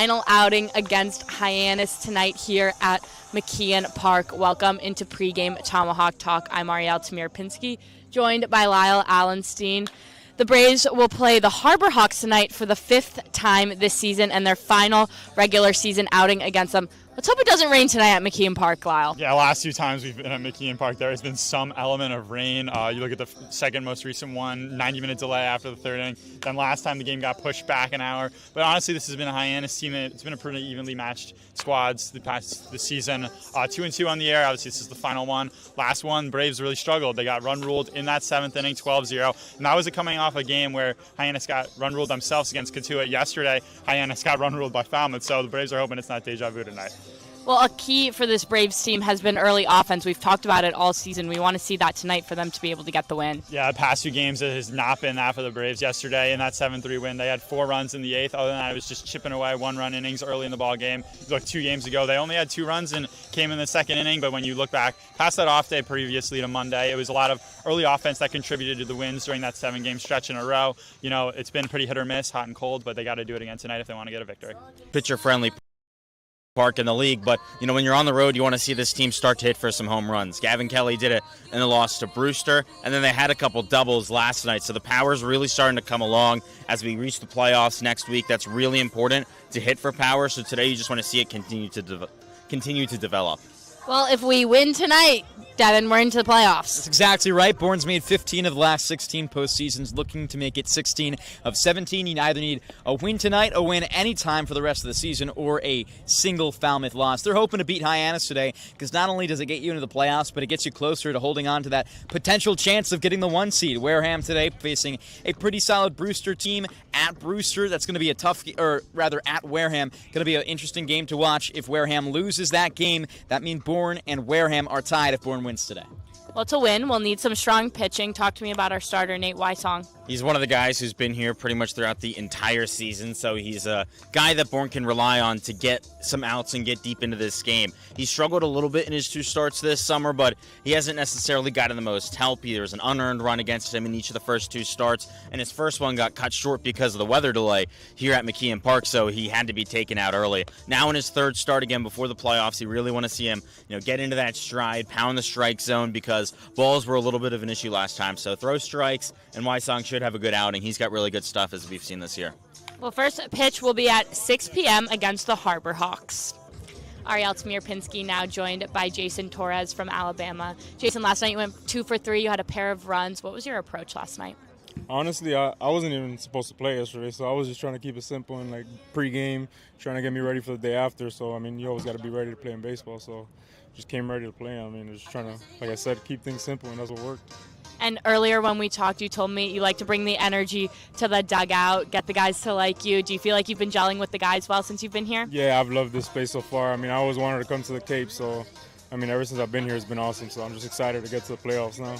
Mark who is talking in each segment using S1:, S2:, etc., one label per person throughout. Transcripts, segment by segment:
S1: final outing against Hyannis tonight here at McKeon Park. Welcome into pregame Tomahawk Talk. I'm Ariel Tamir-Pinsky, joined by Lyle, Alenstein. The Braves will play the Harbor Hawks tonight for the 5th time this season and their final regular season outing against them. Let's hope it doesn't rain tonight at McKeon Park, Lyle.
S2: Yeah, last 2 times we've been at McKeon Park, there has been some element of rain. You look at the second most recent one, 90-minute delay after the 3rd inning. Then last time the game got pushed back an hour. But honestly, this has been a Hyannis team. It's been a pretty evenly matched squads the season. 2-2 on the air. Obviously, this is the final one. Last one, Braves really struggled. They got run ruled in that 7th inning, 12-0. And that was coming off a game where Hyannis got run ruled themselves against Katua. Yesterday, Hyannis got run ruled by Falmouth. So the Braves are hoping it's not deja vu tonight.
S1: Well, a key for this Braves team has been early offense. We've talked about it all season. We want to see that tonight for them to be able to get the win. Yeah,
S2: the past 2 games, it has not been that for the Braves. Yesterday, in that 7-3 win, they had 4 runs in the 8th. Other than that, it was just chipping away 1-run innings early in the ball game. Look, 2 games ago, they only had 2 runs and came in the 2nd inning. But when you look back past that off day previously to Monday, it was a lot of early offense that contributed to the wins during that 7-game stretch in a row. You know, it's been pretty hit or miss, hot and cold, but they got to do it again tonight if they want to get a victory.
S3: Pitcher-friendly park in the league, but when you're on the road, you want to see this team start to hit for some home runs. Gavin Kelly did it in the loss to Brewster, and then they had a couple doubles last night, so the power's really starting to come along as we reach the playoffs next week. That's really important to hit for power, so today you just want to see it continue to develop.
S1: Well, if we win tonight, Devon, we're into the playoffs.
S4: That's exactly right. Bourne's made 15 of the last 16 postseasons, looking to make it 16 of 17. You either need a win tonight, a win anytime for the rest of the season, or a single Falmouth loss. They're hoping to beat Hyannis today because not only does it get you into the playoffs, but it gets you closer to holding on to that potential chance of getting the 1 seed. Wareham today facing a pretty solid Brewster team at Brewster. That's going to be a tough, or rather at Wareham, going to be an interesting game to watch. If Wareham loses that game, that means Bourne and Wareham are tied if Bourne wins today.
S1: Well, to win, we'll need some strong pitching. Talk to me about our starter, Nate Wysong.
S3: He's one of the guys who's been here pretty much throughout the entire season, so he's a guy that Bourne can rely on to get some outs and get deep into this game. He struggled a little bit in his 2 starts this summer, but he hasn't necessarily gotten the most help. There was an unearned run against him in each of the first 2 starts, and his first one got cut short because of the weather delay here at McKeon Park, so he had to be taken out early. Now in his 3rd start again before the playoffs, you really want to see him get into that stride, pound the strike zone, because balls were a little bit of an issue last time. So throw strikes, and Wysong should have a good outing. He's got really good stuff, as we've seen this year.
S1: Well, first pitch will be at 6 p.m. against the Harbor Hawks. Ariel Tamir-Pinsky now joined by Jason Torres from Alabama. Jason, last night you went 2 for 3. You had a pair of runs. What was your approach last night?
S5: Honestly, I wasn't even supposed to play yesterday, so I was just trying to keep it simple and pregame, trying to get me ready for the day after. So, you always got to be ready to play in baseball. So, just came ready to play. Just trying to, like I said, keep things simple, and that's what worked.
S1: And earlier when we talked, you told me you like to bring the energy to the dugout, get the guys to like you. Do you feel like you've been gelling with the guys well since you've been here?
S5: Yeah, I've loved this space so far. I always wanted to come to the Cape, so, ever since I've been here, it's been awesome. So I'm just excited to get to the playoffs now.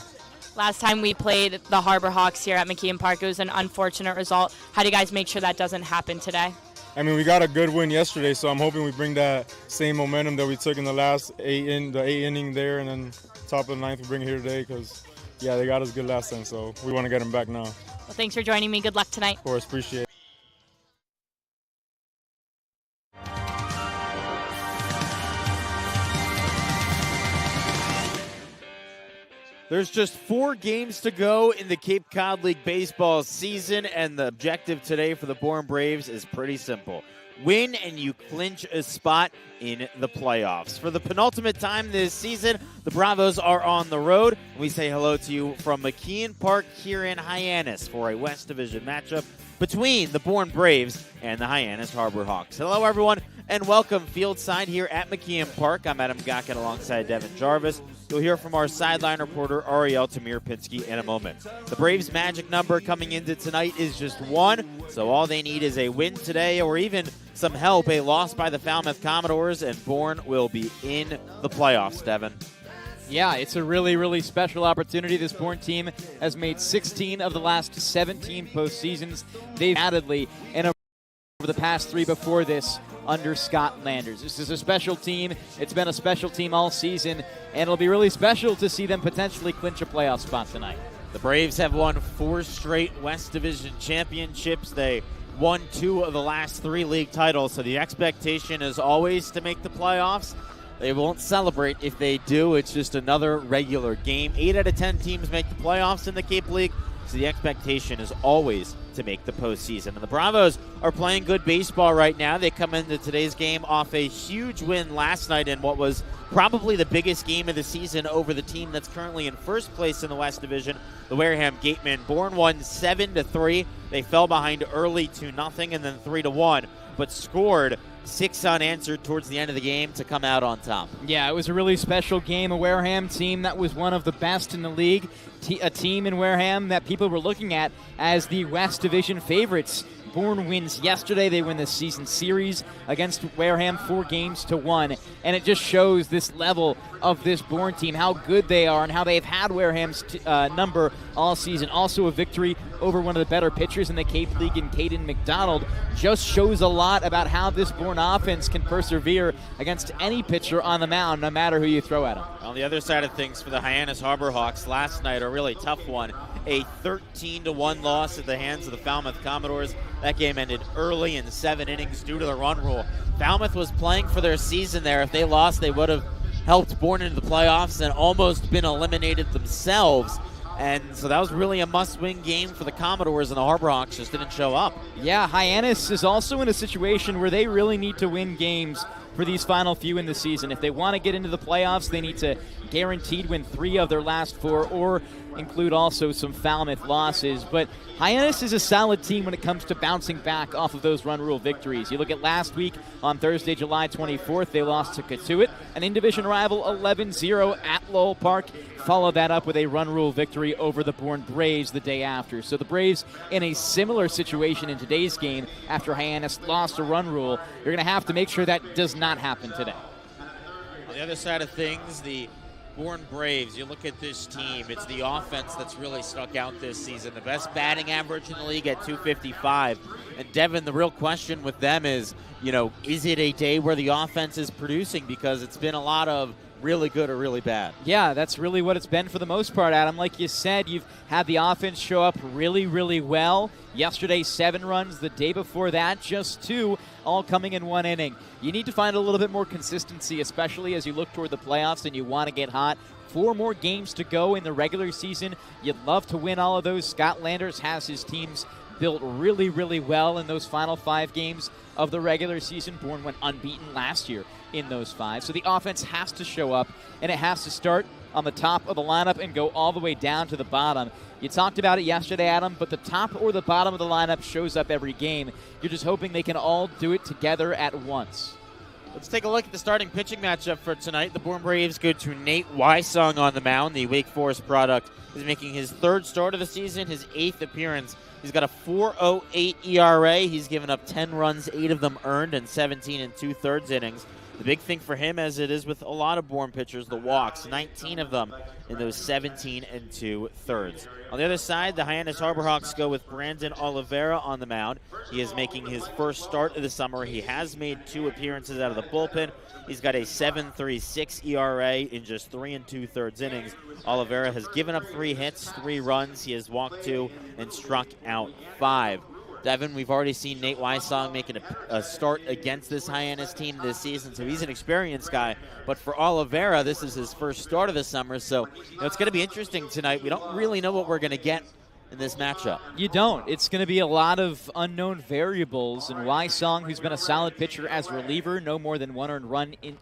S1: Last time we played the Harbor Hawks here at McKeon Park, it was an unfortunate result. How do you guys make sure that doesn't happen today?
S5: We got a good win yesterday, so I'm hoping we bring that same momentum that we took in the last 8 inning there, and then top of the 9th we bring it here today because, yeah, they got us good last time, so we want to get them back now.
S1: Well, thanks for joining me. Good luck tonight.
S5: Of course, appreciate it.
S6: There's just 4 games to go in the Cape Cod League baseball season, and the objective today for the Bourne Braves is pretty simple. Win and you clinch a spot in the playoffs. For the penultimate time this season, the Bravos are on the road. We say hello to you from McKeon Park here in Hyannis for a West Division matchup between the Bourne Braves and the Hyannis Harbor Hawks. Hello, everyone, and welcome fieldside here at McKeon Park. I'm Adam Gotkin alongside Devon Jarvis. You'll hear from our sideline reporter, Ariel Tamir-Pinsky, in a moment. The Braves' magic number coming into tonight is just 1, so all they need is a win today or even some help, a loss by the Falmouth Commodores, and Bourne will be in the playoffs, Devon.
S4: Yeah, it's a really, really special opportunity. This Bourne team has made 16 of the last 17 postseasons. They've addedly, and over the past 3 before this, under Scott Landers. This is a special team. It's been a special team all season, and it'll be really special to see them potentially clinch a playoff spot tonight.
S6: The Braves have won 4 straight West Division championships. They won 2 of the last 3 league titles, so the expectation is always to make the playoffs. They won't celebrate if they do. It's just another regular game. 8 out of 10 teams make the playoffs in the Cape League, so the expectation is always to make the postseason. And the Bravos are playing good baseball right now. They come into today's game off a huge win last night in what was probably the biggest game of the season over the team that's currently in first place in the West Division, the Wareham Gatemen. Bourne won 7-3. They fell behind early 2-0 and then 3-1, but scored 6 unanswered towards the end of the game to come out on top.
S4: Yeah, it was a really special game. A Wareham team that was one of the best in the league. A team in Wareham that people were looking at as the West Division favorites. Bourne wins yesterday. They win the season series against Wareham 4-1, and it just shows this level of this Bourne team, how good they are and how they've had Wareham's number all season. Also a victory over one of the better pitchers in the Cape League in Caden McDonald. Just shows a lot about how this Bourne offense can persevere against any pitcher on the mound, no matter who you throw at them.
S6: On the other side of things for the Hyannis Harbor Hawks, last night a really tough one. A 13-1 loss at the hands of the Falmouth Commodores. That game ended early in 7 innings due to the run rule. Falmouth was playing for their season there. If they lost, they would have helped Bourne into the playoffs and almost been eliminated themselves. And so that was really a must-win game for the Commodores, and the Harbor Hawks just didn't show up.
S4: Yeah, Hyannis is also in a situation where they really need to win games for these final few in the season. If they want to get into the playoffs, they need to guaranteed win 3 of their last 4 or include also some Falmouth losses. But Hyannis is a solid team when it comes to bouncing back off of those run rule victories. You look at last week on Thursday, July 24th, they lost to Katuitt, an in-division rival 11-0 at Lowell Park. Followed that up with a run rule victory over the Bourne Braves the day after. So the Braves in a similar situation in today's game after Hyannis lost a run rule. You're going to have to make sure that does not happen today.
S6: On the other side of things, the Bourne Braves, you look at this team, it's the offense that's really stuck out this season. The best batting average in the league at .255. And Devon, the real question with them is, is it a day where the offense is producing? Because it's been a lot of really good or really bad.
S4: Yeah, that's really what it's been for the most part, Adam. Like you said, you've had the offense show up really, really well. Yesterday, 7 runs. The day before that, just 2, all coming in 1 inning. You need to find a little bit more consistency, especially as you look toward the playoffs and you want to get hot. 4 more games to go in the regular season. You'd love to win all of those. Scott Landers has his teams built really, really well in those final 5 games of the regular season. Bourne went unbeaten last year in those 5. So the offense has to show up, and it has to start on the top of the lineup and go all the way down to the bottom. You talked about it yesterday, Adam, but the top or the bottom of the lineup shows up every game. You're just hoping they can all do it together at once.
S6: Let's take a look at the starting pitching matchup for tonight. The Bourne Braves go to Nate Wysong on the mound. The Wake Forest product is making his 3rd start of the season, his 8th appearance. He's got a 4.08 ERA. He's given up 10 runs, 8 of them earned, and 17 2/3 innings. The big thing for him, as it is with a lot of Bourne pitchers, the walks, 19 of them in those 17 2/3. On the other side, the Hyannis Harbor Hawks go with Brandon Oliveira on the mound. He is making his 1st start of the summer. He has made 2 appearances out of the bullpen. He's got a 7.36 ERA in just 3 2/3 innings. Oliveira has given up 3 hits, 3 runs. He has walked 2 and struck out 5. Devon, we've already seen Nate Wysong making a start against this Hyannis team this season, so he's an experienced guy. But for Oliveira, this is his 1st start of the summer, so it's going to be interesting tonight. We don't really know what we're going to get in this matchup.
S4: You don't. It's going to be a lot of unknown variables, and Wysong, who's been a solid pitcher as reliever, no more than 1 earned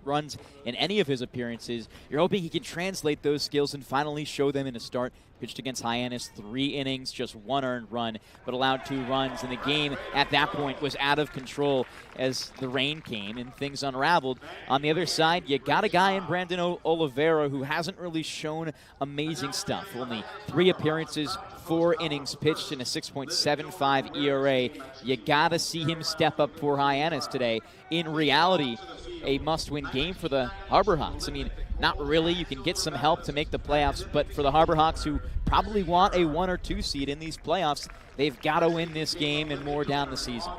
S4: runs in any of his appearances. You're hoping he can translate those skills and finally show them in a start. Pitched against Hyannis, 3 innings, just 1 earned run, but allowed 2 runs. And the game at that point was out of control as the rain came and things unraveled. On the other side, you got a guy in Brandon Oliveira who hasn't really shown amazing stuff. Only 3 appearances, 4 innings pitched, in a 6.75 ERA. You got to see him step up for Hyannis today. In reality, a must-win game for the Harbor Hawks. I mean, not really. You can get some help to make the playoffs, but for the Harbor Hawks, who probably want a 1 or 2 seed in these playoffs, they've got to win this game and more down the season.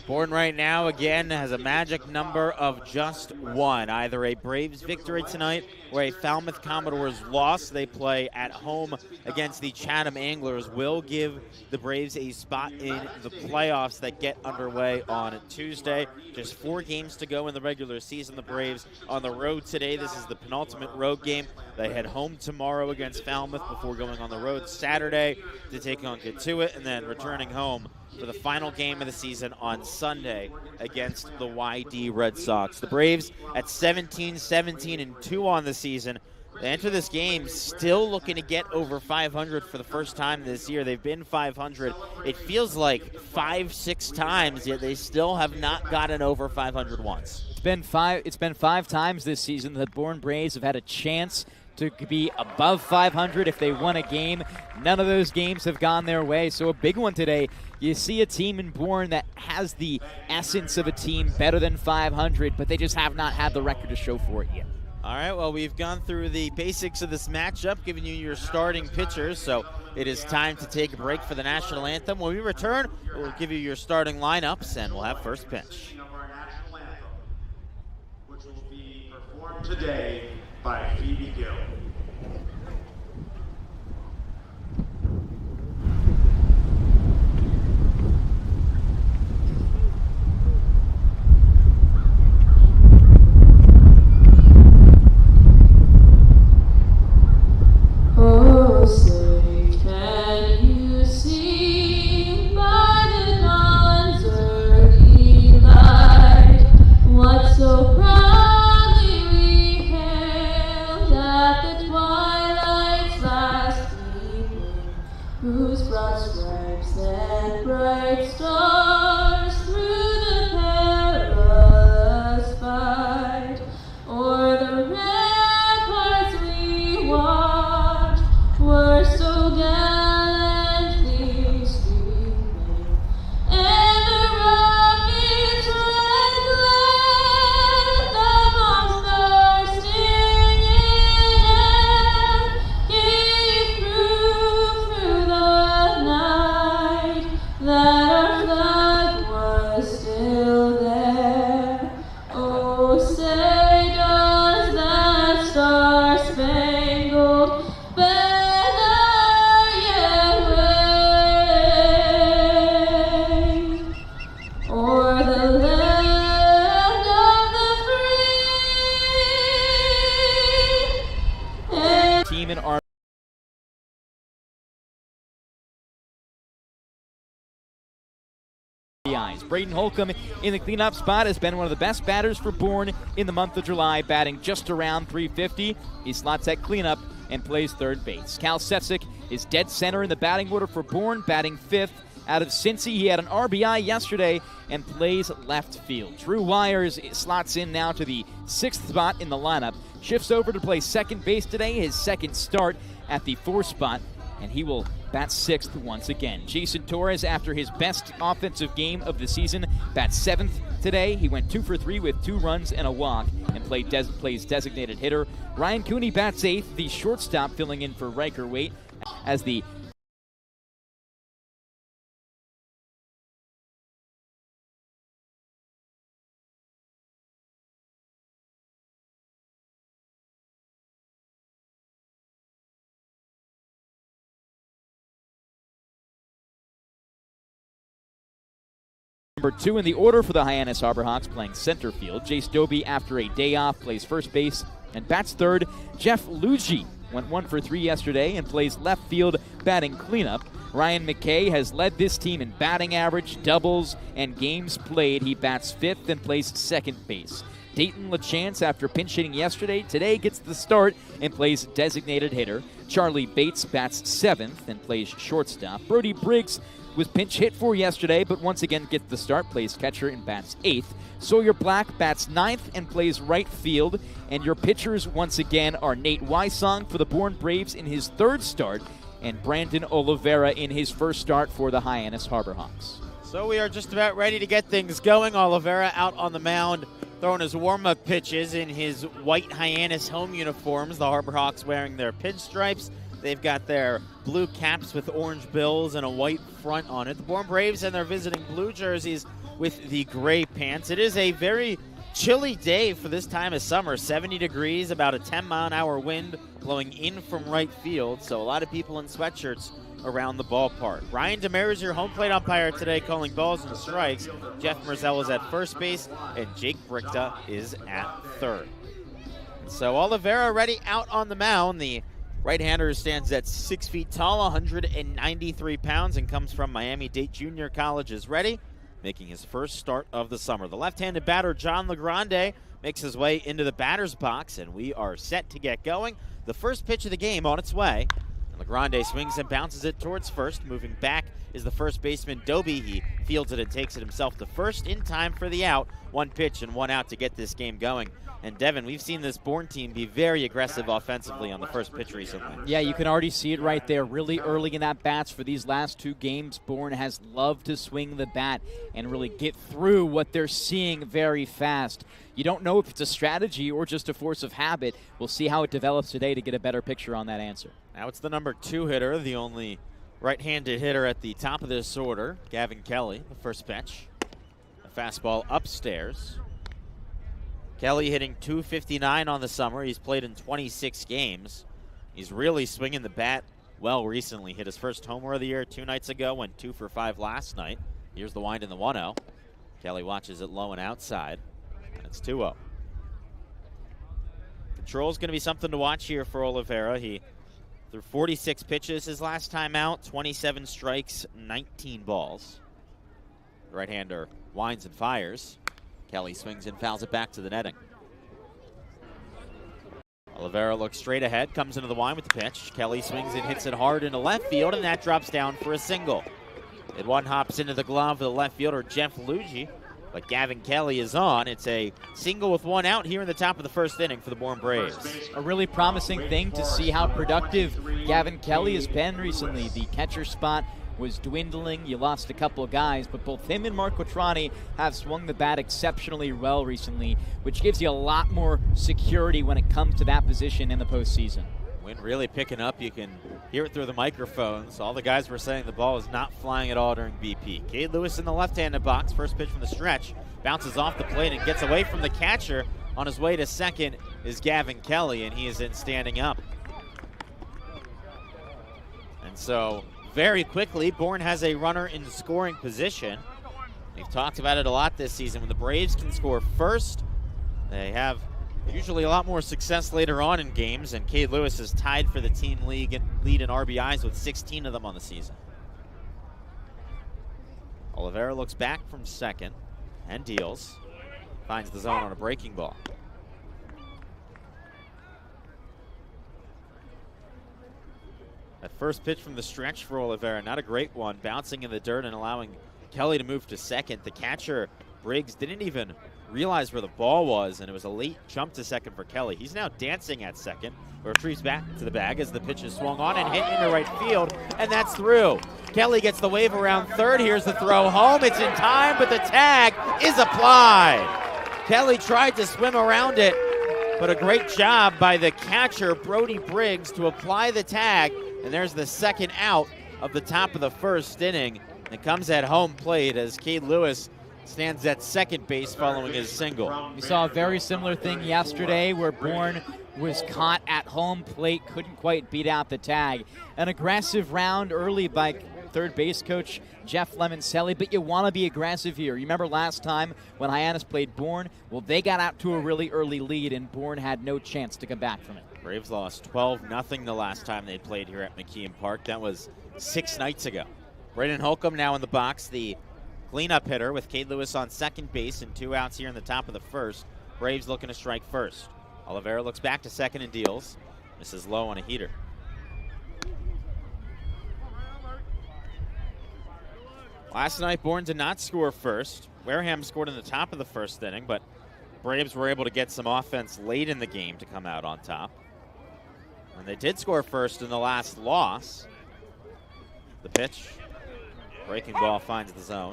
S6: Bourne right now, again, has a magic number of just one. Either a Braves victory tonight or a Falmouth Commodores loss. They play at home against the Chatham Anglers. Will give the Braves a spot in the playoffs that get underway on Tuesday. Just 4 games to go in the regular season. The Braves on the road today. This is the penultimate road game. They head home tomorrow against Falmouth before going on the road Saturday to take on Kituitt, and then returning home for the final game of the season on Sunday against the YD Red Sox. The Braves at 17-17-2 on the season. They enter this game still looking to get over 500 for the first time this year. They've been 500. It feels like 5-6 times, yet they still have not gotten over 500 once.
S4: It's been five times this season that Bourne Braves have had a chance to be above 500 if they won a game. None of those games have gone their way, so a big one today. You see a team in Bourne that has the essence of a team better than 500, but they just have not had the record to show for it yet.
S6: All right, well, we've gone through the basics of this matchup, giving you your starting pitchers, so it is time to take a break for the national anthem. When we return, we'll give you your starting lineups, and we'll have first pitch.
S7: Which will be performed today by Phoebe Gill.
S8: Oh, say, can you see by the dawn's early light what so proudly we hailed at the twilight's last evening, whose broad stripes and bright stars through the perilous fight o'er the ramparts we watched were so gallantly streaming, and the rockets red glare, the bombs bursting in air, gave proof through the night that our flag was still there. Oh, say does that star-spangled banner yet wave o'er the land of the free? And
S4: Team in our eyes. Braden Holcomb in the cleanup spot has been one of the best batters for Bourne in the month of July, batting just around 350. He slots at cleanup and plays third base. Cal Sefcik is dead center in the batting order for Bourne, batting fifth. Out of Cincy, he had an RBI yesterday and plays left field. Drew Wires slots in now to the 6th spot in the lineup. Shifts over to play second base today, his second start at the 4th spot, and he will bat 6th once again. Jason Torres, after his best offensive game of the season, bats 7th today. He went 2 for 3 with 2 runs and a walk and plays designated hitter. Ryan Cooney bats 8th, the shortstop filling in for Riker Waite as the number 2 in the order for the Hyannis Harborhawks, playing center field. Jace Doby, after a day off, plays first base and bats third. Jeff Luigi went 1 for 3 yesterday and plays left field, batting cleanup. Ryan McKay has led this team in batting average, doubles, and games played. He bats 5th and plays second base. Dayton LaChance, after pinch hitting yesterday, today gets the start and plays designated hitter. Charlie Bates bats 7th and plays shortstop. Brody Briggs was pinch hit for yesterday, but once again gets the start, plays catcher and bats 8th. Sawyer Black bats 9th and plays right field. And your pitchers once again are Nate Wysong for the Bourne Braves in his 3rd start, and Brandon Oliveira in his 1st start for the Hyannis Harborhawks.
S6: So we are just about ready to get things going. Oliveira out on the mound, throwing his warm-up pitches in his white Hyannis home uniforms. The Harborhawks wearing their pinstripes. They've got their blue caps with orange bills and a white front on it. The Bourne Braves and their visiting blue jerseys with the gray pants. It is a very chilly day for this time of summer. 70 degrees, about a 10-mile-an-hour wind blowing in from right field. So a lot of people in sweatshirts around the ballpark. Ryan Demers, your home plate umpire today, calling balls and strikes. Jeff Merzel is at first base, and Jake Brichta is at third. So Oliveira ready out on the mound. The right-hander stands at 6 feet tall, 193 pounds, and comes from Miami-Dade Junior College, is ready, making his first start of the summer. The left-handed batter, John LeGrande, makes his way into the batter's box, and we are set to get going. The first pitch of the game on its way. LeGrande swings and bounces it towards first. Moving back is the first baseman, Doby. He fields it and takes it himself to first in time for the out. One pitch and one out to get this game going. And Devon, we've seen this Bourne team be very aggressive offensively on the first pitch recently.
S4: Yeah, you can already see it right there. Really early in at bats for these last two games, Bourne has loved to swing the bat and really get through what they're seeing very fast. You don't know if it's a strategy or just a force of habit. We'll see how it develops today to get a better picture on that answer.
S6: Now it's the number 2 hitter, the only right-handed hitter at the top of this order, Gavin Kelly, the first pitch. A fastball upstairs. Kelly hitting .259 on the summer. He's played in 26 games. He's really swinging the bat well recently. Hit his first homer of the year 2 nights ago, went 2 for 5 last night. Here's the wind in the 1-0. Kelly watches it low and outside, and it's 2-0. Control's going to be something to watch here for Oliveira. He threw 46 pitches his last time out, 27 strikes, 19 balls. The right-hander winds and fires. Kelly swings and fouls it back to the netting. Oliveira looks straight ahead, comes into the line with the pitch. Kelly swings and hits it hard into left field, and that drops down for a single. It one hops into the glove of the left fielder, Jeff Luigi, but Gavin Kelly is on. It's a single with 1 out here in the top of the first inning for the Bourne Braves.
S4: A really promising thing to see how productive Gavin Kelly has been recently. The catcher spot was dwindling. You lost a couple of guys, but both him and Mark Quattrani have swung the bat exceptionally well recently, which gives you a lot more security when it comes to that position in the postseason.
S6: Wind really picking up. You can hear it through the microphones. All the guys were saying the ball is not flying at all during BP. Cade Lewis in the left-handed box. First pitch from the stretch. Bounces off the plate and gets away from the catcher. On his way to second is Gavin Kelly, and he is in standing up. And so very quickly, Bourne has a runner in scoring position. We've talked about it a lot this season. When the Braves can score first, they have usually a lot more success later on in games, and Cade Lewis is tied for the team lead in RBIs with 16 of them on the season. Oliveira looks back from second and deals. Finds the zone on a breaking ball. That first pitch from the stretch for Oliveira, not a great one, bouncing in the dirt and allowing Kelly to move to second. The catcher, Briggs, didn't even realize where the ball was, and it was a late jump to second for Kelly. He's now dancing at second, where retrieves back to the bag as the pitch is swung on and hit into right field, and that's through. Kelly gets the wave around third. Here's the throw home. It's in time, but the tag is applied. Kelly tried to swim around it, but a great job by the catcher, Brody Briggs, to apply the tag, and there's the second out of the top of the first inning. It comes at home plate as Cade Lewis stands at second base following his single.
S4: We saw a very similar thing yesterday where Bourne was caught at home plate, couldn't quite beat out the tag. An aggressive round early by third base coach Jeff Lemoncelli, but you want to be aggressive here. You remember last time when Hyannis played Bourne? Well, they got out to a really early lead, and Bourne had no chance to come back from it.
S6: Braves lost 12-0 the last time they played here at McKeon Park. That was 6 nights ago. Braden Holcomb now in the box, the cleanup hitter with Cade Lewis on second base and 2 outs here in the top of the first. Braves looking to strike first. Oliveira looks back to second and deals. Misses low on a heater. Last night, Bourne did not score first. Wareham scored in the top of the first inning, but Braves were able to get some offense late in the game to come out on top. And they did score first in the last loss. The pitch. Breaking ball finds the zone.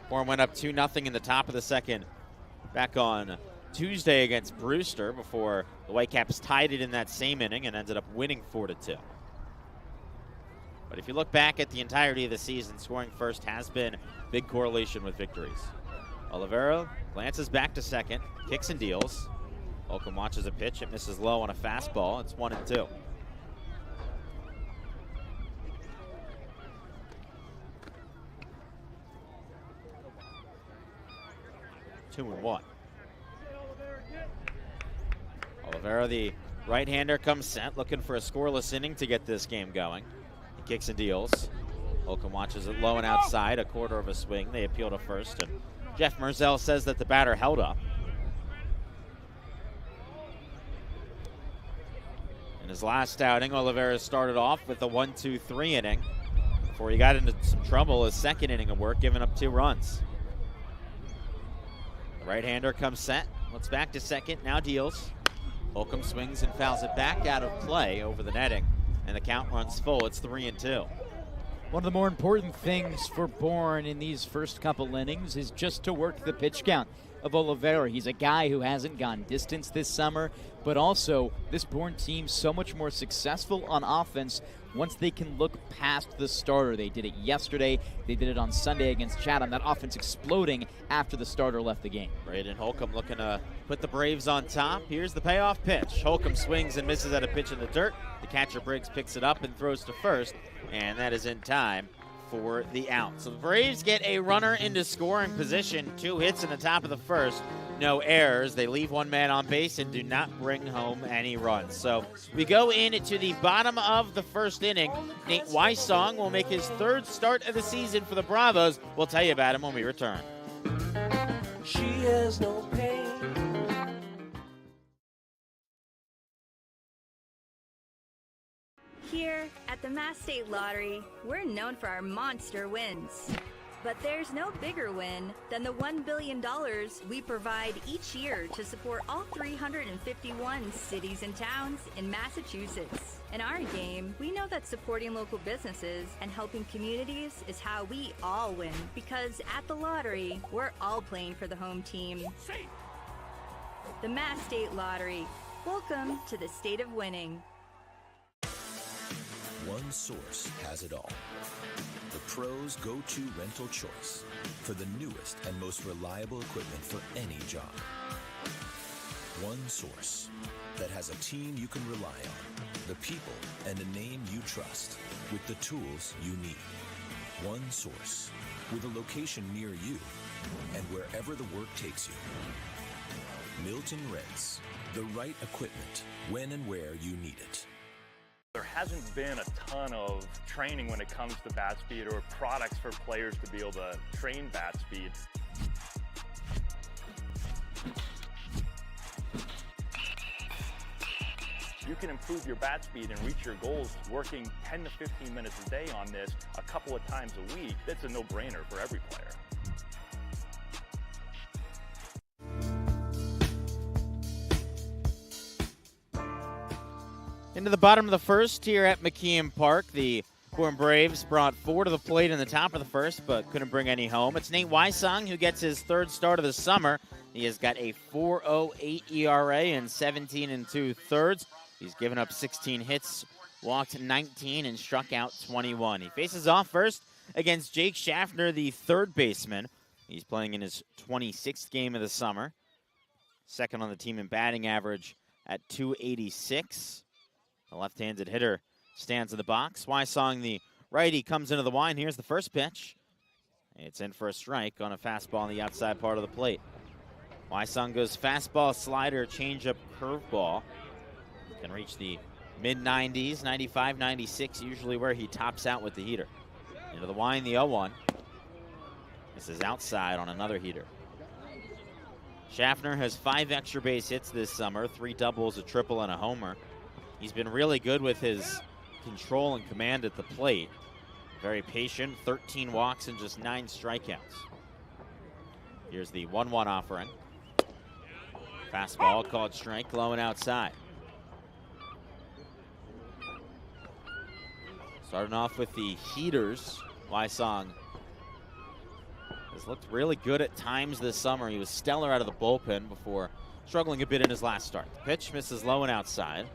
S6: Bourne went up 2-0 in the top of the second back on Tuesday against Brewster before the Whitecaps tied it in that same inning and ended up winning 4-2. But if you look back at the entirety of the season, scoring first has been big correlation with victories. Olivero glances back to second, kicks and deals. Holcomb watches a pitch. It misses low on a fastball. It's 1-2. Two and one. Olivero, the right-hander, comes set, looking for a scoreless inning to get this game going. He kicks and deals. Holcomb watches it low and outside, a quarter of a swing. They appeal to first, and Jeff Merzell says that the batter held up. In his last outing, Olivero started off with a 1-2-3 inning before he got into some trouble his second inning of work, giving up 2 runs. The right-hander comes set, looks back to second, now deals. Holcomb swings and fouls it back out of play over the netting, and the count runs full. It's 3-2.
S4: One of the more important things for Bourne in these first couple innings is just to work the pitch count of Olivero. He's a guy who hasn't gone distance this summer, but also this Bourne team so much more successful on offense once they can look past the starter. They did it yesterday. They did it on Sunday against Chatham. That offense exploding after the starter left the game.
S6: Braden Holcomb looking to put the Braves on top. Here's the payoff pitch. Holcomb swings and misses at a pitch in the dirt. The catcher Briggs picks it up and throws to first, and that is in time for the out. So the Braves get a runner into scoring position. 2 hits in the top of the first. No errors. They leave one man on base and do not bring home any runs. So we go into the bottom of the first inning. Nate Wysong will make his 3rd start of the season for the Bravos. We'll tell you about him when we return.
S9: She has no pain.
S10: Here at the Mass State Lottery, we're known for our monster wins. But there's no bigger win than the $1 billion we provide each year to support all 351 cities and towns in Massachusetts. In our game, we know that supporting local businesses and helping communities is how we all win. Because at the lottery, we're all playing for the home team. The Mass State Lottery. Welcome to the state of winning.
S11: One source has it all. The pros' go-to rental choice for the newest and most reliable equipment for any job. One source that has a team you can rely on, the people and a name you trust, with the tools you need. One source with a location near you and wherever the work takes you. Milton Rents, the right equipment when and where you need it.
S12: There hasn't been a ton of training when it comes to bat speed or products for players to be able to train bat speed. You can improve your bat speed and reach your goals working 10 to 15 minutes a day on this a couple of times a week. That's a no-brainer for every player.
S6: Into the bottom of the first here at McKeon Park. The Bourne Braves brought 4 to the plate in the top of the first, but couldn't bring any home. It's Nate Wysong who gets his 3rd start of the summer. He has got a 4.08 ERA and 17 2/3. He's given up 16 hits, walked 19, and struck out 21. He faces off first against Jake Schaffner, the 3rd baseman. He's playing in his 26th game of the summer. 2nd on the team in batting average at .286. The left-handed hitter stands in the box. Wysong, the righty, comes into the line. Here's the first pitch. It's in for a strike on a fastball on the outside part of the plate. Wysong goes fastball, slider, changeup, curveball. Can reach the mid-90s, 95, 96, usually where he tops out with the heater. Into the line, the 0-1. This is outside on another heater. Schaffner has 5 extra base hits this summer, 3 doubles, a triple, and a homer. He's been really good with his control and command at the plate. Very patient, 13 walks and just 9 strikeouts. Here's the 1-1 offering. Fastball called strike, low and outside. Starting off with the heaters, Wysong has looked really good at times this summer. He was stellar out of the bullpen before struggling a bit in his last start. The pitch misses low and outside.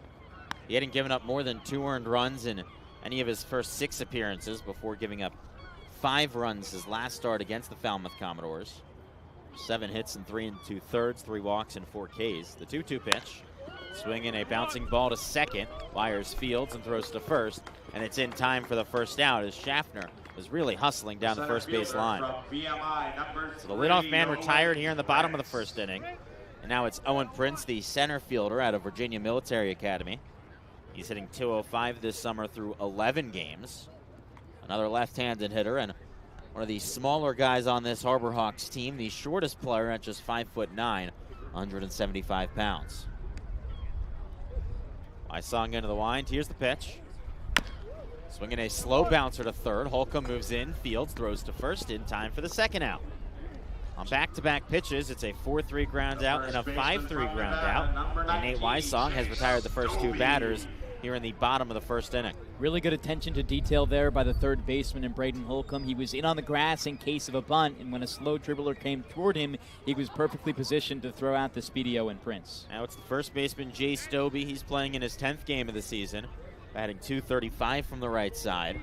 S6: He hadn't given up more than 2 earned runs in any of his first 6 appearances before giving up 5 runs his last start against the Falmouth Commodores. 7 hits and 3 2/3, 3 walks and 4 Ks. The 2-2 pitch. Swinging a bouncing ball to second. Wires fields and throws to first. And it's in time for the first out as Schaffner was really hustling down the first base line. So the leadoff man retired here in the bottom of the first inning. And now it's Owen Prince, the center fielder out of Virginia Military Academy. He's hitting .205 this summer through 11 games. Another left-handed hitter and one of the smaller guys on this Harbor Hawks team, the shortest player at just 5'9", 175 pounds. Wysong into the wind. Here's the pitch. Swinging a slow bouncer to third. Holcomb moves in. Fields throws to first in time for the second out. On back-to-back pitches, it's a 4-3 ground out and a 5-3 ground out. And Nate Wysong has retired the first 2 batters here in the bottom of the first inning.
S4: Really good attention to detail there by the third baseman in Braden Holcomb. He was in on the grass in case of a bunt, and when a slow dribbler came toward him, he was perfectly positioned to throw out the speedy Owen Prince.
S6: Now it's the first baseman, Jay Stobie. He's playing in his 10th game of the season, batting .235 from the right side.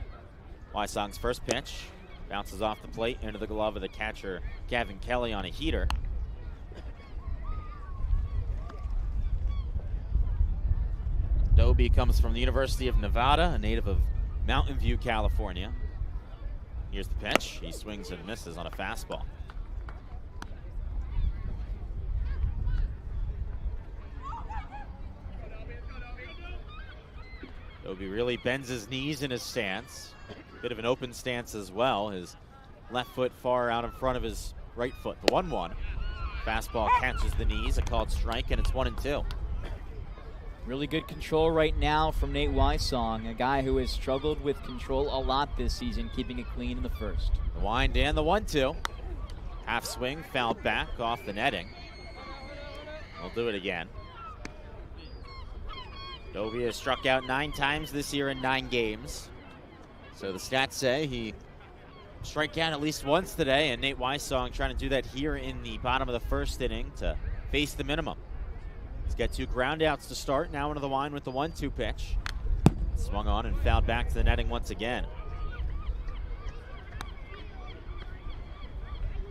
S6: Wysong's first pitch bounces off the plate into the glove of the catcher, Gavin Kelly, on a heater. Stobie comes from the University of Nevada, a native of Mountain View, California. Here's the pitch. He swings and misses on a fastball. Stobie really bends his knees in his stance. Bit of an open stance as well. His left foot far out in front of his right foot. The 1-1. Fastball catches the knees, a called strike, and it's 1-2.
S4: Really good control right now from Nate Wysong, a guy who has struggled with control a lot this season, keeping it clean in the first.
S6: The wind and the 1-2. Half swing, fouled back off the netting. We'll do it again. Stobie has struck out 9 times this year in 9 games. So the stats say he struck out at least once today, and Nate Wysong trying to do that here in the bottom of the first inning to face the minimum. He's got 2 ground outs to start. Now into the wind with the 1-2 pitch. Swung on and fouled back to the netting once again.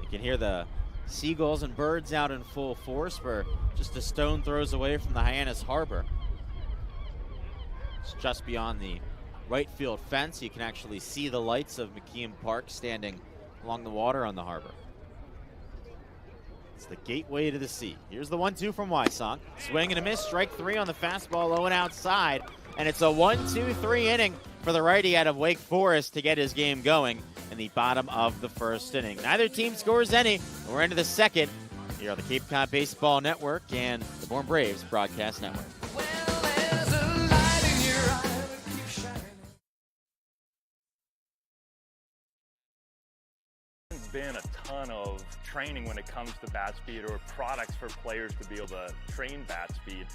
S6: You can hear the seagulls and birds out in full force. We're just a stone throws away from the Hyannis Harbor. It's just beyond the right field fence. You can actually see the lights of McKeon Park standing along the water on the harbor. It's the gateway to the sea. Here's the 1-2 from Wysong. Swing and a miss, strike 3 on the fastball, low and outside. And it's a 1-2-3 inning for the righty out of Wake Forest to get his game going in the bottom of the first inning. Neither team scores any. We're into the second here on the Cape Cod Baseball Network and the Bourne Braves Broadcast Network.
S12: Been a ton of training when it comes to bat speed or products for players to be able to train bat speed.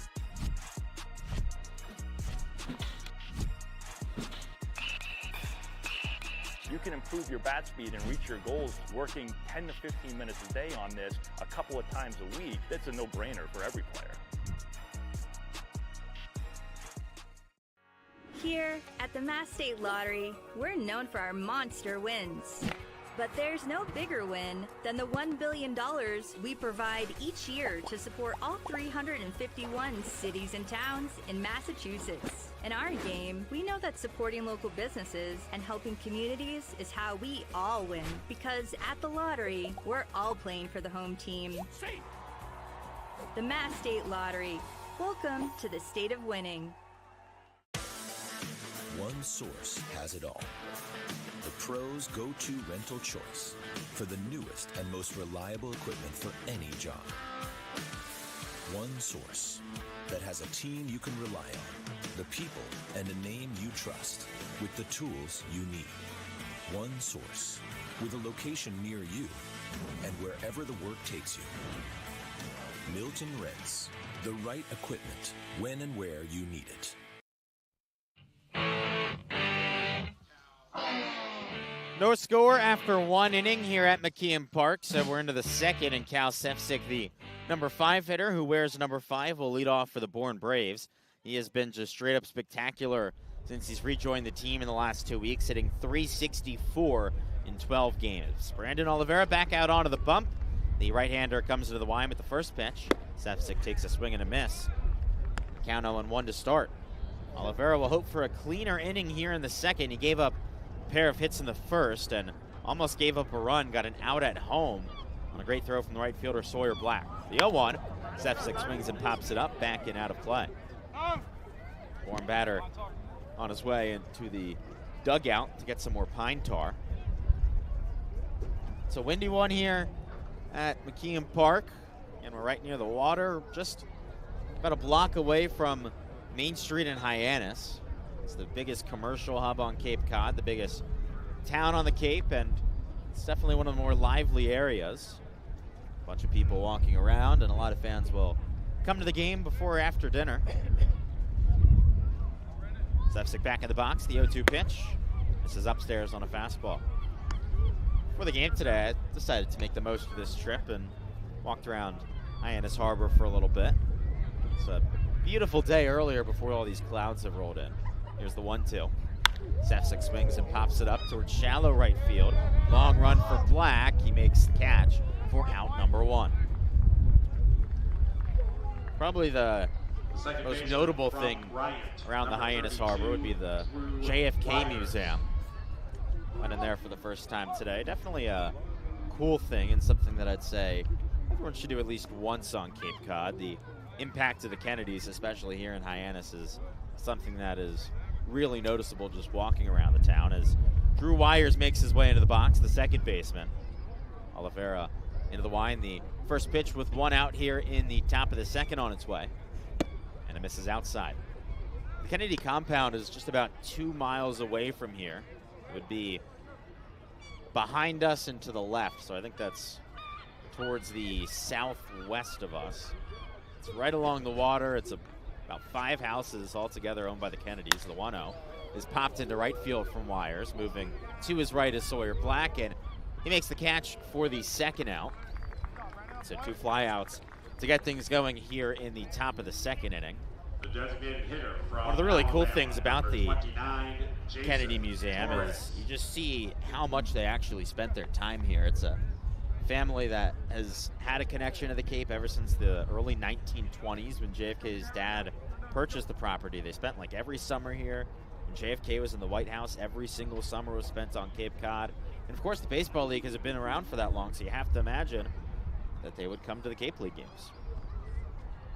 S12: You can improve your bat speed and reach your goals working 10 to 15 minutes a day on this a couple of times a week. That's a no-brainer for every player.
S10: Here at the Mass State Lottery, we're known for our monster wins. But there's no bigger win than the $1 billion we provide each year to support all 351 cities and towns in Massachusetts. In our game, we know that supporting local businesses and helping communities is how we all win. Because at the lottery, we're all playing for the home team. The Mass State Lottery. Welcome to the state of winning.
S11: One source has it all. The pros' go-to rental choice for the newest and most reliable equipment for any job. One source that has a team you can rely on, the people and a name you trust, with the tools you need. One source with a location near you and wherever the work takes you. Milton Rents, the right equipment when and where you need it.
S6: No score after 1 inning here at McKeon Park, so we're into the second, and Cal Sefcik, the number 5 hitter who wears number 5, will lead off for the Bourne Braves. He has been just straight up spectacular since he's rejoined the team in the last 2 weeks, hitting .364 in 12 games. Brandon Oliveira back out onto the bump. The right-hander comes into the line with the first pitch. Sefcik takes a swing and a miss. Count 0-1 to start. Oliveira will hope for a cleaner inning here in the second. He gave up a pair of hits in the first and almost gave up a run, got an out at home on a great throw from the right fielder, Sawyer Black. The 0-1, Sefcik swings and pops it up, back and out of play. Bourne batter on his way into the dugout to get some more pine tar. It's a windy one here at McKeon Park, and we're right near the water, just about a block away from Main Street in Hyannis. It's the biggest commercial hub on Cape Cod, the biggest town on the Cape, and it's definitely one of the more lively areas. A bunch of people walking around, and a lot of fans will come to the game before or after dinner. Sefcik back in the box, the 0-2 pitch. This is upstairs on a fastball. For the game today, I decided to make the most of this trip and walked around Hyannis Harbor for a little bit. It's a beautiful day earlier before all these clouds have rolled in. Here's the 1-2. Sefcik swings and pops it up towards shallow right field. Long run for Black. He makes the catch for out number 1. Probably the most notable thing around the Hyannis Harbor would be the JFK Museum. Went in there for the first time today. Definitely a cool thing and something that I'd say everyone should do at least once on Cape Cod. The impact of the Kennedys, especially here in Hyannis, is something that is really noticeable just walking around the town as Drew Wires makes his way into the box, the second baseman. Oliveira into the line, the first pitch with one out here in the top of the second on its way. And it misses outside. The Kennedy compound is just about 2 miles away from here. It would be behind us and to the left, so I think that's towards the southwest of us. It's right along the water. It's about 5 houses altogether owned by the Kennedys. The 1-0 is popped into right field from Wires. Moving to his right is Sawyer Black, and he makes the catch for the second out. So 2 flyouts to get things going here in the top of the second inning. One of the really cool things about the Kennedy Museum is you just see how much they actually spent their time here. It's a family that has had a connection to the Cape ever since the early 1920s when JFK's dad purchased the property. They spent like every summer here. When JFK was in the White House, every single summer was spent on Cape Cod. And of course the Baseball League has been around for that long, so you have to imagine that they would come to the Cape League games.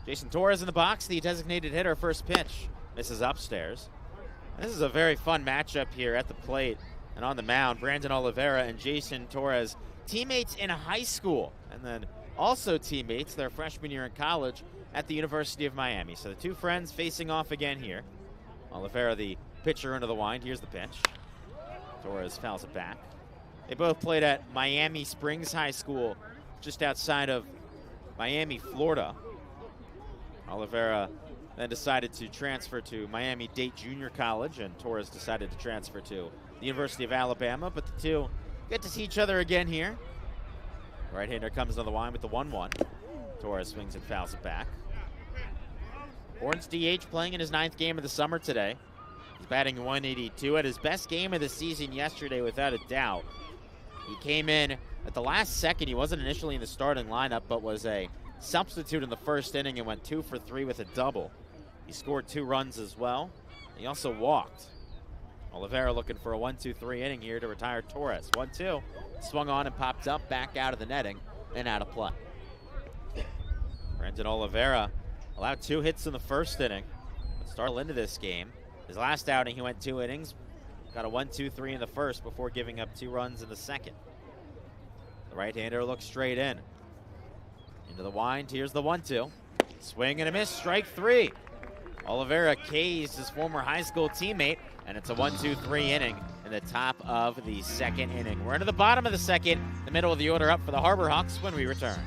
S6: Jason Torres in the box, the designated hitter, first pitch. Misses upstairs. And this is a very fun matchup here at the plate and on the mound. Brandon Oliveira and Jason Torres, teammates in high school, and then also teammates their freshman year in college at the University of Miami. So the two friends facing off again here. Oliveira, the pitcher, into the wind. Here's the pitch. Torres fouls it back. They both played at Miami Springs High School, just outside of Miami, Florida. Oliveira then decided to transfer to Miami-Dade Junior College, and Torres decided to transfer to the University of Alabama, but the two get to see each other again here. Right-hander comes on the line with the 1-1. Torres swings and fouls it back. Bourne's DH playing in his 9th game of the summer today. He's batting 182 at his best game of the season yesterday, without a doubt. He came in at the last second. He wasn't initially in the starting lineup, but was a substitute in the first inning and went 2 for 3 with a double. He scored 2 runs as well. He also walked. Oliveira looking for a 1-2-3 inning here to retire Torres. 1-2, swung on and popped up, back out of the netting and out of play. Brandon Oliveira allowed 2 hits in the first inning. Let's start into this game. His last outing, he went 2 innings, got a 1-2-3 in the first before giving up 2 runs in the second. The right-hander looks straight in. Into the wind, here's the 1-2. Swing and a miss, strike 3. Oliveira K's his former high school teammate, and it's a 1-2-3 inning in the top of the second inning. We're into the bottom of the second, the middle of the order up for the Harbor Hawks when we return.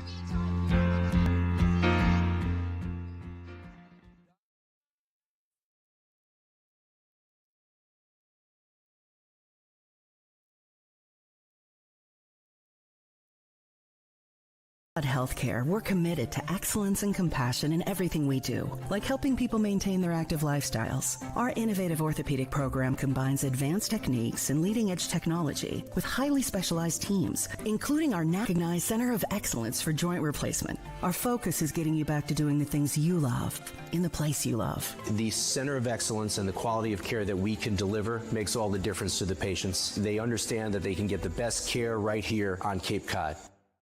S13: At Healthcare, we're committed to excellence and compassion in everything we do, like helping people maintain their active lifestyles. Our innovative orthopedic program combines advanced techniques and leading-edge technology with highly specialized teams, including our recognized Center of Excellence for Joint Replacement. Our focus is getting you back to doing the things you love, in the place you love.
S14: The Center of Excellence and the quality of care that we can deliver makes all the difference to the patients. They understand that they can get the best care right here on Cape Cod.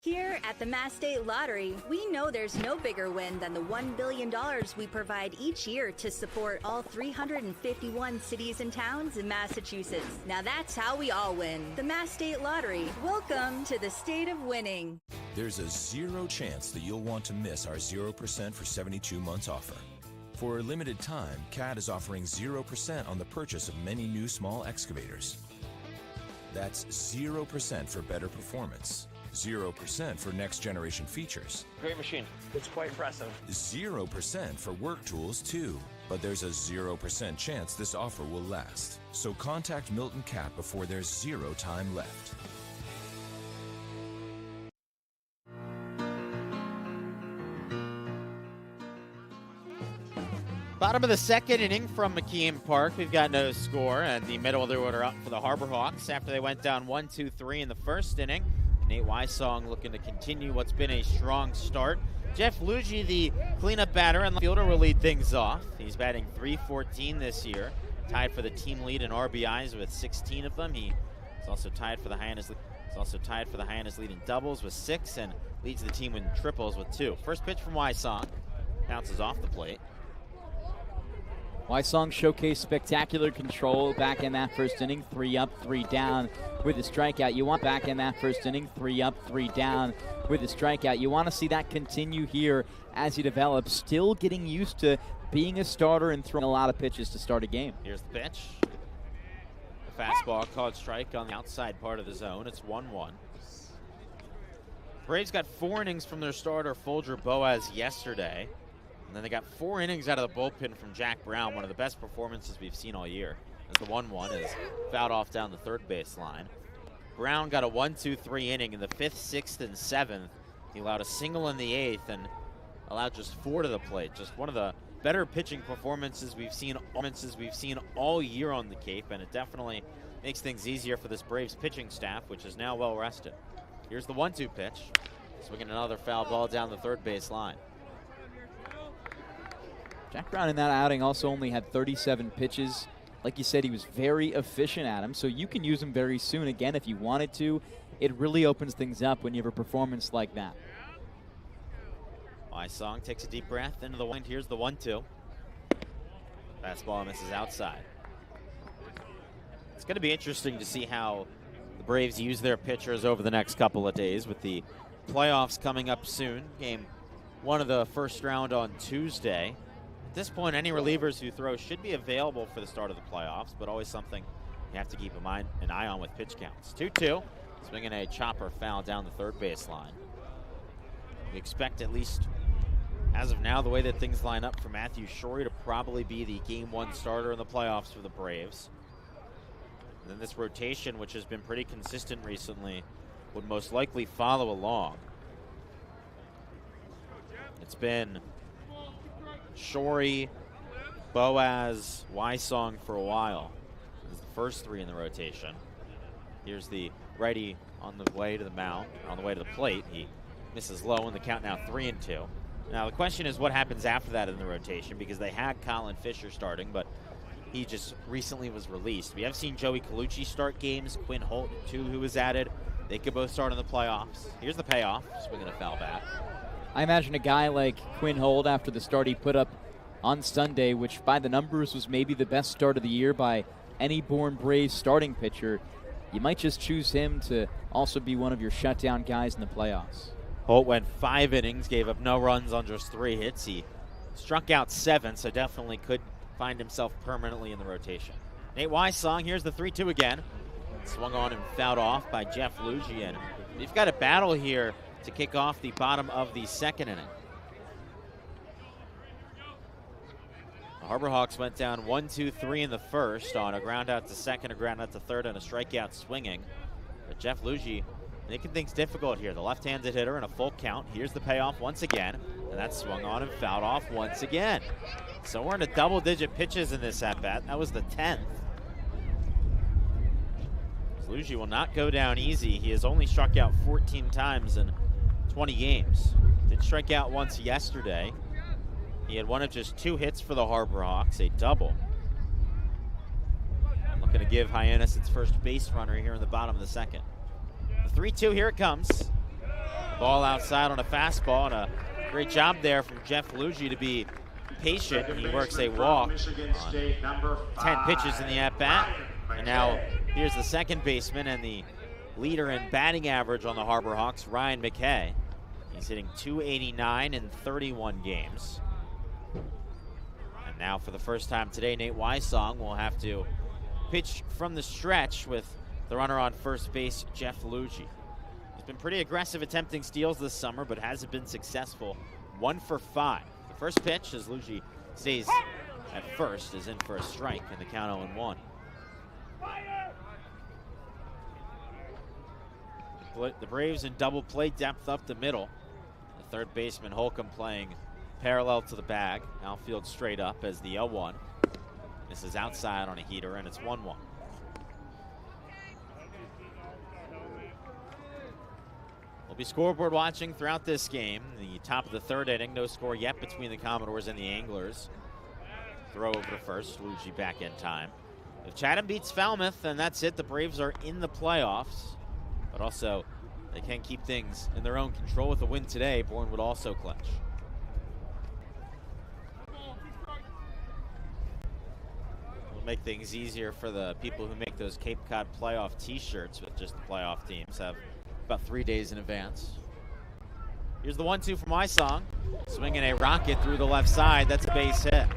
S10: Here at the Mass State Lottery, we know there's no bigger win than the $1 billion we provide each year to support all 351 cities and towns in Massachusetts. Now that's how we all win. The Mass State Lottery. Welcome to the state of winning.
S11: There's a zero chance that you'll want to miss our 0% for 72 months offer. For a limited time, CAD is offering 0% on the purchase of many new small excavators. That's 0% for better performance. 0% for next generation features.
S15: Great machine. It's quite impressive.
S11: 0% for work tools too. But there's a 0% chance this offer will last. So contact Milton Cat before there's zero time left.
S6: Bottom of the second inning from McKeon Park. We've got no score, and the middle of the order up for the Harbor Hawks after they went down 1-2-3 in the first inning. Nate Wysong looking to continue what's been a strong start. Jeff Luigi, the cleanup batter and fielder, will lead things off. He's batting .314 this year, tied for the team lead in RBIs with 16 of them. He's also tied for the Hyannis lead in doubles with 6 and leads the team in triples with 2. First pitch from Wysong, bounces off the plate.
S4: Wysong showcased spectacular control back in that first inning, 3 up, 3 down with a strikeout. You want back in that first inning, 3 up, 3 down with a strikeout. You want to see that continue here as he develops, still getting used to being a starter and throwing a lot of pitches to start a game.
S6: Here's the pitch. The fastball called strike on the outside part of the zone. It's 1-1. Braves got 4 innings from their starter, Folger Boaz, yesterday. And then they got 4 innings out of the bullpen from Jack Brown, one of the best performances we've seen all year. As the 1-1 is fouled off down the third base line. Brown got a 1-2-3 inning in the 5th, 6th, and 7th. He allowed a single in the 8th and allowed just 4 to the plate. Just one of the better pitching performances we've seen all year on the Cape, and it definitely makes things easier for this Braves pitching staff, which is now well rested. Here's the 1-2 pitch. Swinging another foul ball down the third base line.
S4: Jack Brown in that outing also only had 37 pitches. Like you said, he was very efficient at him, so you can use him very soon again if you wanted to. It really opens things up when you have a performance like that.
S6: Wysong takes a deep breath into the wind. Here's the 1-2. Fastball misses outside. It's going to be interesting to see how the Braves use their pitchers over the next couple of days with the playoffs coming up soon. Game 1 of the first round on Tuesday. At this point, any relievers who throw should be available for the start of the playoffs, but always something you have to keep an eye on with pitch counts. 2-2, swinging a chopper foul down the third base line. We expect, at least as of now, the way that things line up, for Matthew Shorey to probably be the Game 1 starter in the playoffs for the Braves. And then this rotation, which has been pretty consistent recently, would most likely follow along. It's been Shorey, Boaz, Wysong for a while. This is the first 3 in the rotation. Here's the righty on the way to the mound, on the way to the plate. He misses low in the count now 3-2. Now the question is what happens after that in the rotation, because they had Colin Fisher starting, but he just recently was released. We have seen Joey Colucci start games, Quinn Holt too, who was added. They could both start in the playoffs. Here's the payoff, swinging a foul bat.
S4: I imagine a guy like Quinn Holt, after the start he put up on Sunday, which by the numbers was maybe the best start of the year by any Bourne Braves starting pitcher, you might just choose him to also be one of your shutdown guys in the playoffs.
S6: Holt went 5 innings, gave up no runs on just 3 hits. He struck out 7, so definitely could find himself permanently in the rotation. Nate Wysong, here's the 3-2 again. Swung on and fouled off by Jeff Luigi, and we've got a battle here to kick off the bottom of the second inning. The Harbor Hawks went down 1-2-3 in the first on a ground out to second, a ground out to third, and a strikeout swinging. But Jeff Luigi making things difficult here. The left-handed hitter in a full count. Here's the payoff once again, and that's swung on and fouled off once again. So we're into double-digit pitches in this at-bat. That was the 10th. Luigi will not go down easy. He has only struck out 14 times in 20 games. Did strike out once yesterday. He had one of just 2 hits for the Harbor Hawks, a double. I'm looking to give Hyannis its first base runner here in the bottom of the second. The 3-2, here it comes. Ball outside on a fastball, and a great job there from Jeff Luigi to be patient. He works a walk on 10 pitches in the at-bat. And now here's the second baseman and the leader in batting average on the Harbor Hawks, Ryan McKay. He's hitting .289 in 31 games. And now for the first time today, Nate Wysong will have to pitch from the stretch with the runner on first base, Jeff Luigi. He's been pretty aggressive attempting steals this summer, but hasn't been successful. 1 for 5. The first pitch, as Luigi stays at first, is in for a strike, and the count 0-1. The Braves in double play depth up the middle. The third baseman Holcomb playing parallel to the bag. Outfield straight up as the 0-1. This is outside on a heater, and it's 1-1. We'll be scoreboard watching throughout this game. The top of the third inning, no score yet between the Commodores and the Anglers. Throw over to first, Luigi back in time. If Chatham beats Falmouth, then that's it. The Braves are in the playoffs. But also, they can keep things in their own control. With a win today, Bourne would also clinch. It'll make things easier for the people who make those Cape Cod playoff t-shirts with just the playoff teams. Have about 3 days in advance. Here's the 1-2 from Wysong. Swinging a rocket through the left side. That's a base hit.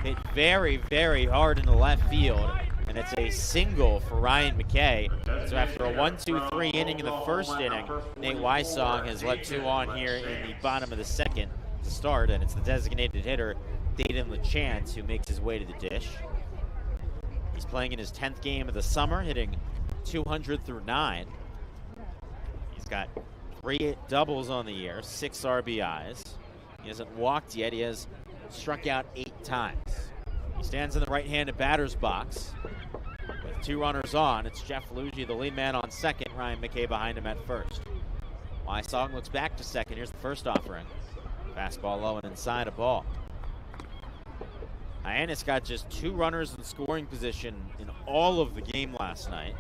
S6: Hit very, very hard in the left field, and it's a single for Ryan McKay. So after a 1-2-3 inning in the first inning, Nate Wysong has let 2 on here in the bottom of the second to start, and it's the designated hitter, Dayton LeChance, who makes his way to the dish. He's playing in his 10th game of the summer, hitting 200 through 9. He's got 3 doubles on the year, 6 RBIs. He hasn't walked yet. He has struck out 8 times. He stands in the right-handed batter's box with 2 runners on. It's Jeff Luigi, the lead man, on second. Ryan McKay behind him at first. Wysong looks back to second. Here's the first offering. Fastball low and inside, a ball. Hyannis got just 2 runners in scoring position in all of the game last night.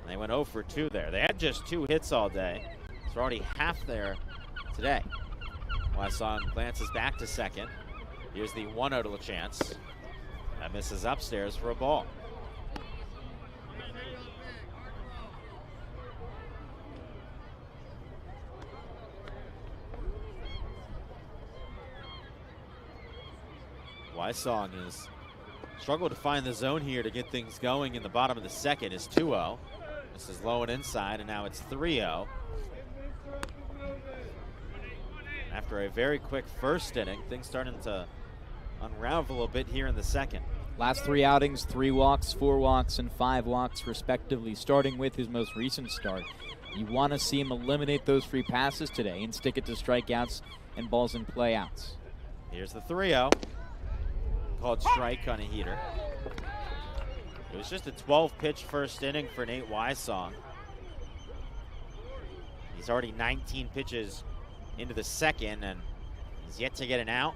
S6: And they went 0 for 2 there. They had just 2 hits all day. So already half there today. Wysong glances back to second. Here's the 1-0 to LeChance. That misses upstairs for a ball. Wysong has struggled to find the zone here to get things going in the bottom of the second. Is 2-0. This is low and inside, and now it's 3-0. After a very quick first inning, things starting to unravel a bit here in the second.
S4: Last 3 outings, 3 walks, 4 walks, and 5 walks respectively, starting with his most recent start. You want to see him eliminate those free passes today and stick it to strikeouts and balls in play outs.
S6: Here's the 3-0. Called strike on a heater. It was just a 12-pitch first inning for Nate Wysong. He's already 19 pitches into the second, and he's yet to get an out.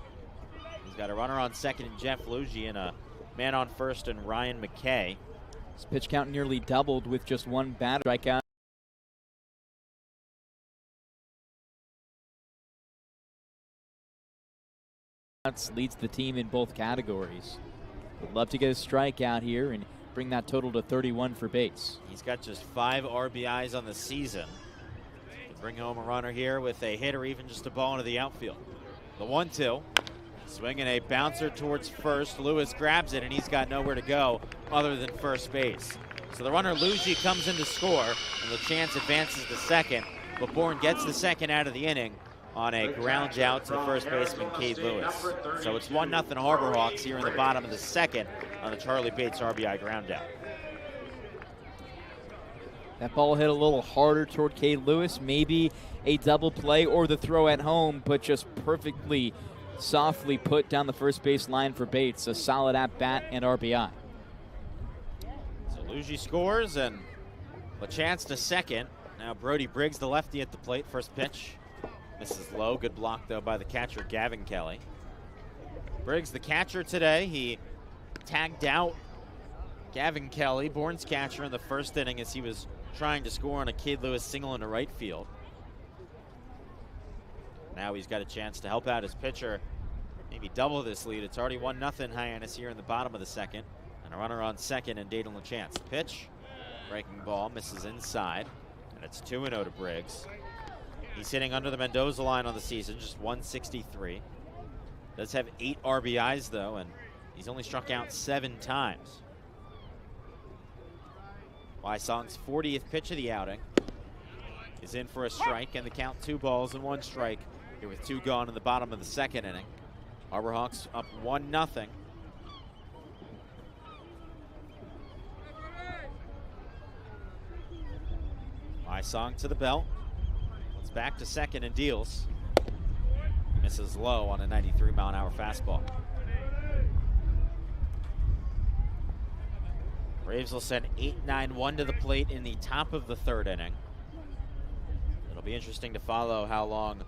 S6: He's got a runner on second in Jeff Luigi and a man on first in Ryan McKay.
S4: His pitch count nearly doubled with just 1 batter strikeout. Leads the team in both categories. Would love to get a strikeout here and bring that total to 31 for base.
S6: He's got just 5 RBIs on the season. Bring home a runner here with a hit or even just a ball into the outfield. The 1-2. Swinging a bouncer towards first. Lewis grabs it, and he's got nowhere to go other than first base. So the runner Luigi comes in to score, and LeChance advances to second. But Bourne gets the second out of the inning on a ground out to the first baseman, Cade Lewis. So it's 1-0 Harbor Hawks here in the bottom of the second on the Charlie Bates RBI ground out.
S4: That ball hit a little harder toward Cade Lewis. Maybe a double play or the throw at home, but just perfectly softly put down the first base line for Bates. A solid at-bat and RBI.
S6: So Luigi scores and LaChance to second. Now Brody Briggs, the lefty at the plate. First pitch misses low. Good block, though, by the catcher, Gavin Kelly. Briggs, the catcher today, he tagged out Gavin Kelly, Bourne's catcher, in the first inning as he was trying to score on a Cade Lewis single into right field. Now he's got a chance to help out his pitcher, maybe double this lead. It's already 1-0 Hyannis here in the bottom of the second. And a runner on second and Dayton LaChance. The pitch, breaking ball, misses inside. And it's 2-0 to Briggs. He's hitting under the Mendoza line on the season, just 163. Does have 8 RBIs, though, and he's only struck out 7 times. Wysong's 40th pitch of the outing is in for a strike, and the count 2 balls and 1 strike here with 2 gone in the bottom of the second inning. Harbor Hawks up 1-0. Wysong to the belt. It's back to second and deals. Misses low on a 93-mile-an-hour fastball. Braves will send 8-9-1 to the plate in the top of the third inning. It'll be interesting to follow how long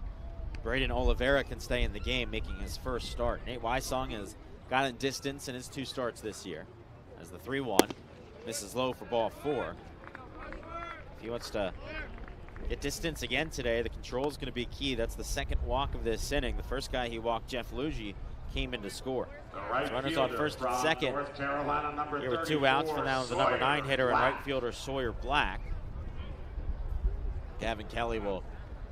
S6: Braden Oliveira can stay in the game, making his first start. Nate Wysong has gotten distance in his 2 starts this year. As the 3-1 misses low for ball 4. If he wants to get distance again today, the control is going to be key. That's the second walk of this inning. The first guy he walked, Jeff Luigi, came in to score. So runners on first and second. Here with 2 outs for now the number 9 hitter and right fielder Sawyer Black. Gavin Kelly will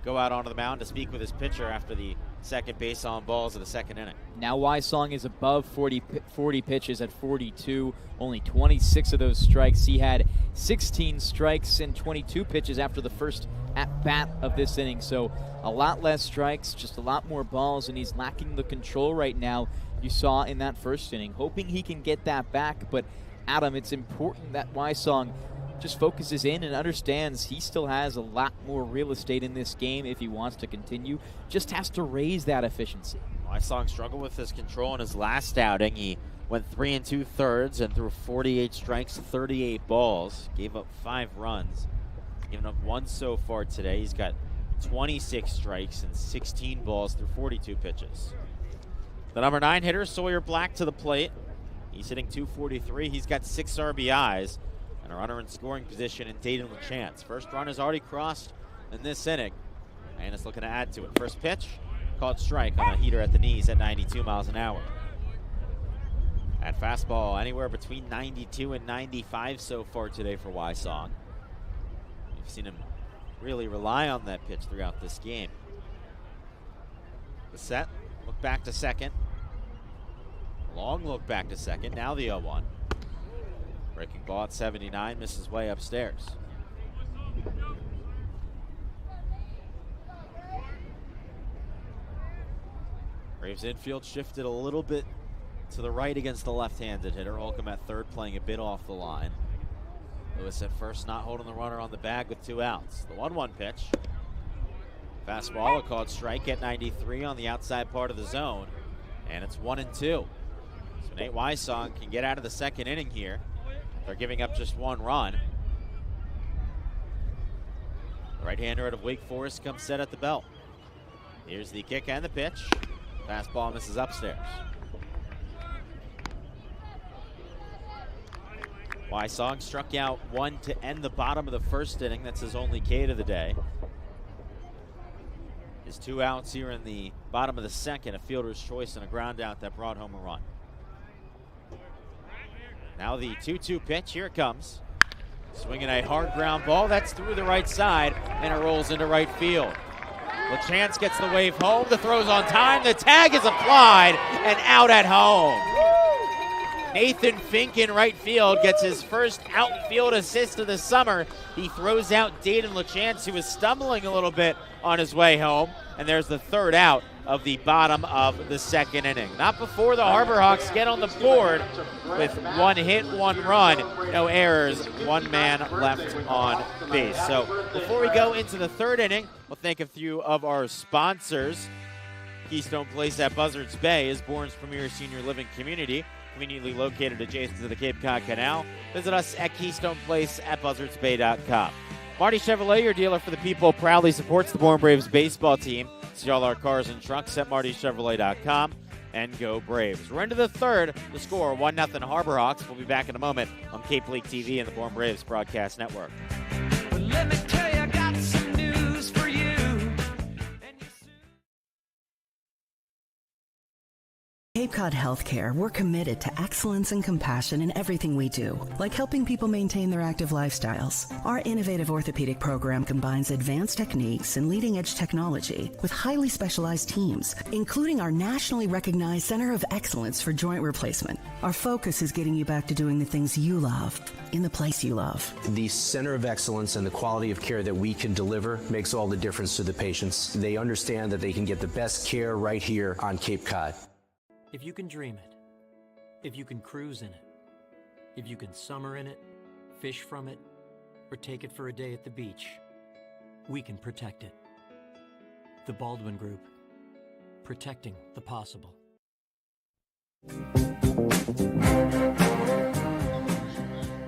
S6: go out onto the mound to speak with his pitcher after the second base on balls of the second inning.
S4: Now Wysong is above 40 pitches at 42, only 26 of those strikes. He had 16 strikes and 22 pitches after the first at-bat of this inning, so a lot less strikes, just a lot more balls, and he's lacking the control right now you saw in that first inning. Hoping he can get that back, but Adam, it's important that Wysong just focuses in and understands he still has a lot more real estate in this game if he wants to continue. Just has to raise that efficiency.
S6: Wysong struggled with his control in his last outing. He went 3 2/3 and threw 48 strikes, 38 balls. Gave up 5 runs. Given up 1 so far today. He's got 26 strikes and 16 balls through 42 pitches. The number 9 hitter, Sawyer Black, to the plate. He's hitting .243. He's got 6 RBIs. And a runner in scoring position in Dayton LaChance. First run has already crossed in this inning. And it's looking to add to it. First pitch, called strike on a heater at the knees at 92 miles an hour. At fastball, anywhere between 92 and 95 so far today for Wysong. We've seen him really rely on that pitch throughout this game. The set, look back to second. Long look back to second. Now the 0-1. Breaking ball at 79, misses way upstairs. Braves infield shifted a little bit to the right against the left-handed hitter. Holcomb at third, playing a bit off the line. Lewis at first, not holding the runner on the bag with 2 outs. The 1-1 pitch. Fastball, a called strike at 93 on the outside part of the zone. And it's 1-2. So Nate Wysong can get out of the second inning here. They're giving up just 1 run. The right-hander out of Wake Forest comes set at the belt. Here's the kick and the pitch. Fastball misses upstairs. Wysong struck out 1 to end the bottom of the first inning. That's his only K of the day. His 2 outs here in the bottom of the second, a fielder's choice and a ground out that brought home a run. Now the 2-2 pitch, here it comes. Swinging a hard ground ball, that's through the right side, and it rolls into right field. LaChance gets the wave home, the throw's on time, the tag is applied, and out at home. Nathan Fink in right field gets his first outfield assist of the summer. He throws out Dayton LaChance, who was stumbling a little bit on his way home, and there's the 3rd out of the bottom of the second inning. Not before the Harbor Hawks get on the board with 1 hit, 1 run, no errors, 1 man left on base. So before we go into the third inning, we'll thank a few of our sponsors. Keystone Place at Buzzards Bay is Bourne's premier senior living community, conveniently located adjacent to the Cape Cod Canal. Visit us at Keystone Place at buzzardsbay.com. Marty Chevrolet, your dealer for the people, proudly supports the Bourne Braves baseball team. See all our cars and trucks at martychevrolet.com, and go Braves. We're into the third. The score, 1-0 Harbor Hawks. We'll be back in a moment on Cape League TV and the Bourne Braves Broadcast Network.
S9: But let me tell you, I got some news for you.
S13: Cape Cod Healthcare, we're committed to excellence and compassion in everything we do, like helping people maintain their active lifestyles. Our innovative orthopedic program combines advanced techniques and leading-edge technology with highly specialized teams, including our nationally recognized Center of Excellence for Joint Replacement. Our focus is getting you back to doing the things you love, in the place you love.
S14: The Center of Excellence and the quality of care that we can deliver makes all the difference to the patients. They understand that they can get the best care right here on Cape Cod.
S16: If you can dream it, if you can cruise in it, if you can summer in it, fish from it, or take it for a day at the beach, we can protect it. The Baldwin Group, protecting the possible.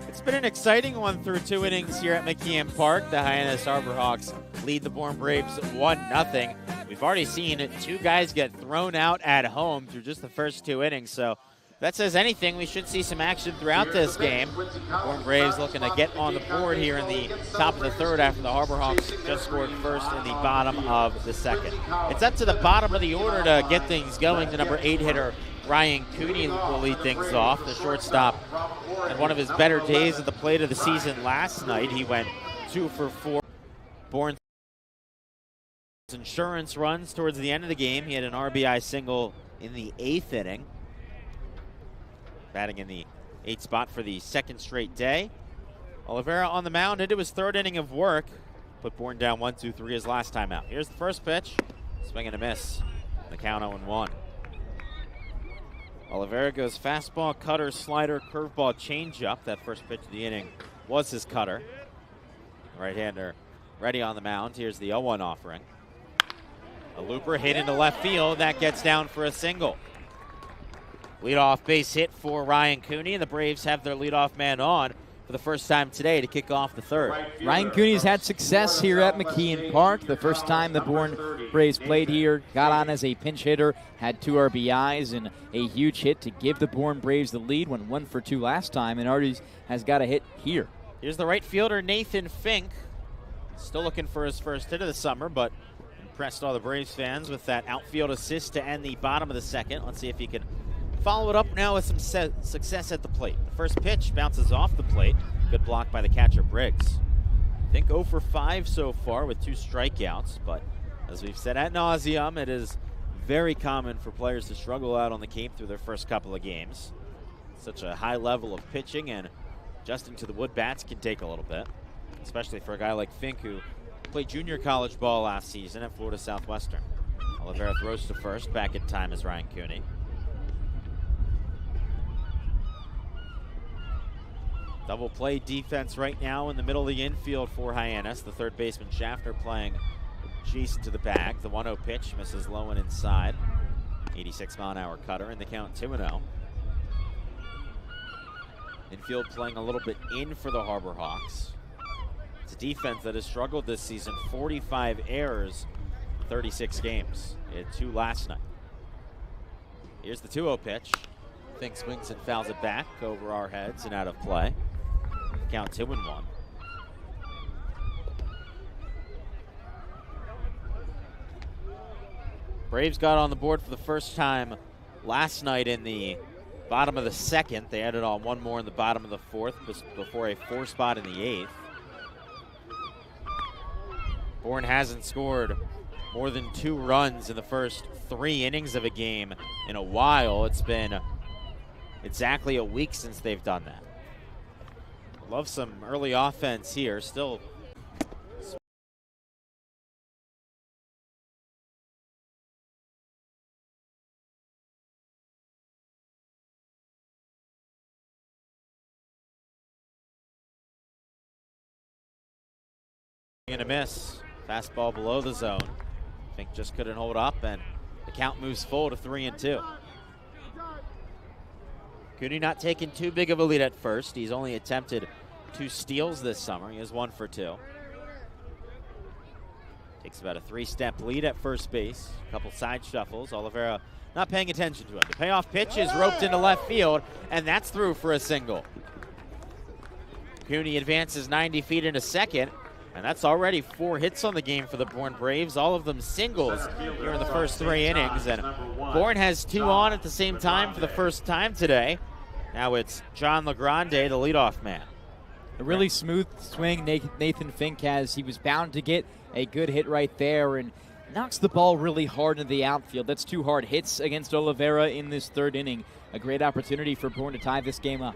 S6: It's been an exciting 1 through 2 innings here at McKeon Park. The Hyannis Harbor Hawks lead the Bourne Braves 1-0. We've already seen 2 guys get thrown out at home through just the first 2 innings, so if that says anything, we should see some action throughout this game. Bourne Braves looking to get on the board here in the top of the third after the Harbor Hawks just scored first in the bottom of the second. It's up to the bottom of the order to get things going. The number 8 hitter, Ryan Cooney, will lead things off. The shortstop had one of his better days at the plate of the season last night. He went 2 for 4. Bourne insurance runs towards the end of the game. He had an RBI single in the 8th inning. Batting in the 8th spot for the second straight day. Oliveira on the mound into his 3rd inning of work. Put Bourne down 1-2-3 his last time out. Here's the first pitch. Swing and a miss. The count 0-1. Oliveira goes fastball, cutter, slider, curveball, changeup. That first pitch of the inning was his cutter. Right-hander ready on the mound. Here's the 0-1 offering. A looper hit into left field. That gets down for a single. Leadoff base hit for Ryan Cooney, and the Braves have their leadoff man on for the first time today to kick off the third.
S4: Ryan Cooney's had success here at McKeon Park. The first time the Bourne Braves played here, got on as a pinch hitter, had 2 RBIs and a huge hit to give the Bourne Braves the lead, went 1 for 2 last time, and already has got a hit here.
S6: Here's the right fielder, Nathan Fink. Still looking for his first hit of the summer, but impressed all the Braves fans with that outfield assist to end the bottom of the second. Let's see if he can follow it up now with some success at the plate. The first pitch bounces off the plate. Good block by the catcher, Briggs. I think 0 for 5 so far with 2 strikeouts, but as we've said ad nauseum, it is very common for players to struggle out on the Cape through their first couple of games. Such a high level of pitching, and adjusting to the wood bats can take a little bit, especially for a guy like Fink, who played junior college ball last season at Florida Southwestern. Oliveira throws to first. Back in time is Ryan Cooney. Double play defense right now in the middle of the infield for Hyannis. The third baseman Schaffner playing adjacent to the bag. The 1-0 pitch misses low and inside. 86-mile-an-hour cutter, and the count 2-0. Infield playing a little bit in for the Harbor Hawks. It's a defense that has struggled this season. 45 errors, 36 games. He had 2 last night. Here's the 2-0 pitch. Fink swings and fouls it back over our heads and out of play. Count 2-1. Braves got on the board for the first time last night in the bottom of the second. They added on 1 more in the bottom of the fourth before a 4 spot in the 8th. Bourne hasn't scored more than 2 runs in the first 3 innings of a game in a while. It's been exactly a week since they've done that. Love some early offense here. Still And a miss. Fastball below the zone. Fink just couldn't hold up, and the count moves full to 3-2. Cooney not taking too big of a lead at first. He's only attempted 2 steals this summer. He has 1 for 2. Takes about a 3-step lead at first base. A couple side shuffles. Oliveira not paying attention to him. The payoff pitch is roped into left field, and that's through for a single. Cooney advances 90 feet into second, and that's already 4 hits on the game for the Bourne Braves, all of them singles here in the first 3 innings. And Bourne has 2 on at the same time for the first time today. Now it's John LaGrande, the leadoff man.
S4: A really smooth swing Nathan Fink has. He was bound to get a good hit right there and knocks the ball really hard into the outfield. That's 2 hard hits against Oliveira in this 3rd inning. A great opportunity for Bourne to tie this game up.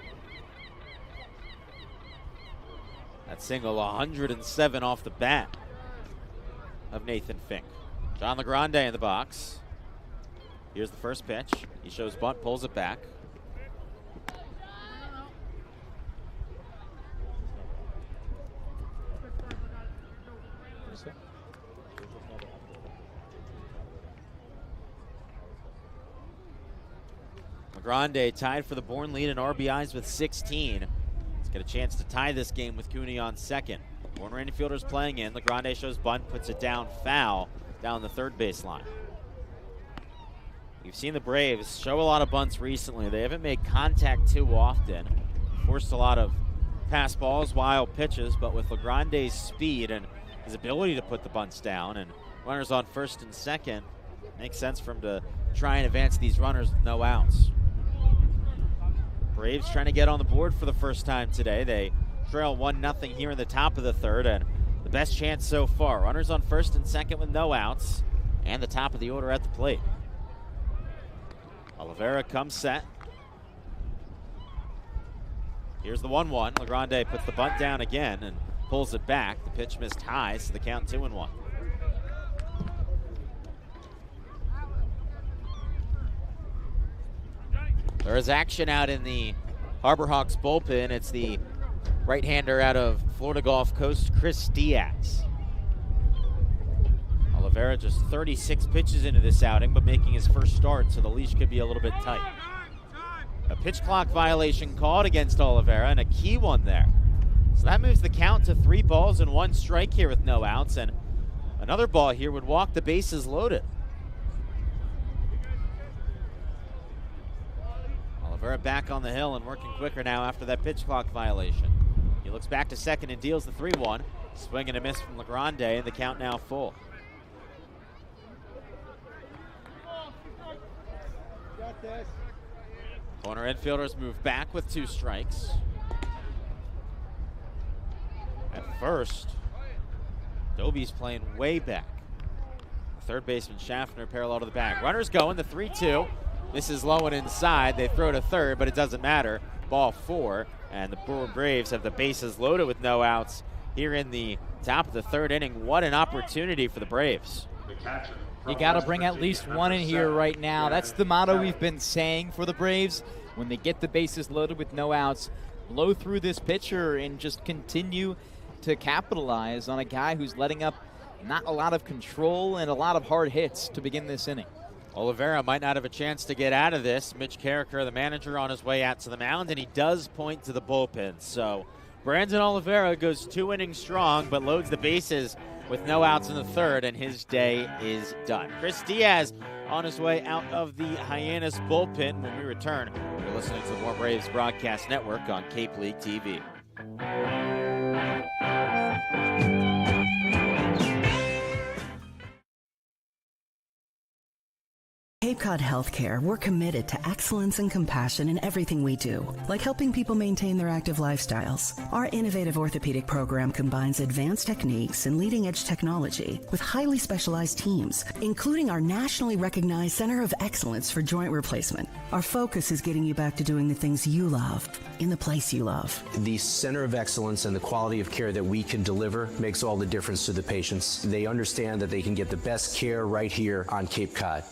S6: That single 107 off the bat of Nathan Fink. John LaGrande in the box. Here's the first pitch. He shows bunt, pulls it back. LaGrande tied for the Bourne lead in RBIs with 16. He's got a chance to tie this game with Cooney on second. Bourne infielders playing in. LaGrande shows bunt, puts it down foul down the 3rd baseline. You've seen the Braves show a lot of bunts recently. They haven't made contact too often. Forced a lot of pass balls, wild pitches, but with LaGrande's speed and his ability to put the bunts down and runners on first and second, makes sense for him to try and advance these runners with no outs. Braves trying to get on the board for the first time today. They trail 1-0 here in the top of the 3rd, and the best chance so far. Runners on first and second with no outs, and the top of the order at the plate. Oliveira comes set. Here's the 1-1. LaGrande puts the bunt down again and pulls it back. The pitch missed high, so the count 2-1. There is action out in the Harbor Hawks bullpen. It's the right-hander out of Florida Gulf Coast, Chris Diaz. Oliveira just 36 pitches into this outing, but making his first start, so the leash could be a little bit tight. A pitch clock violation called against Oliveira, and a key one there. So that moves the count to 3 balls and 1 strike here with no outs, and another ball here would walk the bases loaded. Oliveira back on the hill and working quicker now after that pitch clock violation. He looks back to second and deals the 3-1. Swing and a miss from LaGrande, and the count now full. Corner infielders move back with 2 strikes. At first, Dobie's playing way back. Third baseman Schaffner parallel to the bag. Runners going, the 3-2. This is low and inside. They throw to third, but it doesn't matter. Ball 4, and the Bourne Braves have the bases loaded with no outs here in the top of the 3rd inning. What an opportunity for the Braves.
S4: You got to bring at least 1 in here right now. That's the motto we've been saying for the Braves. When they get the bases loaded with no outs, blow through this pitcher and just continue to capitalize on a guy who's letting up not a lot of control and a lot of hard hits to begin this inning.
S6: Oliveira might not have a chance to get out of this. Mitch Carricker, the manager, on his way out to the mound, and he does point to the bullpen. So Brandon Oliveira goes 2 innings strong, but loads the bases with no outs in the 3rd, and his day is done. Chris Diaz on his way out of the Hyannis bullpen. When we return, you're listening to the Bourne Braves Broadcast Network on Cape League TV.
S13: Cape Cod Healthcare, we're committed to excellence and compassion in everything we do, like helping people maintain their active lifestyles. Our innovative orthopedic program combines advanced techniques and leading-edge technology with highly specialized teams, including our nationally recognized Center of Excellence for Joint Replacement. Our focus is getting you back to doing the things you love, in the place you love.
S14: The Center of Excellence and the quality of care that we can deliver makes all the difference to the patients. They understand that they can get the best care right here on Cape Cod.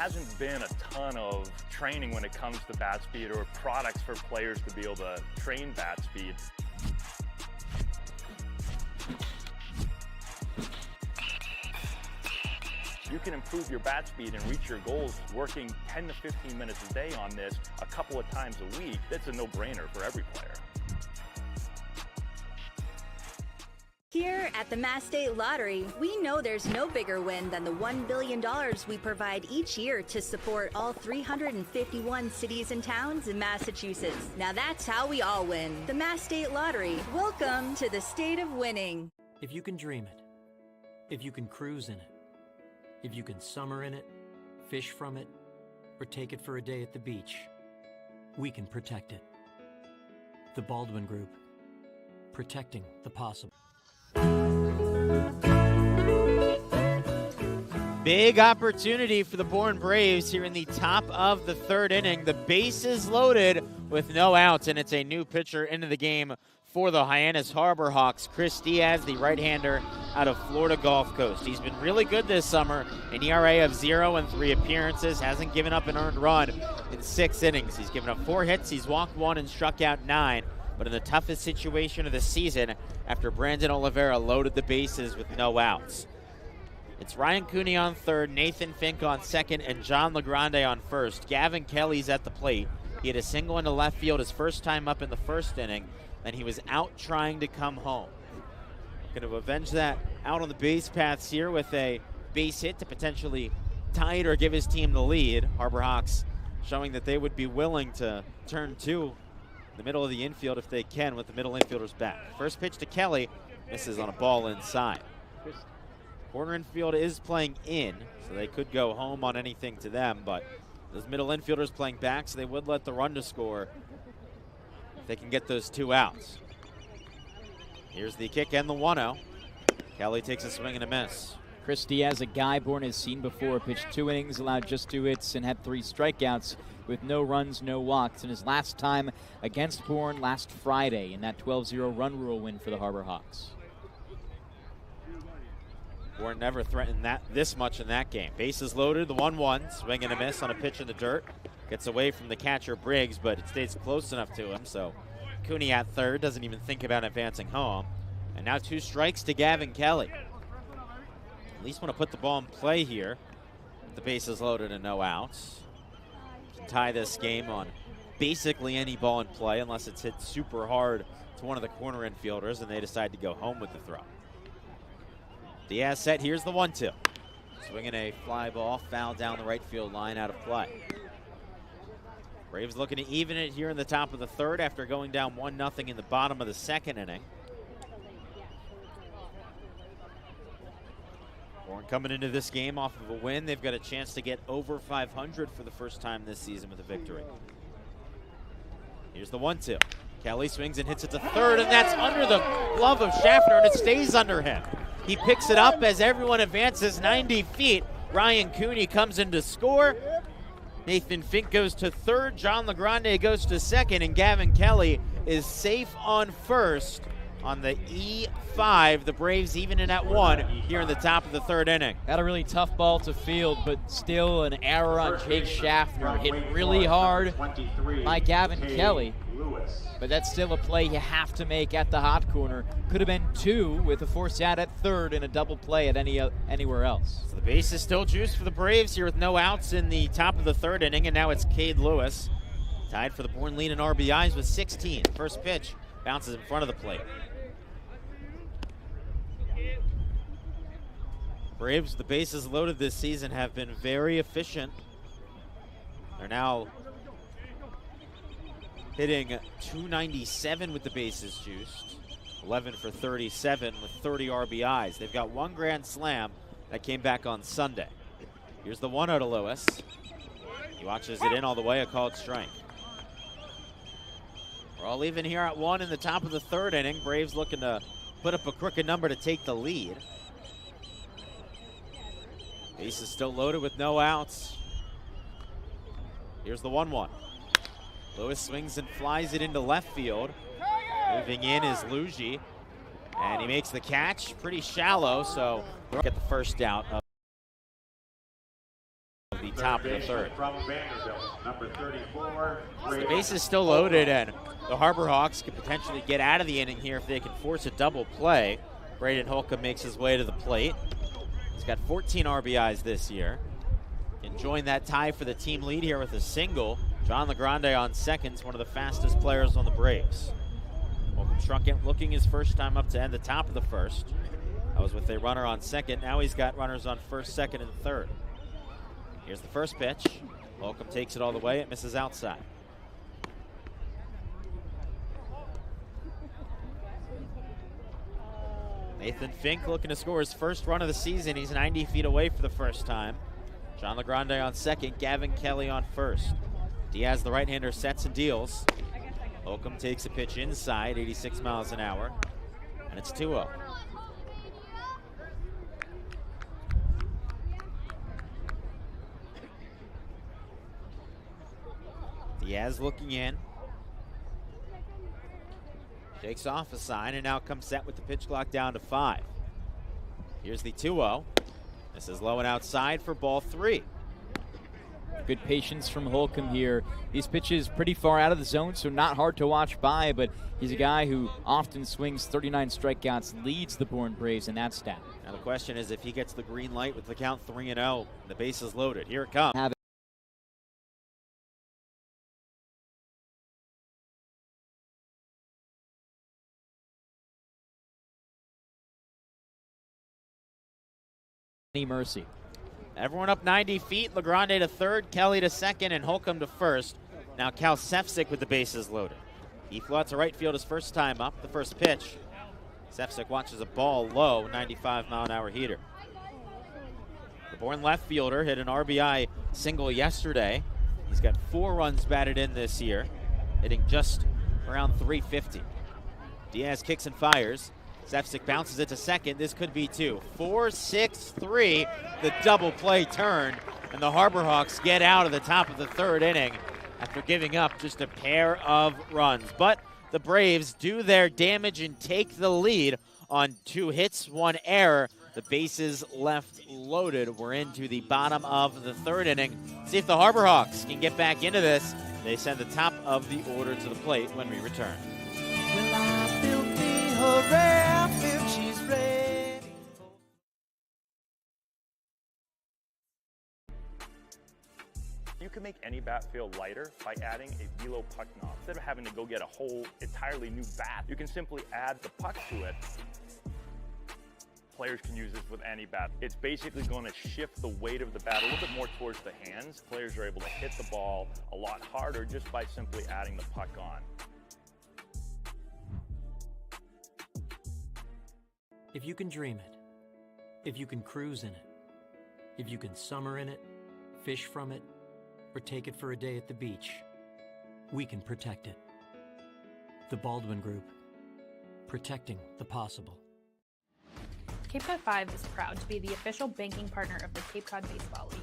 S12: hasn't been a ton of training when it comes to bat speed or products for players to be able to train bat speed. You can improve your bat speed and reach your goals working 10 to 15 minutes a day on this a couple of times a week. That's a no-brainer for every player.
S10: Here at the Mass State Lottery, we know there's no bigger win than the $1 billion we provide each year to support all 351 cities and towns in Massachusetts. Now that's how we all win. The Mass State Lottery. Welcome to the state of winning.
S16: If you can dream it, if you can cruise in it, if you can summer in it, fish from it, or take it for a day at the beach, we can protect it. The Baldwin Group. Protecting the possible.
S6: Big opportunity for the Bourne Braves here in the top of the third inning. The bases loaded with no outs, and it's a new pitcher into the game for the Hyannis Harbor Hawks. Chris Diaz, the right-hander out of Florida Gulf Coast. He's been really good this summer, an ERA of 0 in 3 appearances, hasn't given up an earned run in 6 innings. He's given up 4 hits, he's walked 1 and struck out 9. But in the toughest situation of the season, after Brandon Oliveira loaded the bases with no outs. It's Ryan Cooney on third, Nathan Fink on second, and John LeGrande on first. Gavin Kelly's at the plate. He had a single into left field his first time up in the first inning, and he was out trying to come home. Going to avenge that out on the base paths here with a base hit to potentially tie it or give his team the lead. Harbor Hawks showing that they would be willing to turn 2 in the middle of the infield if they can with the middle infielders back. First pitch to Kelly. Misses on a ball inside. Corner infield is playing in, so they could go home on anything to them, but those middle infielders playing back, so they would let the run to score if they can get those 2 outs. Here's the kick and the 1-0. Kelly takes a swing and a miss.
S4: Chris Diaz, a guy Bourne has seen before, pitched 2 innings, allowed just 2 hits, and had 3 strikeouts with no runs, no walks in his last time against Bourne last Friday in that 12-0 run rule win for the Harbor Hawks.
S6: Bourne never threatened this much in that game. Bases loaded, the 1-1, swing and a miss on a pitch in the dirt. Gets away from the catcher Briggs, but it stays close enough to him, so Cooney at third doesn't even think about advancing home. And now 2 strikes to Gavin Kelly. At least want to put the ball in play here. The bases loaded and no outs. Can tie this game on basically any ball in play unless it's hit super hard to one of the corner infielders and they decide to go home with the throw. Diaz set, here's the 1-2. Swinging a fly ball, foul down the right field line, out of play. Braves looking to even it here in the top of the third after going down 1-0 in the bottom of the second inning. Bourne coming into this game off of a win. They've got a chance to get over 500 for the first time this season with a victory. Here's the 1-2. Kelly swings and hits it to third, and that's under the glove of Schaffner, and it stays under him. He picks it up as everyone advances 90 feet. Ryan Cooney comes in to score. Nathan Fink goes to third. John LeGrande goes to second, and Gavin Kelly is safe on first on the E5. The Braves even in at 1 here in the top of the third inning.
S4: Got a really tough ball to field, but still an error on Jake Schaffner. Hit really hard by Gavin Kelly. But that's still a play you have to make at the hot corner. Could have been 2 with a force out at third and a double play at anywhere else.
S6: So the base is still juiced for the Braves here with no outs in the top of the third inning, and now it's Cade Lewis. Tied for the Bourne lead in RBIs with 16. First pitch bounces in front of the plate. Braves, the bases loaded this season, have been very efficient. They're now hitting .297 with the bases juiced. 11 for 37 with 30 RBIs. They've got 1 grand slam that came back on Sunday. Here's the 1-0 to Lewis. He watches it in all the way, a called strike. We're all even here at 1 in the top of the third inning. Braves looking to put up a crooked number to take the lead. Base is still loaded with no outs. Here's the 1-1. Lewis swings and flies it into left field. Moving in is Luigi, and he makes the catch. Pretty shallow, so we'll get the first out of the top of the third.
S7: From Vanderbilt, number 34.
S6: The base is still loaded, and the Harbor Hawks could potentially get out of the inning here if they can force a double play. Braden Holcomb makes his way to the plate. He's got 14 RBIs this year. Can join that tie for the team lead here with a single. John LeGrande on seconds, one of the fastest players on the Braves. Holcomb struck it, looking his first time up to end the top of the first. That was with a runner on second. Now he's got runners on first, second, and third. Here's the first pitch. Holcomb takes it all the way. It misses outside. Nathan Fink looking to score his first run of the season. He's 90 feet away for the first time. John LeGrande on second, Gavin Kelly on first. Diaz, the right-hander, sets and deals. Holcomb takes a pitch inside, 86 miles an hour, and it's 2-0. Diaz looking in. Takes off a sign and now comes set with the pitch clock down to 5. Here's the 2-0. This is low and outside for ball 3.
S4: Good patience from Holcomb here. These pitches pretty far out of the zone, so not hard to watch by, but he's a guy who often swings 39 strikeouts, leads the Bourne Braves in that stat.
S6: Now the question is if he gets the green light with the count 3-0, the base is loaded. Here it comes.
S4: Mercy.
S6: Everyone up 90 feet. LeGrande to third, Kelly to second, and Holcomb to first. Now Cal Sefcik with the bases loaded. He flew to right field his first time up. The first pitch. Sefcik watches a ball low, 95-mile-an-hour heater. The Bourne left fielder hit an RBI single yesterday. He's got 4 runs batted in this year, hitting just around 350. Diaz kicks and fires. Sefcik bounces it to second. This could be 2. 4-6-3. The double play turn, and the Harbor Hawks get out of the top of the third inning after giving up just a pair of runs. But the Braves do their damage and take the lead on 2 hits, 1 error. The bases left loaded. We're into the bottom of the third inning. See if the Harbor Hawks can get back into this. They send the top of the order to the plate when we return.
S12: You can make any bat feel lighter by adding a velo puck knob. Instead of having to go get a whole entirely new bat, you can simply add the puck to it. Players can use this with any bat. It's basically going to shift the weight of the bat a little bit more towards the hands. Players are able to hit the ball a lot harder just by simply adding the puck on.
S16: If you can dream it, if you can cruise in it, if you can summer in it, fish from it, or take it for a day at the beach, we can protect it. The Baldwin Group, protecting the possible.
S17: Cape Cod 5 is proud to be the official banking partner of the Cape Cod Baseball League.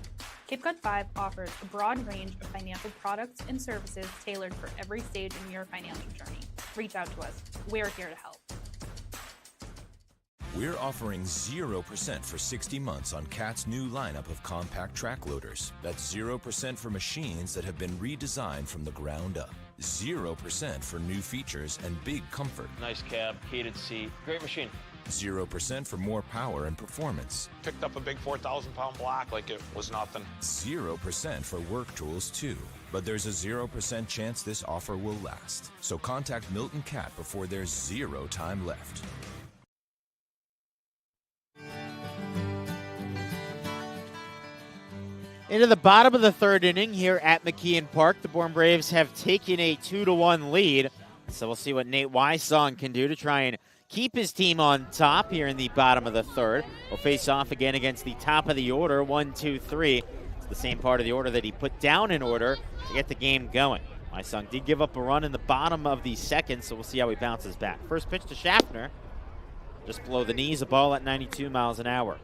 S17: Cape Cod 5 offers a broad range of financial products and services tailored for every stage in your financial journey. Reach out to us. We're here to help.
S11: We're offering 0% for 60 months on CAT's new lineup of compact track loaders. That's 0% for machines that have been redesigned from the ground up. 0% for new features and big comfort.
S15: Nice cab, heated seat, great machine.
S11: 0% for more power and performance.
S18: Picked up a big 4,000-pound block like it was nothing.
S11: 0% for work tools too. But there's a 0% chance this offer will last. So contact Milton Cat before there's 0 time left.
S6: Into the bottom of the third inning here at McKeon Park. The Bourne Braves have taken a 2-1 lead. So we'll see what Nate Wysong can do to try and keep his team on top here in the bottom of the third. We'll face off again against the top of the order, 1, 2, 3. It's the same part of the order that he put down in order to get the game going. Wysong did give up a run in the bottom of the second, so we'll see how he bounces back. First pitch to Schaffner. Just below the knees, a ball at 92 miles an hour.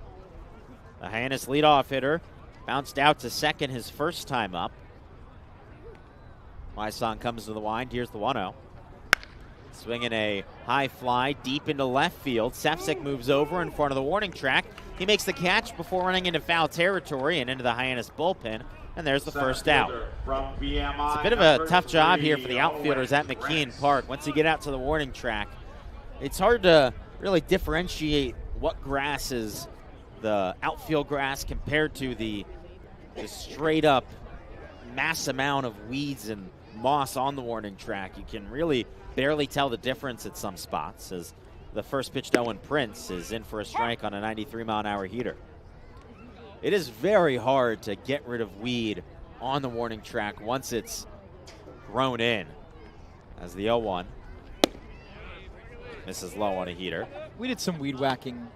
S6: The Hyannis leadoff hitter bounced out to second his first time up. Wysong comes to the wind. Here's the 1-0. Swinging a high fly deep into left field. Sefcik moves over in front of the warning track. He makes the catch before running into foul territory and into the Hyannis bullpen. And there's the first out. It's a bit of a tough job here for the outfielders at McKeon Park. Once you get out to the warning track, it's hard to really differentiate what grass is the outfield grass compared to the straight up mass amount of weeds and moss on the warning track. You can really barely tell the difference at some spots, as the first pitch to Owen Prince is in for a strike on a 93-mile-an-hour heater. It is very hard to get rid of weed on the warning track once it's grown in. As the 0-1 misses low on a heater.
S4: We did some weed whacking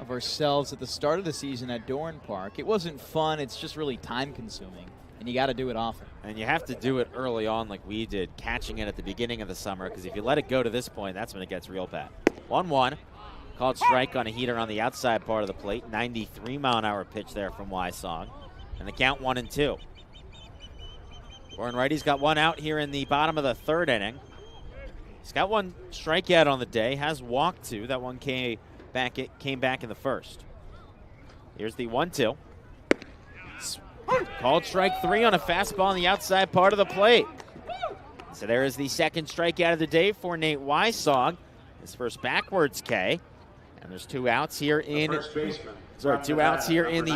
S4: of ourselves at the start of the season at Bourne Park. It wasn't fun. It's just really time-consuming, and you got to do it often.
S6: And you have to do it early on like we did, catching it at the beginning of the summer, because if you let it go to this point, that's when it gets real bad. 1-1. Called strike on a heater on the outside part of the plate. 93-mile-an-hour pitch there from Wysong. And the count 1-2. Bourne righty's got one out here in the bottom of the third inning. He's got one strikeout on the day, has walked two. That one came back in the first. Here's the 1-2. Called strike 3 on a fastball on the outside part of the plate. So there is the second strikeout of the day for Nate Wysong. His first backwards K. And there's two outs here in the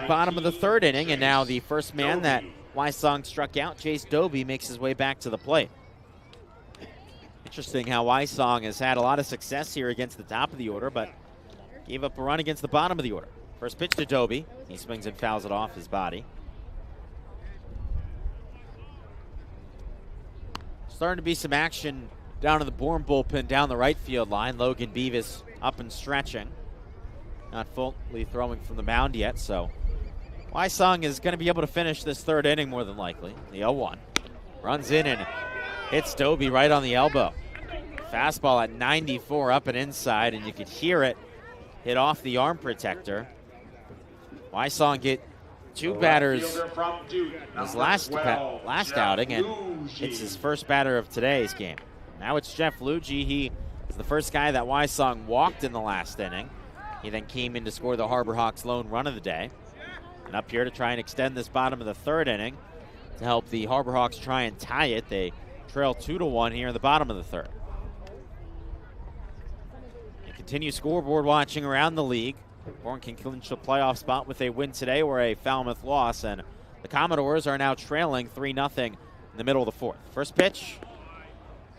S6: bottom of the third inning. And now the first man that Wysong struck out, Chase Doby, makes his way back to the plate. Interesting how Wysong has had a lot of success here against the top of the order, but gave up a run against the bottom of the order. First pitch to Doby. He swings and fouls it off his body. Starting to be some action down in the Bourne bullpen down the right field line. Logan Beavis up and stretching. Not fully throwing from the mound yet, so Wysong is going to be able to finish this third inning more than likely. The 0-1. Runs in and hits Doby right on the elbow. Fastball at 94 up and inside, and you could hear it hit off the arm protector. Wysong get two batters his last outing, and it's his first batter of today's game. Now it's Jeff Luigi. He is the first guy that Wysong walked in the last inning. He then came in to score the Harbor Hawks' lone run of the day. And up here to try and extend this bottom of the third inning to help the Harbor Hawks try and tie it. They trail 2-1 here in the bottom of the third. And continue scoreboard watching around the league. Bourne can clinch a playoff spot with a win today or a Falmouth loss, and the Commodores are now trailing 3-0 in the middle of the fourth. First pitch.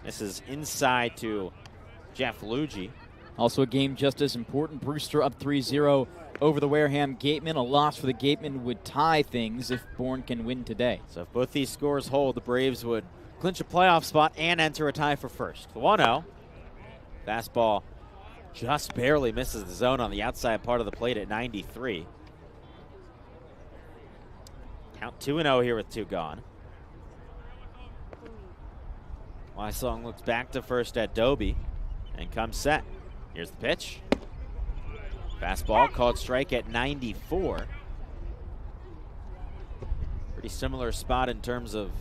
S6: This is inside to Jeff Luigi.
S4: Also a game just as important. Brewster up 3-0 over the Wareham Gatemen. A loss for the Gatemen would tie things if Bourne can win today.
S6: So if both these scores hold, the Braves would clinch a playoff spot and enter a tie for first. The 1-0. Fastball just barely misses the zone on the outside part of the plate at 93. Count 2-0 here with two gone. Wysong looks back to first at Doby and comes set. Here's the pitch. Fastball called strike at 94. Pretty similar spot in terms of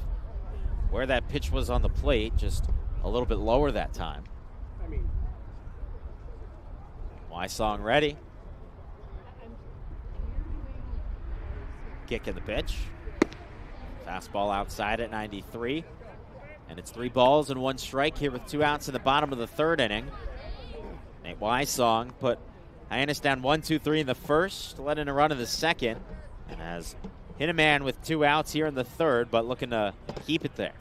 S6: where that pitch was on the plate, just a little bit lower that time. Wysong ready. Kick in the pitch. Fastball outside at 93. And it's 3 balls and 1 strike here with 2 outs in the bottom of the third inning. Nate Wysong put Hyannis down 1-2-3 in the first, let in a run in the second, and has hit a man with 2 outs here in the third, but looking to keep it there.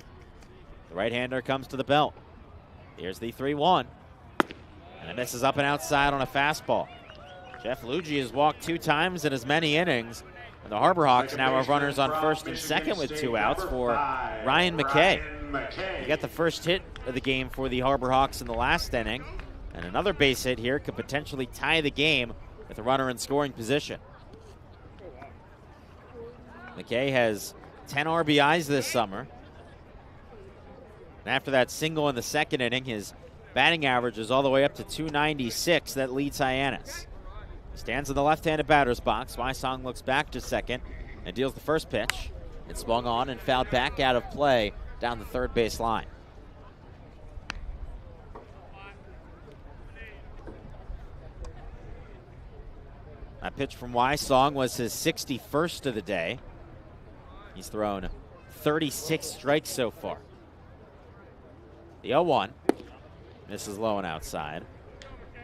S6: The right-hander comes to the belt. Here's the 3-1. And it misses up and outside on a fastball. Jeff Luigi has walked 2 times in as many innings. And the Harbor Hawks now have runners on first and second with 2 outs for Ryan McKay. He got the first hit of the game for the Harbor Hawks in the last inning. And another base hit here could potentially tie the game with a runner in scoring position. McKay has 10 RBIs this summer. And after that single in the second inning, his batting average is all the way up to 296. That leads Hyannis. He stands in the left-handed batter's box. Wysong looks back to second and deals the first pitch. It swung on and fouled back out of play down the third base line. That pitch from Wysong was his 61st of the day. He's thrown 36 strikes so far. The 0-1. Misses low and outside.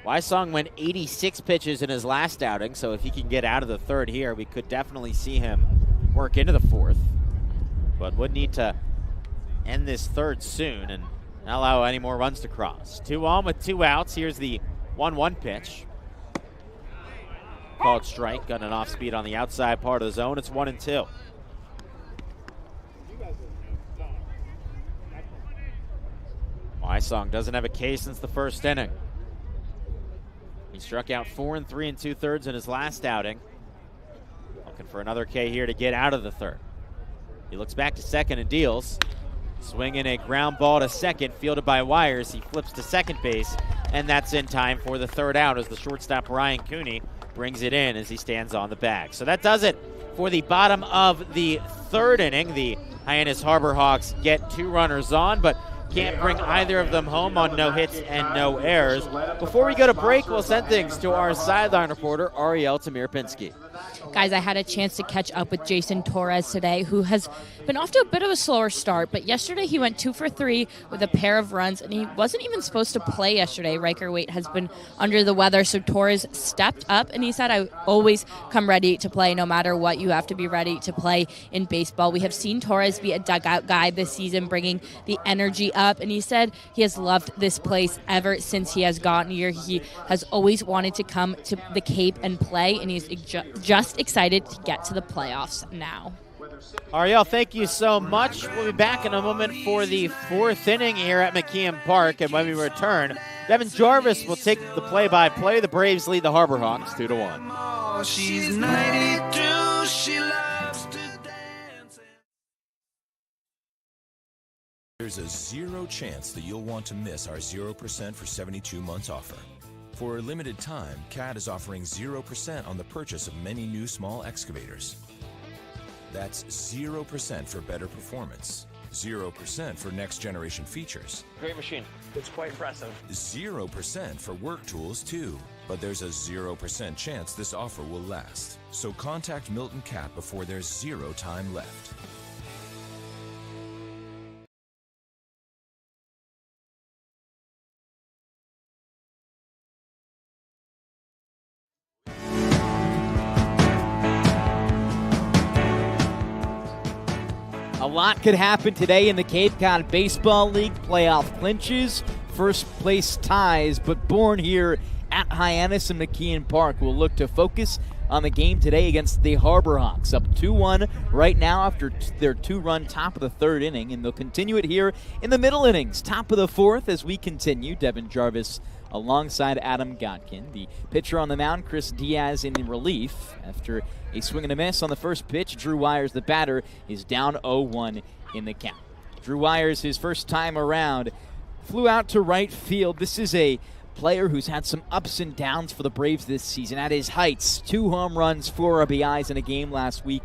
S6: Wysong went 86 pitches in his last outing, so if he can get out of the third here, we could definitely see him work into the fourth. But would need to end this third soon and not allow any more runs to cross. 2 on with 2 outs. Here's the 1-1 pitch. Called strike, got an off speed on the outside part of the zone. It's 1-2. Wysong doesn't have a K since the first inning. He struck out 4 3 2/3 in his last outing. Looking for another K here to get out of the third. He looks back to second and deals. Swinging a ground ball to second, fielded by Wires. He flips to second base, and that's in time for the third out as the shortstop Ryan Cooney brings it in as he stands on the bag. So that does it for the bottom of the third inning. The Hyannis Harbor Hawks get 2 runners on, but can't bring either of them home on no hits and no errors. Before we go to break, we'll send things to our sideline reporter, Ariel Tamir-Pinsky.
S1: Guys, I had a chance to catch up with Jason Torres today, who has been off to a bit of a slower start, but yesterday he went 2 for 3 with a pair of runs, and he wasn't even supposed to play yesterday. Riker Waite has been under the weather, so Torres stepped up, and he said, I always come ready to play no matter what. You have to be ready to play in baseball. We have seen Torres be a dugout guy this season, bringing the energy up, and he said he has loved this place ever since he has gotten here. He has always wanted to come to the Cape and play, and he's just excited to get to the playoffs now.
S6: Ariel, thank you so much. We'll be back in a moment for the 4th inning here at McKeon Park, and when we return, Devon Jarvis will take the play-by-play. The Braves lead the Harbor Hawks 2-1.
S9: She's 92, she loves to dance.
S11: There's a 0 chance that you'll want to miss our 0% for 72 months offer. For a limited time, CAT is offering 0% on the purchase of many new small excavators. That's 0% for better performance, 0% for next generation features.
S15: Great machine. It's quite impressive.
S11: 0% for work tools too. But there's a 0% chance this offer will last. So contact Milton CAT before there's 0 time left.
S4: A lot could happen today in the Cape Cod Baseball League. Playoff clinches, first place ties, but Bourne here at Hyannis and McKeon Park will look to focus on the game today against the Harbor Hawks. Up 2-1 right now after their 2-run top of the third inning, and they'll continue it here in the middle innings. Top of the fourth as we continue. Devon Jarvis alongside Adam Gotkin. The pitcher on the mound, Chris Diaz, in relief. After a swing and a miss on the first pitch, Drew Wires, the batter, is down 0-1 in the count. Drew Wires, his first time around, flew out to right field. This is a player who's had some ups and downs for the Braves this season. At his heights, 2 home runs, 4 RBIs in a game last week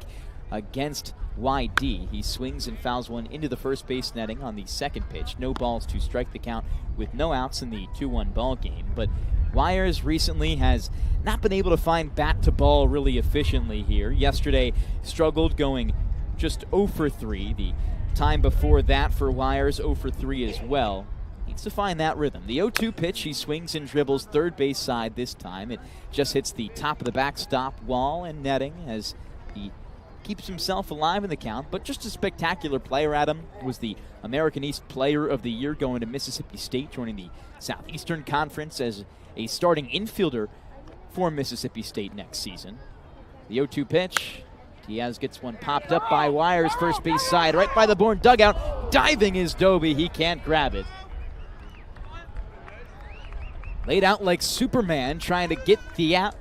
S4: against YD. He swings and fouls one into the first base netting on the second pitch. No balls to strike the count with no outs in the 2-1 ball game. But Wires recently has not been able to find bat to ball really efficiently here. Yesterday struggled, going just 0 for 3. The time before that for Wires, 0 for 3 as well. Needs to find that rhythm. The 0-2 pitch, he swings and dribbles third base side this time. It just hits the top of the backstop wall and netting as he keeps himself alive in the count. But just a spectacular player. Adam was the American East Player of the Year, going to Mississippi State, joining the Southeastern Conference as a starting infielder for Mississippi State next season. The 0-2 pitch, Diaz gets one popped up by Wires, first base side, right by the Bourne dugout. Diving is Doby. He can't grab it. Laid out like Superman, trying to get the out.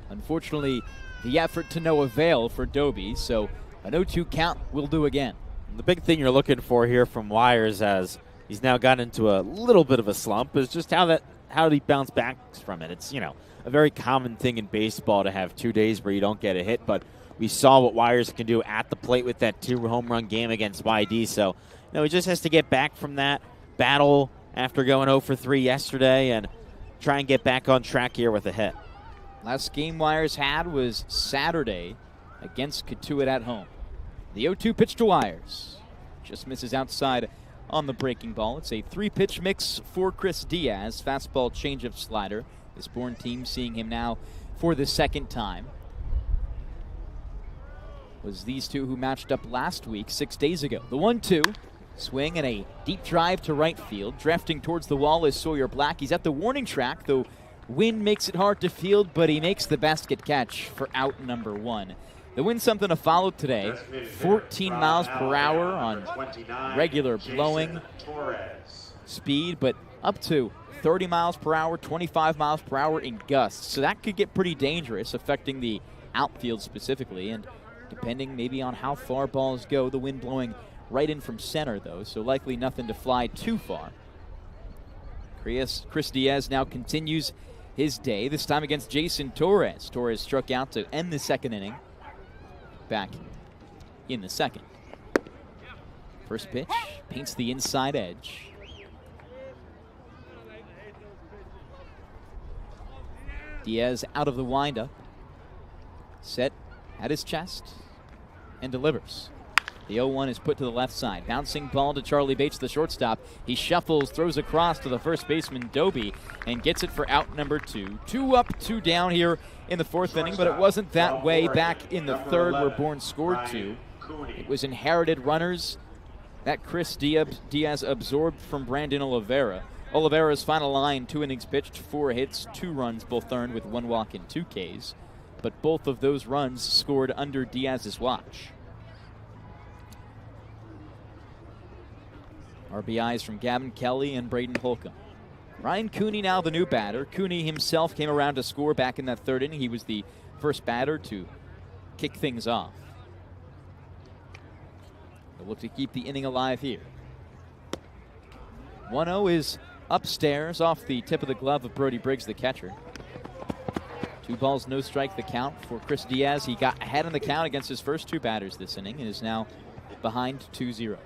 S4: Unfortunately, the effort to no avail for Doby, so an 0-2 count will do again.
S6: The big thing you're looking for here from Wires, as he's now gotten into a little bit of a slump, is just how he bounce back from it. It's, a very common thing in baseball to have 2 days where you don't get a hit, but we saw what Wires can do at the plate with that 2-home run game against YD, so he just has to get back from that battle after going 0 for 3 yesterday and try and get back on track here with a hit.
S4: Last game Wires had was Saturday against Cotuit at home. The 0-2 pitch to Wires. Just misses outside on the breaking ball. It's a 3-pitch mix for Chris Diaz. Fastball, changeup, slider. This Bourne team seeing him now for the second time. Was these two who matched up last week, 6 days ago. The 1-2. Swing and a deep drive to right field. Drafting towards the wall is Sawyer Black. He's at the warning track, though wind makes it hard to field, but he makes the basket catch for out number 1. The wind's something to follow today. 14 miles per hour on regular blowing speed, but up to 30 miles per hour, 25 miles per hour in gusts. So that could get pretty dangerous, affecting the outfield specifically, and depending maybe on how far balls go, the wind blowing right in from center, though, so likely nothing to fly too far. Chris Diaz now continues his day, this time against Jason Torres. Torres struck out to end the second inning. Back in the second. First pitch, paints the inside edge. Diaz out of the windup. Set at his chest and delivers. The 0-1 is put to the left side. Bouncing ball to Charlie Bates, the shortstop. He shuffles, throws across to the first baseman, Doby, and gets it for out number 2. 2 up, 2 down here in the fourth inning, but it wasn't that way back in the third where Bourne scored 2. It was inherited runners that Chris Diaz absorbed from Brandon Oliveira. Oliveira's final line, 2 innings pitched, 4 hits, 2 runs, both earned with 1 walk and 2 Ks. But both of those runs scored under Diaz's watch. RBIs from Gavin Kelly and Braden Holcomb. Ryan Cooney now the new batter. Cooney himself came around to score back in that third inning. He was the first batter to kick things off. They'll look to keep the inning alive here. 1-0 is upstairs off the tip of the glove of Brody Briggs, the catcher. 2 balls, no strike the count for Chris Diaz. He got ahead in the count against his first 2 batters this inning and is now behind 2-0.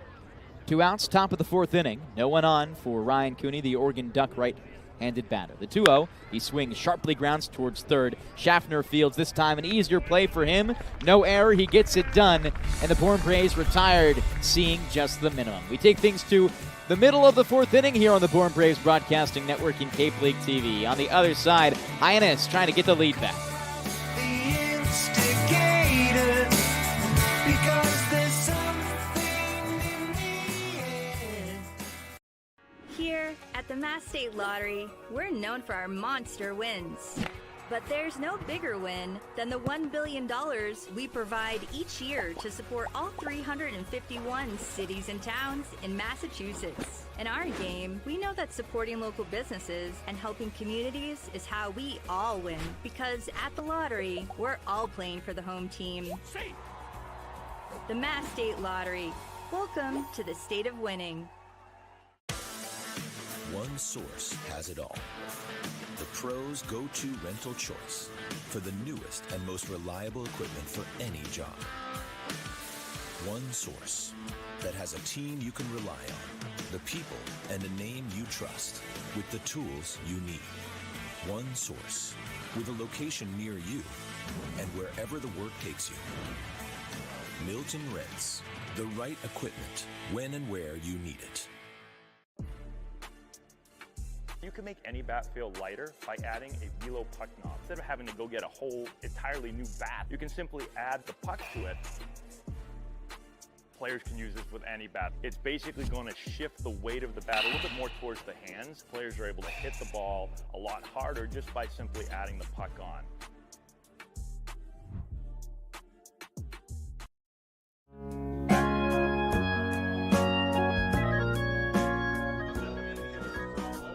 S4: 2 outs, top of the fourth inning. No one on for Ryan Cooney, the Oregon Duck right-handed batter. The 2-0, he swings, sharply grounds towards third. Schaffner fields, this time an easier play for him. No error, he gets it done, and the Bourne Braves retired, seeing just the minimum. We take things to the middle of the fourth inning here on the Bourne Braves Broadcasting Network in Cape League TV. On the other side, Hyannis trying to get the lead back.
S10: Here at the Mass State Lottery, we're known for our monster wins. But there's no bigger win than the $1 billion we provide each year to support all 351 cities and towns in Massachusetts. In our game, we know that supporting local businesses and helping communities is how we all win. Because at the lottery, we're all playing for the home team. The Mass State Lottery. Welcome to the state of winning.
S11: One source has it all. The pros' go-to rental choice for the newest and most reliable equipment for any job. One source that has a team you can rely on, the people and a name you trust, with the tools you need. One source with a location near you and wherever the work takes you. Milton Rents, the right equipment when and where you need it.
S12: You can make any bat feel lighter by adding a velo puck knob. Instead of having to go get a whole entirely new bat, you can simply add the puck to it. Players can use this with any bat. It's basically going to shift the weight of the bat a little bit more towards the hands. Players are able to hit the ball a lot harder just by simply adding the puck on.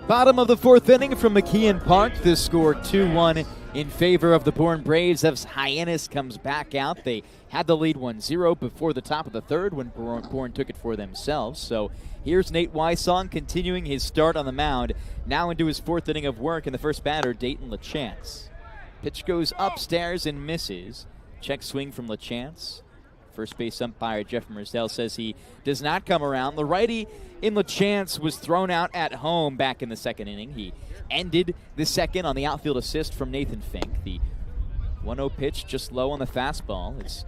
S4: Bottom of the fourth inning from McKeon Park. This score 2-1 in favor of the Bourne Braves as Hyannis comes back out. They had the lead 1-0 before the top of the third when Bourne took it for themselves. So here's Nate Wysong continuing his start on the mound, now into his fourth inning of work, and the first batter, Dayton LaChance. Pitch goes upstairs and misses. Check swing from LaChance. First base umpire Jeff Mersell says he does not come around. The righty in LaChance was thrown out at home back in the second inning. He ended the second on the outfield assist from Nathan Fink. The 1-0 pitch just low on the fastball. It's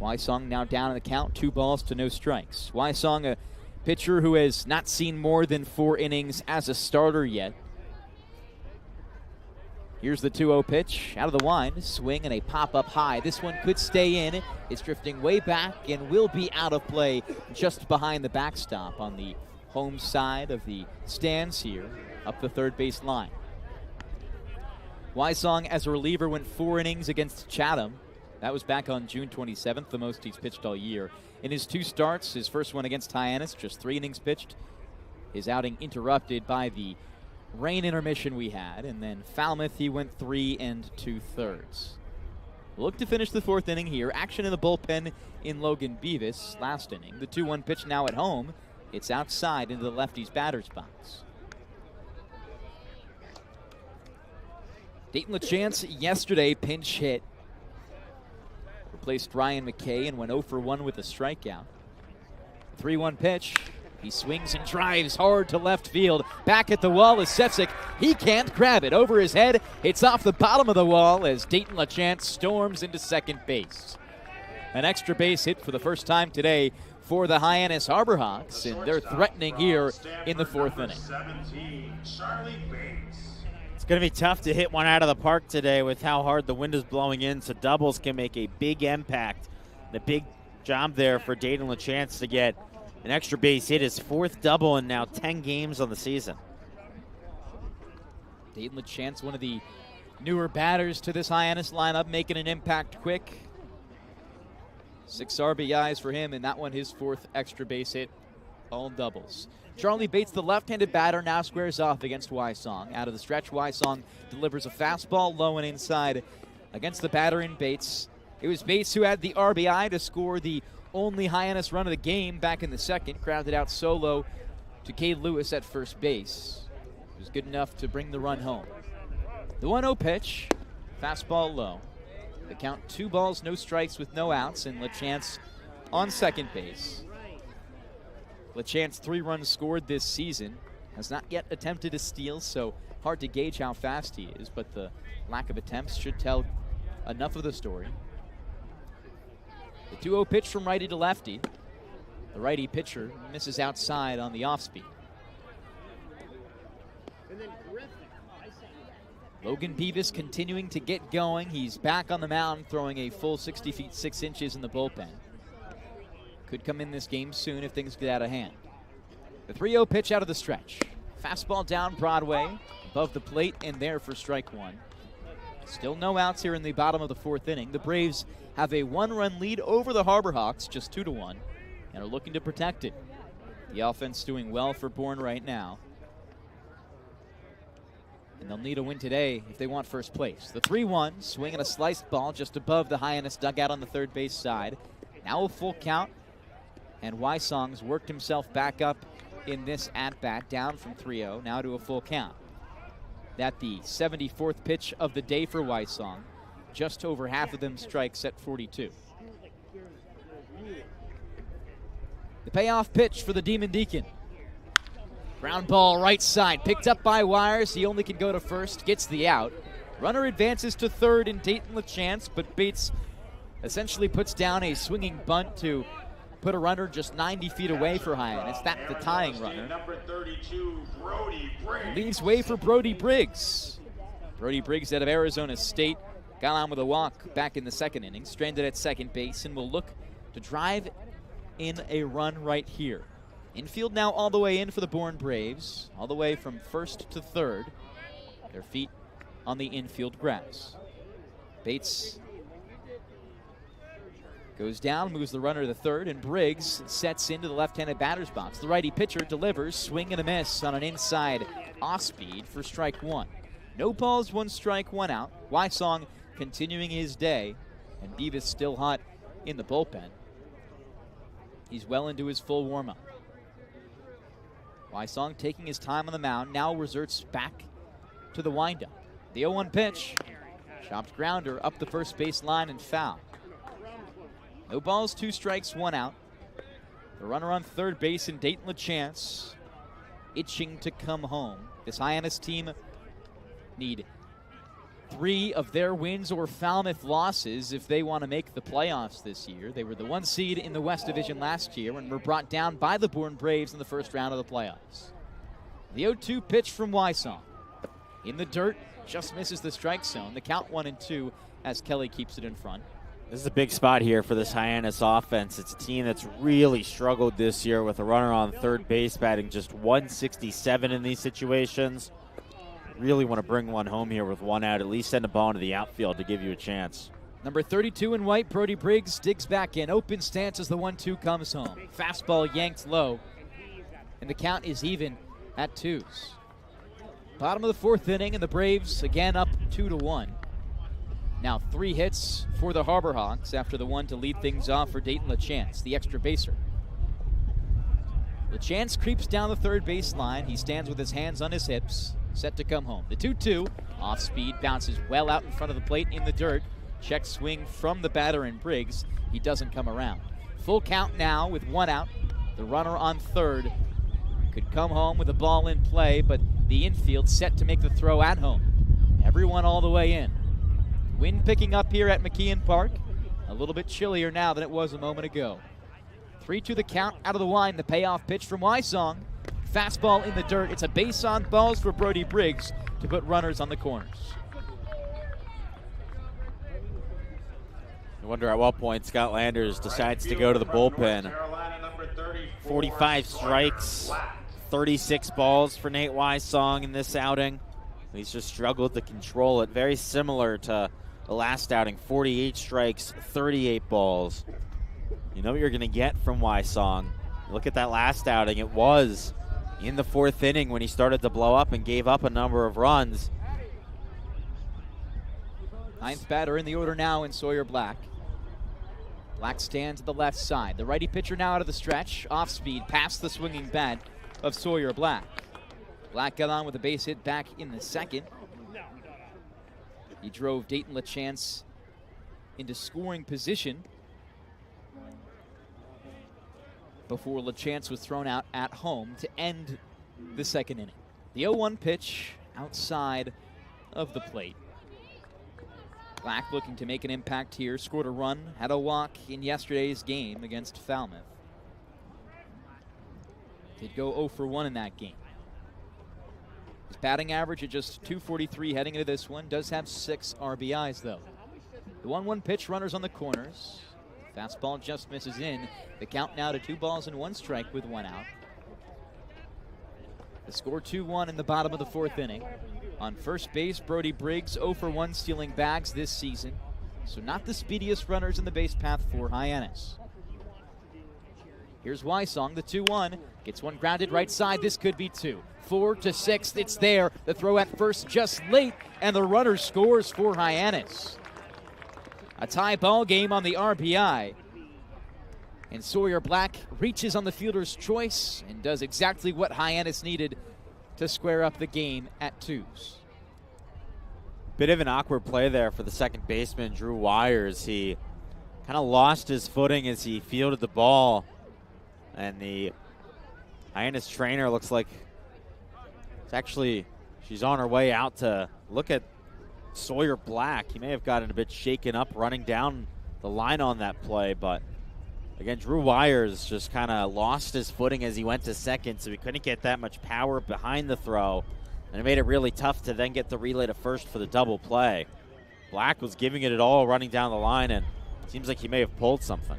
S4: Wysong now down in the count, 2 balls to no strikes. Wysong, a pitcher who has not seen more than 4 innings as a starter yet. Here's the 2-0 pitch out of the wind. Swing and a pop-up high. This one could stay in. It's drifting way back and will be out of play just behind the backstop on the home side of the stands here up the third base line. Wysong as a reliever went 4 innings against Chatham. That was back on June 27th, the most he's pitched all year. In his 2 starts, his first one against Hyannis, just 3 innings pitched. His outing interrupted by the rain intermission we had, and then Falmouth he went 3 2/3. Look to finish the 4th inning here. Action in the bullpen in Logan Beavis last inning. The 2-1 pitch now at home. It's outside into the lefty's batter's box. Dayton LaChance yesterday pinch hit. Replaced Ryan McKay and went 0 for 1 with a strikeout. 3-1 pitch. He swings and drives hard to left field. Back at the wall is Sefcik. He can't grab it. Over his head. It's off the bottom of the wall as Dayton LaChance storms into second base. An extra base hit for the first time today for the Hyannis Harbor Hawks, and they're threatening here in the 4th inning.
S6: It's going to be tough to hit one out of the park today with how hard the wind is blowing in, so doubles can make a big impact. The big job there for Dayton LaChance to get an extra base hit, his 4th double in now 10 games on the season.
S4: Dayton LaChance, one of the newer batters to this Hyannis lineup, making an impact quick. 6 RBIs for him, and that one his 4th extra base hit, all doubles. Charlie Bates, the left-handed batter, now squares off against Wysong. Out of the stretch, Wysong delivers a fastball low and inside against the batter in Bates. It was Bates who had the RBI to score the only Hyannis run of the game back in the 2nd. Grounded out solo to Cade Lewis at first base. It was good enough to bring the run home. The 1-0 pitch, fastball low. The count 2 balls, no strikes with no outs, and LaChance on second base. LaChance 3 runs scored this season. Has not yet attempted a steal, so hard to gauge how fast he is, but the lack of attempts should tell enough of the story. The 2-0 pitch from righty to lefty. The righty pitcher misses outside on the off-speed. Logan Beavis continuing to get going. He's back on the mound, throwing a full 60 feet 6 inches in the bullpen. Could come in this game soon if things get out of hand. The 3-0 pitch out of the stretch. Fastball down Broadway, above the plate, and there for strike 1. Still no outs here in the bottom of the 4th inning. The Braves have a 1-run lead over the Harbor Hawks, just 2-1, and are looking to protect it. The offense doing well for Bourne right now. And they'll need a win today if they want first place. The 3-1, swing and a sliced ball just above the Hyannis dugout on the third base side. Now a full count, and Wysong's worked himself back up in this at-bat, down from 3-0, now to a full count. That the 74th pitch of the day for Wysong. Just over half of them strikes at 42. The payoff pitch for the Demon Deacon. Ground ball right side, picked up by Wires. He only can go to first, gets the out. Runner advances to third in Dayton LaChance, but Bates essentially puts down a swinging bunt to put a runner just 90 feet away for Hyannis. That's the tying runner.
S7: Number 32, Brody Briggs.
S4: Leaves way for Brody Briggs. Brody Briggs out of Arizona State got on with a walk back in the 2nd inning, stranded at second base, and will look to drive in a run right here. Infield now all the way in for the Bourne Braves, all the way from 1st to 3rd. Their feet on the infield grass. Bates goes down, moves the runner to 3rd, and Briggs sets into the left-handed batter's box. The righty pitcher delivers, swing and a miss on an inside off-speed for strike 1. No balls, 1 strike, 1 out. Wysong continuing his day, and Beavis still hot in the bullpen. He's well into his full warm-up. Wysong taking his time on the mound, now resorts back to the windup. The 0-1 pitch, chopped grounder up the first base line and foul. No balls, 2 strikes, 1 out. The runner on third base in Dayton LaChance, itching to come home. This Hyannis team need 3 of their wins or Falmouth losses if they want to make the playoffs this year. They were the 1 seed in the West Division last year and were brought down by the Bourne Braves in the first round of the playoffs. The 0-2 pitch from Wysong. In the dirt, just misses the strike zone. The count 1-2 as Kelly keeps it in front.
S6: This is a big spot here for this Hyannis offense. It's a team that's really struggled this year with a runner on third base batting just 167 in these situations. Really want to bring one home here with 1 out, at least send a ball into the outfield to give you a chance.
S4: Number 32 in white, Brody Briggs digs back in. Open stance as the 1-2 comes home. Fastball yanked low, and the count is even at 2s. Bottom of the 4th inning, and the Braves again up 2-1. Now 3 hits for the Harbor Hawks after the 1 to lead things off for Dayton LaChance, the extra baser. LaChance creeps down the third baseline. He stands with his hands on his hips, set to come home. The 2-2, off speed, bounces well out in front of the plate in the dirt. Check swing from the batter and Briggs. He doesn't come around. Full count now with 1 out. The runner on third could come home with the ball in play, but the infield set to make the throw at home. Everyone all the way in. Wind picking up here at McKeon Park. A little bit chillier now than it was a moment ago. 3-2 the count out of the line. The payoff pitch from Wysong. Fastball in the dirt. It's a base on balls for Brody Briggs to put runners on the corners.
S6: I wonder at what point Scott Landers decides to go to the bullpen. 45 strikes, 36 balls for Nate Wysong in this outing. He's just struggled to control it. Very similar to the last outing, 48 strikes, 38 balls. You know what you're going to get from Wysong. Look at that last outing. It was in the 4th inning when he started to blow up and gave up a number of runs.
S4: 9th batter in the order now in Sawyer Black. Black stands at the left side. The righty pitcher now out of the stretch. Off speed, past the swinging bat of Sawyer Black. Black got on with a base hit back in the 2nd. He drove Dayton LaChance into scoring position before LaChance was thrown out at home to end the 2nd inning. The 0-1 pitch outside of the plate. Black looking to make an impact here. Scored a run, had a walk in yesterday's game against Falmouth. Did go 0 for 1 in that game. His batting average at just .243 heading into this one. Does have 6 RBIs though. The 1-1 pitch, runners on the corners. Fastball just misses in. The count now to 2 balls and 1 strike with 1 out. The score 2-1 in the bottom of the 4th inning. On first base, Brody Briggs 0 for 1 stealing bags this season. So not the speediest runners in the base path for Hyannis. Here's Wysong, the 2-1. Gets one grounded right side. This could be 2. 4 to 6, it's there. The throw at first just late, and the runner scores for Hyannis. A tie ball game on the RBI. And Sawyer Black reaches on the fielder's choice and does exactly what Hyannis needed to square up the game at 2s.
S6: Bit of an awkward play there for the second baseman, Drew Wires. He kind of lost his footing as he fielded the ball. And the Hyannis trainer looks like she's on her way out to look at Sawyer Black. He may have gotten a bit shaken up running down the line on that play, but again, Drew Wires just kind of lost his footing as he went to second, so he couldn't get that much power behind the throw, and it made it really tough to then get the relay to first for the double play. Black was giving it all running down the line, and it seems like he may have pulled something.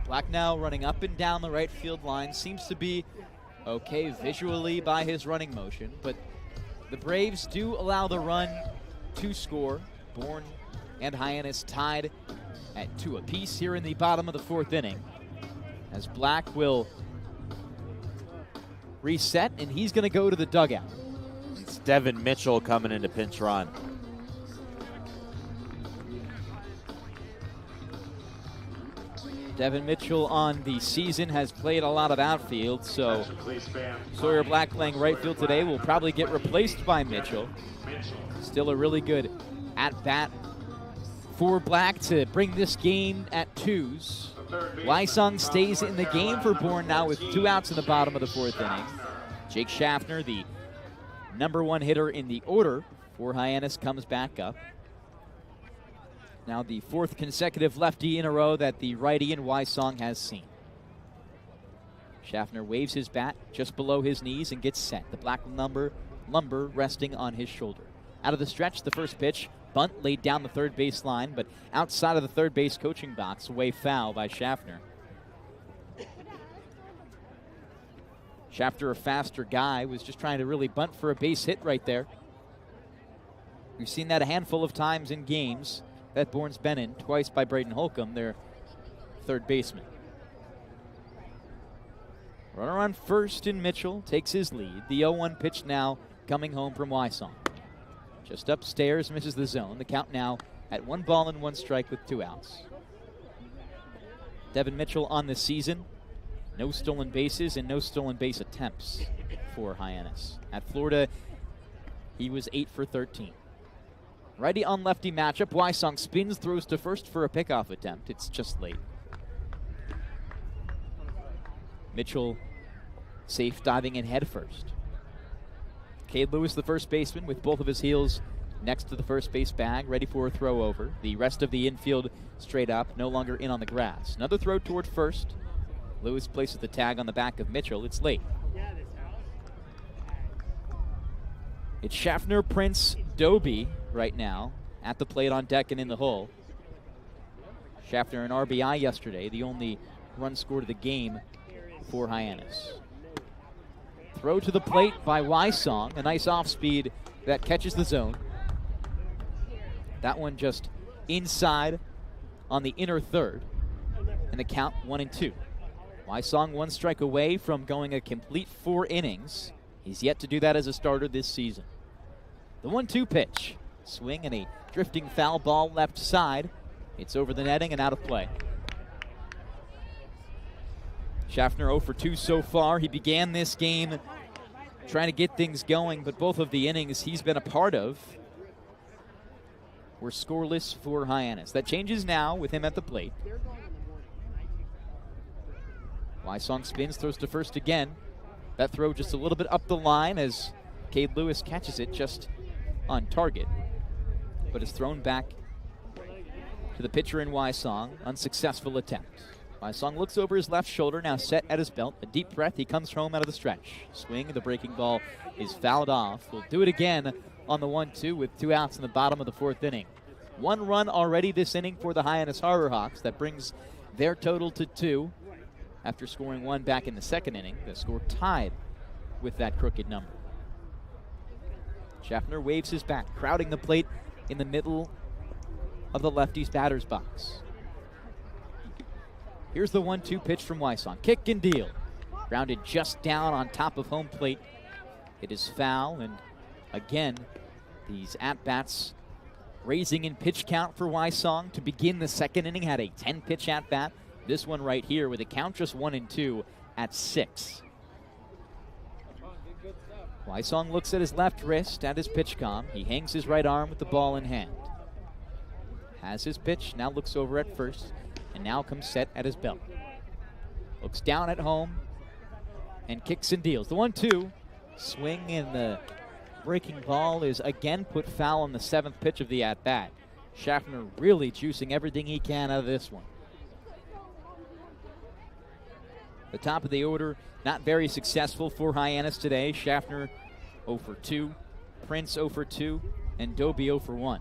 S4: Black now running up and down the right field line. Seems to be okay visually by his running motion, but the Braves do allow the run to score. Bourne and Hyannis tied at 2 apiece here in the bottom of the 4th inning, as Black will reset, and he's going to go to the dugout.
S6: It's Devon Mitchell coming into pinch run.
S4: Devon Mitchell on the season has played a lot of outfield, so Sawyer Black playing right field today will probably get replaced by Mitchell. Still a really good at-bat for Black to bring this game at 2s. Wysong stays in the game for Bourne now with 2 outs in the bottom of the 4th inning. Jake Schaffner, the number one hitter in the order for Hyannis comes back up. Now the fourth consecutive lefty in a row that the righty in Wysong has seen. Schaffner waves his bat just below his knees and gets set. The black lumber resting on his shoulder. Out of the stretch, the first pitch. Bunt laid down the third base line, but outside of the third base coaching box, away foul by Schaffner. Schaffner, a faster guy, was just trying to really bunt for a base hit right there. We've seen that a handful of times in games that Bourne's been in, twice by Braden Holcomb, their third baseman. Runner on first in Mitchell takes his lead. The 0-1 pitch now coming home from Wysong. Just upstairs, misses the zone. The count now at 1 ball and 1 strike with 2 outs. Devon Mitchell on the season. No stolen bases and no stolen base attempts for Hyannis. At Florida, he was 8 for 13. Righty on lefty matchup. Wysong spins, throws to first for a pickoff attempt. It's just late. Mitchell safe, diving in head first. Cade Lewis, the first baseman, with both of his heels next to the first base bag, ready for a throw over. The rest of the infield straight up, no longer in on the grass. Another throw toward first. Lewis places the tag on the back of Mitchell. It's late. It's Schaffner, Prince, Doby right now at the plate on deck and in the hole. Schaffner an RBI yesterday, the only run scored of the game for Hyannis. Throw to the plate by Wysong, a nice off speed that catches the zone. That one just inside on the inner third, and the count 1-2. Wysong 1 strike away from going a complete 4 innings. He's yet to do that as a starter this season. The 1-2 pitch. Swing and a drifting foul ball left side. It's over the netting and out of play. Schaffner 0 for 2 so far. He began this game trying to get things going, but both of the innings he's been a part of were scoreless for Hyannis. That changes now with him at the plate. Wysong spins, throws to first again. That throw just a little bit up the line as Cade Lewis catches it just on target, but is thrown back to the pitcher in Wysong. Unsuccessful attempt. Wysong looks over his left shoulder, now set at his belt. A deep breath, he comes home out of the stretch. Swing, the breaking ball is fouled off. We'll do it again on the 1-2 with 2 outs in the bottom of the 4th inning. 1 run already this inning for the Hyannis Harbor Hawks. That brings their total to 2 after scoring 1 back in the 2nd inning. The score tied with that crooked number. Schaffner waves his bat, crowding the plate in the middle of the lefty's batter's box. Here's the 1-2 pitch from Wysong. Kick and deal. Grounded just down on top of home plate. It is foul, and again, these at-bats raising in pitch count for Wysong to begin the 2nd inning. Had a 10-pitch at-bat. This one right here with a count just 1-2 at 6. Wysong looks at his left wrist at his pitch com. He hangs his right arm with the ball in hand. Has his pitch, now looks over at first, and now comes set at his belt. Looks down at home and kicks and deals. The 1-2 swing, and the breaking ball is again put foul on the 7th pitch of the at-bat. Schaffner really juicing everything he can out of this one. The top of the order, not very successful for Hyannis today. Schaffner 0 for 2, Prince 0 for 2, and Doby 0 for 1.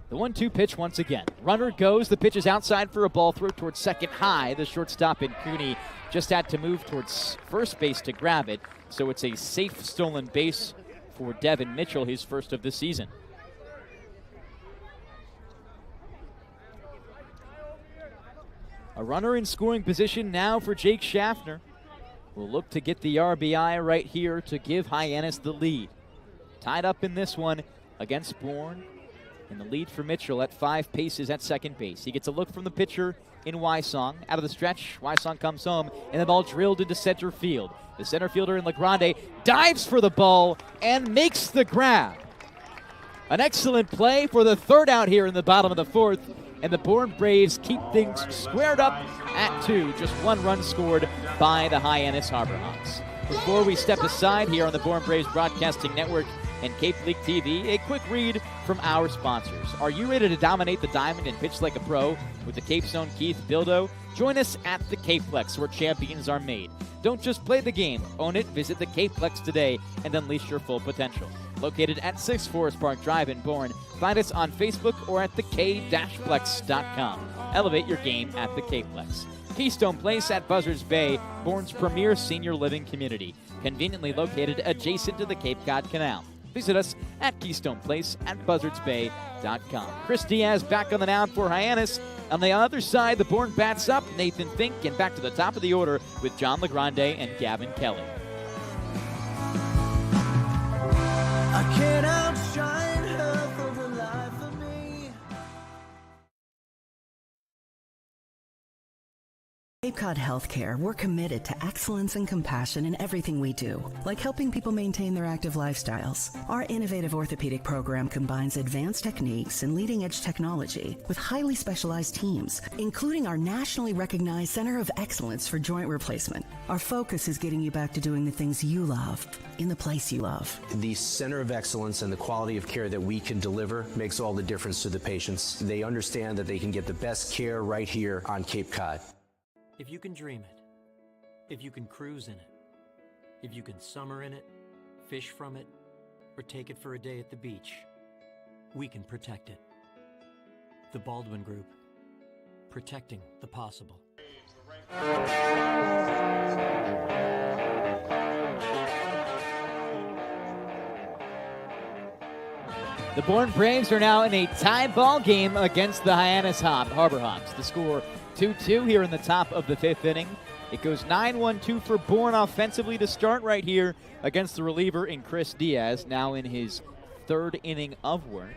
S4: The 1-2 pitch once again. Runner goes. The pitch is outside for a ball throw towards second high. The shortstop in Cooney just had to move towards first base to grab it. So it's a safe stolen base for Devon Mitchell, his first of the season. A runner in scoring position now for Jake Schaffner. Will look to get the RBI right here to give Hyannis the lead. Tied up in this one against Bourne. And the lead for Mitchell at 5 paces at second base. He gets a look from the pitcher in Wysong. Out of the stretch, Wysong comes home, and the ball drilled into center field. The center fielder in Legrande dives for the ball and makes the grab. An excellent play for the 3rd out here in the bottom of the 4th. And the Bourne Braves keep things squared up at 2. Just 1 run scored by the Hyannis Harbor Hawks. Before we step aside here on the Bourne Braves Broadcasting Network and Cape League TV, a quick read from our sponsors. Are you ready to dominate the diamond and pitch like a pro with the Cape's own Keith Bildo? Join us at the Capeplex, where champions are made. Don't just play the game, own it. Visit the Capeplex today and unleash your full potential. Located at 6 Forest Park Drive in Bourne, find us on Facebook or at thek-plex.com. Elevate your game at the Capeplex. Keystone Place at Buzzards Bay, Bourne's premier senior living community, conveniently located adjacent to the Cape Cod Canal. Visit us at Keystone Place at buzzardsbay.com. Chris Diaz back on the mound for Hyannis. On the other side, the Bourne bats up. Nathan Fink, and back to the top of the order with John LeGrande and Gavin Kelly.
S9: I can't outshine her for the life of me.
S13: Cape Cod Healthcare, we're committed to excellence and compassion in everything we do, like helping people maintain their active lifestyles. Our innovative orthopedic program combines advanced techniques and leading-edge technology with highly specialized teams, including our nationally recognized Center of Excellence for Joint Replacement. Our focus is getting you back to doing the things you love, in the place you love.
S14: The Center of Excellence and the quality of care that we can deliver makes all the difference to the patients. They understand that they can get the best care right here on Cape Cod.
S16: If you can dream it, if you can cruise in it, if you can summer in it, fish from it, or take it for a day at the beach, we can protect it. The Baldwin Group, protecting the possible.
S4: The Bourne Braves are now in a tie ball game against the Hyannis Harbor Hawks. The score 2-2 here in the top of the fifth inning. It goes 9-1-2 for Bourne offensively to start right here against the reliever in Chris Diaz, now in his third inning of work.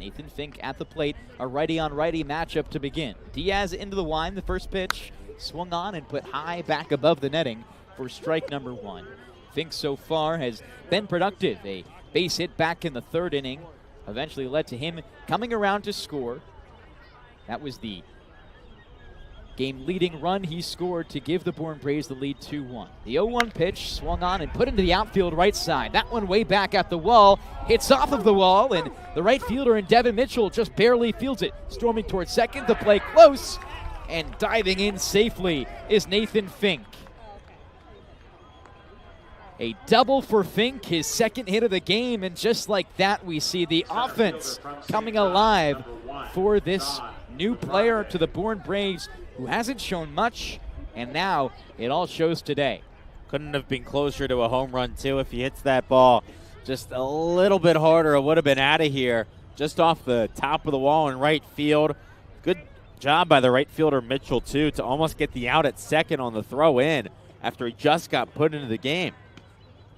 S4: Nathan Fink at the plate, a righty-on-righty matchup to begin. Diaz into the wind, the first pitch, swung on and put high back above the netting for strike number one. Fink so far has been productive. A base hit back in the third inning eventually led to him coming around to score. That was the game-leading run he scored to give the Bourne Braves the lead 2-1. The 0-1 pitch swung on and put into the outfield right side. That one way back at the wall, hits off of the wall, and the right fielder in Devon Mitchell just barely fields it. Storming towards second, the play close, and diving in safely is Nathan Fink. A double for Fink, his second hit of the game, and just like that, we see the offense coming alive for this new player to the Bourne Braves, who hasn't shown much, and now it all shows today.
S6: Couldn't have been closer to a home run, too, if he hits that ball just a little bit harder. It would have been out of here, just off the top of the wall in right field. Good job by the right fielder, Mitchell, too, to almost get the out at second on the throw in after he just got put into the game.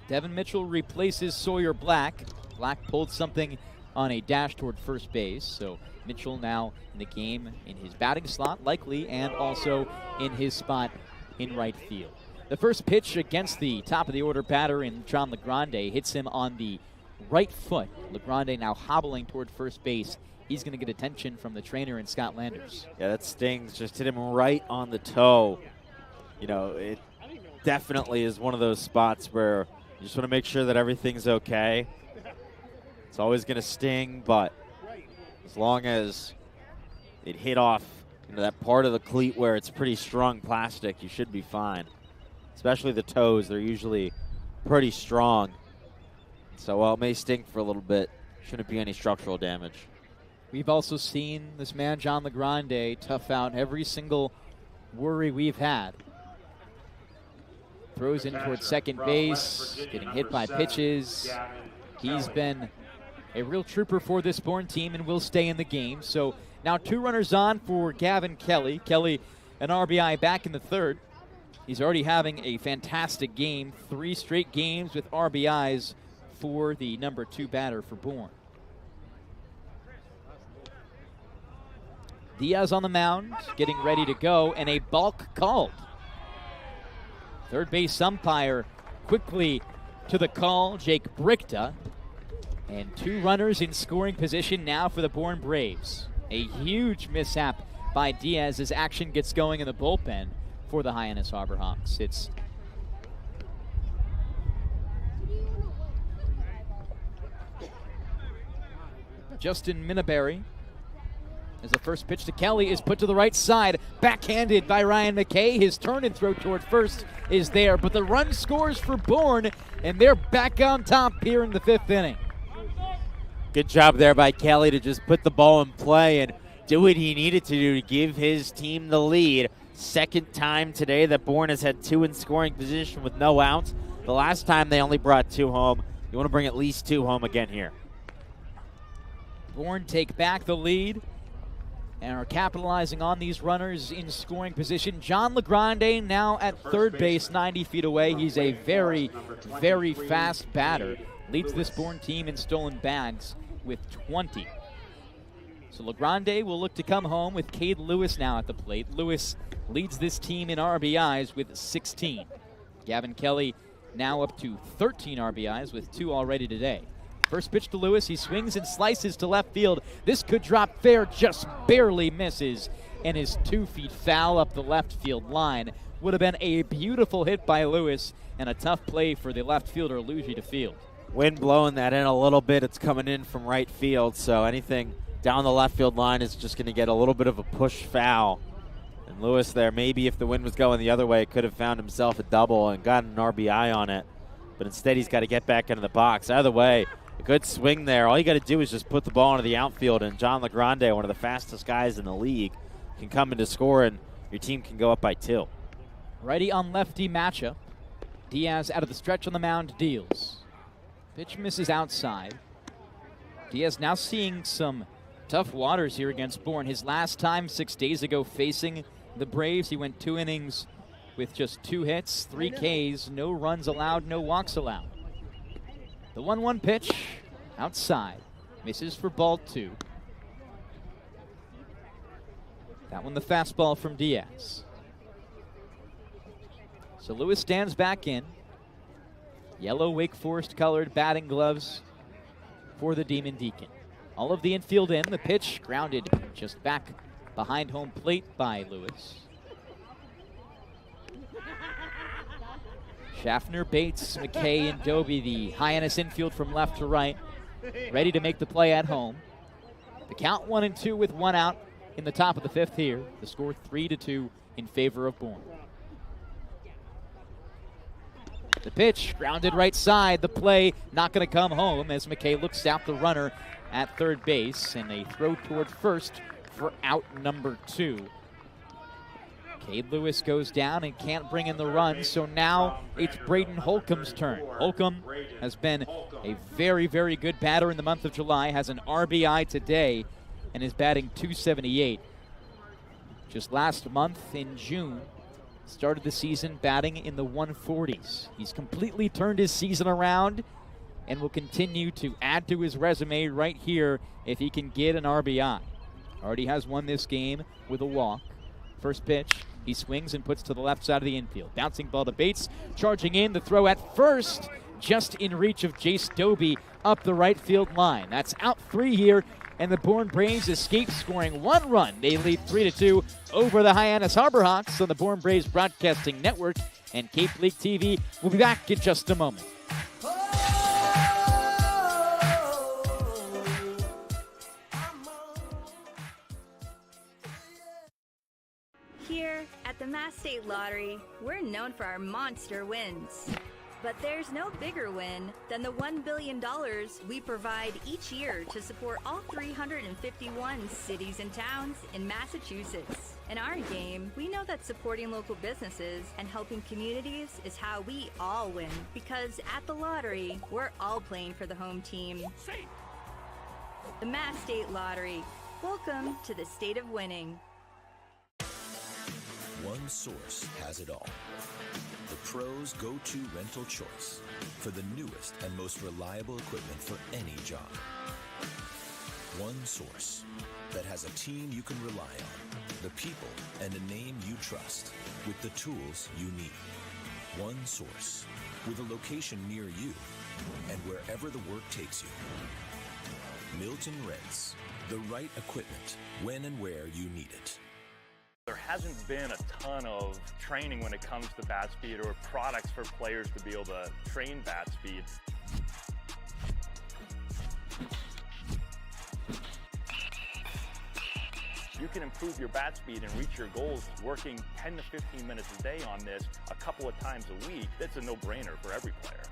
S4: Devon Mitchell replaces Sawyer Black. Black pulled something on a dash toward first base, so Mitchell now in the game in his batting slot, likely, and also in his spot in right field. The first pitch against the top of the order batter in John LeGrande hits him on the right foot. LeGrande now hobbling toward first base. He's going to get attention from the trainer and Scott Landers.
S6: Yeah, that stings. Just hit him right on the toe. You know, it definitely is one of those spots where you just want to make sure that everything's okay. It's always going to sting, but as long as it hit off that part of the cleat where it's pretty strong plastic, you should be fine. Especially the toes, they're usually pretty strong. So while it may sting for a little bit, shouldn't be any structural damage.
S4: We've also seen this man, John LeGrande, tough out every single worry we've had. Throws in towards second base, getting hit by pitches. He's been a real trooper for this Bourne team and will stay in the game. So now 2 runners on for Gavin Kelly. Kelly, an RBI back in the third. He's already having a fantastic game. 3 straight games with RBIs for the number 2 batter for Bourne. Diaz on the mound, getting ready to go, and a balk called. Third base umpire quickly to the call, Jake Brichta. And 2 runners in scoring position now for the Bourne Braves. A huge mishap by Diaz as action gets going in the bullpen for the Hyannis Harbor Hawks. It's Justin Minaberry. As the first pitch to Kelly is put to the right side, backhanded by Ryan McKay. His turn and throw toward first is there, but the run scores for Bourne, and they're back on top here in the 5th inning.
S6: Good job there by Kelly to just put the ball in play and do what he needed to do to give his team the lead. Second time today that Bourne has had 2 in scoring position with no outs. The last time they only brought 2 home. You want to bring at least 2 home again here.
S4: Bourne take back the lead and are capitalizing on these runners in scoring position. John LaGrande now at third base, 90 feet away. He's a very, very fast batter. Leads this Bourne team in stolen bags with 20. So LaGrande will look to come home with Cade Lewis now at the plate. Lewis leads this team in RBIs with 16. Gavin Kelly now up to 13 RBIs with 2 already today. First pitch to Lewis, he swings and slices to left field. This could drop fair, just barely misses, and is 2 feet foul up the left field line. Would have been a beautiful hit by Lewis and a tough play for the left fielder, Luigi, to field.
S6: Wind blowing that in a little bit. It's coming in from right field, so anything down the left field line is just going to get a little bit of a push foul. And Lewis there, maybe if the wind was going the other way, could have found himself a double and gotten an RBI on it. But instead, he's got to get back into the box. Either way, a good swing there. All you got to do is just put the ball into the outfield, and John LaGrande, one of the fastest guys in the league, can come in to score, and your team can go up by 2.
S4: Righty on lefty matchup. Diaz out of the stretch on the mound, deals. Pitch misses outside. Diaz now seeing some tough waters here against Bourne. His last time 6 days ago facing the Braves, he went 2 innings with just 2 hits, 3 Ks, no runs allowed, no walks allowed. The 1-1 pitch outside, misses for ball 2. That one the fastball from Diaz. So Lewis stands back in. Yellow Wake Forest colored batting gloves for the Demon Deacon. All of the infield in, the pitch grounded just back behind home plate by Lewis. Schaffner, Bates, McKay, and Doby, the Hyannis infield from left to right, ready to make the play at home. The count 1-2 with 1 out in the top of the 5th here. The score 3-2 in favor of Bourne. The pitch grounded right side. The play not going to come home as McKay looks out the runner at third base, and a throw toward first for out number 2. Cade Lewis goes down and can't bring in the run, so now it's Braden Holcomb's turn. Holcomb has been a very, very good batter in the month of July, has an RBI today, and is batting .278. Just last month in June, started the season batting in the 140s. He's completely turned his season around and will continue to add to his resume right here if he can get an RBI. Already has won this game with a walk. First pitch, he swings and puts to the left side of the infield. Bouncing ball to Bates, charging in, the throw at first, just in reach of Jace Doby up the right field line. That's out 3 here, and the Bourne Braves escape scoring 1 run. They lead 3-2 over the Hyannis Harbor Hawks on the Bourne Braves Broadcasting Network and Cape League TV. We'll be back in just a moment.
S10: Here at the Mass State Lottery, we're known for our monster wins. But there's no bigger win than the $1 billion we provide each year to support all 351 cities and towns in Massachusetts. In our game, we know that supporting local businesses and helping communities is how we all win. Because at the lottery, we're all playing for the home team. The Mass State Lottery. Welcome to the state of winning.
S11: One source has it all. The pros' go-to rental choice for the newest and most reliable equipment for any job. One source that has a team you can rely on, the people and a name you trust, with the tools you need. One source with a location near you and wherever the work takes you. Milton Rents, the right equipment when and where you need it.
S12: There hasn't been a ton of training when it comes to bat speed or products for players to be able to train bat speed. You can improve your bat speed and reach your goals working 10 to 15 minutes a day on this a couple of times a week. That's a no-brainer for every player.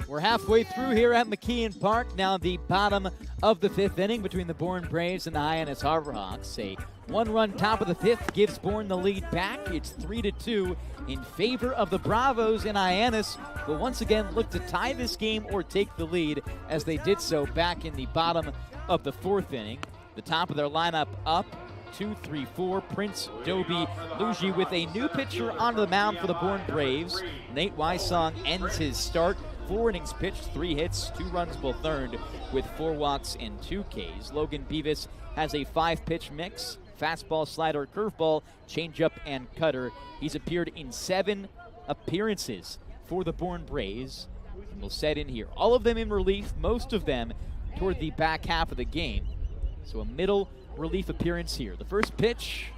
S19: We're halfway through here at McKeon Park. Now the bottom of the 5th inning between the Bourne Braves and the Hyannis Harbor Hawks. A one-run top of the 5th gives Bourne the lead back. It's 3-2 in favor of the Bravos, and Hyannis will once again look to tie this game or take the lead, as they did so back in the bottom of the 4th inning. The top of their lineup up, 2, 3, 4. Prince, Doby, Luigi with a new pitcher onto the mound for the Bourne Braves. Nate Wysong ends his start. 4 innings pitched, 3 hits, 2 runs both earned, with 4 walks and 2 Ks. Logan Beavis has a 5-pitch mix: fastball, slider, curveball, changeup, and cutter. He's appeared in 7 appearances for the Bourne Braves, and will set in here. All of them in relief, most of them toward the back half of the game. So a middle relief appearance here. The first pitch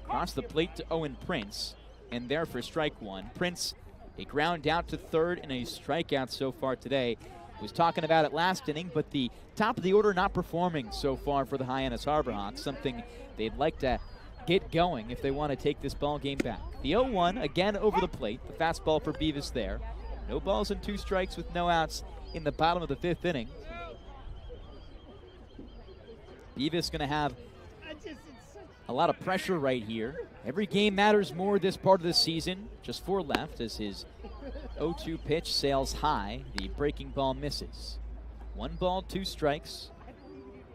S19: across the plate to Owen Prince, and there for strike 1. Prince, a ground out to third and a strikeout so far today. Was talking about it last inning, but the top of the order not performing so far for the Hyannis Harbor Hawks, something they'd like to get going if they want to take this ball game back. The 0-1 again over the plate. The fastball for Beavis there. No balls and 2 strikes with no outs in the bottom of the 5th inning. Beavis going to have a lot of pressure right here. Every game matters more this part of the season. Just 4 left as his 0-2 pitch sails high. The breaking ball misses. 1 ball, 2 strikes.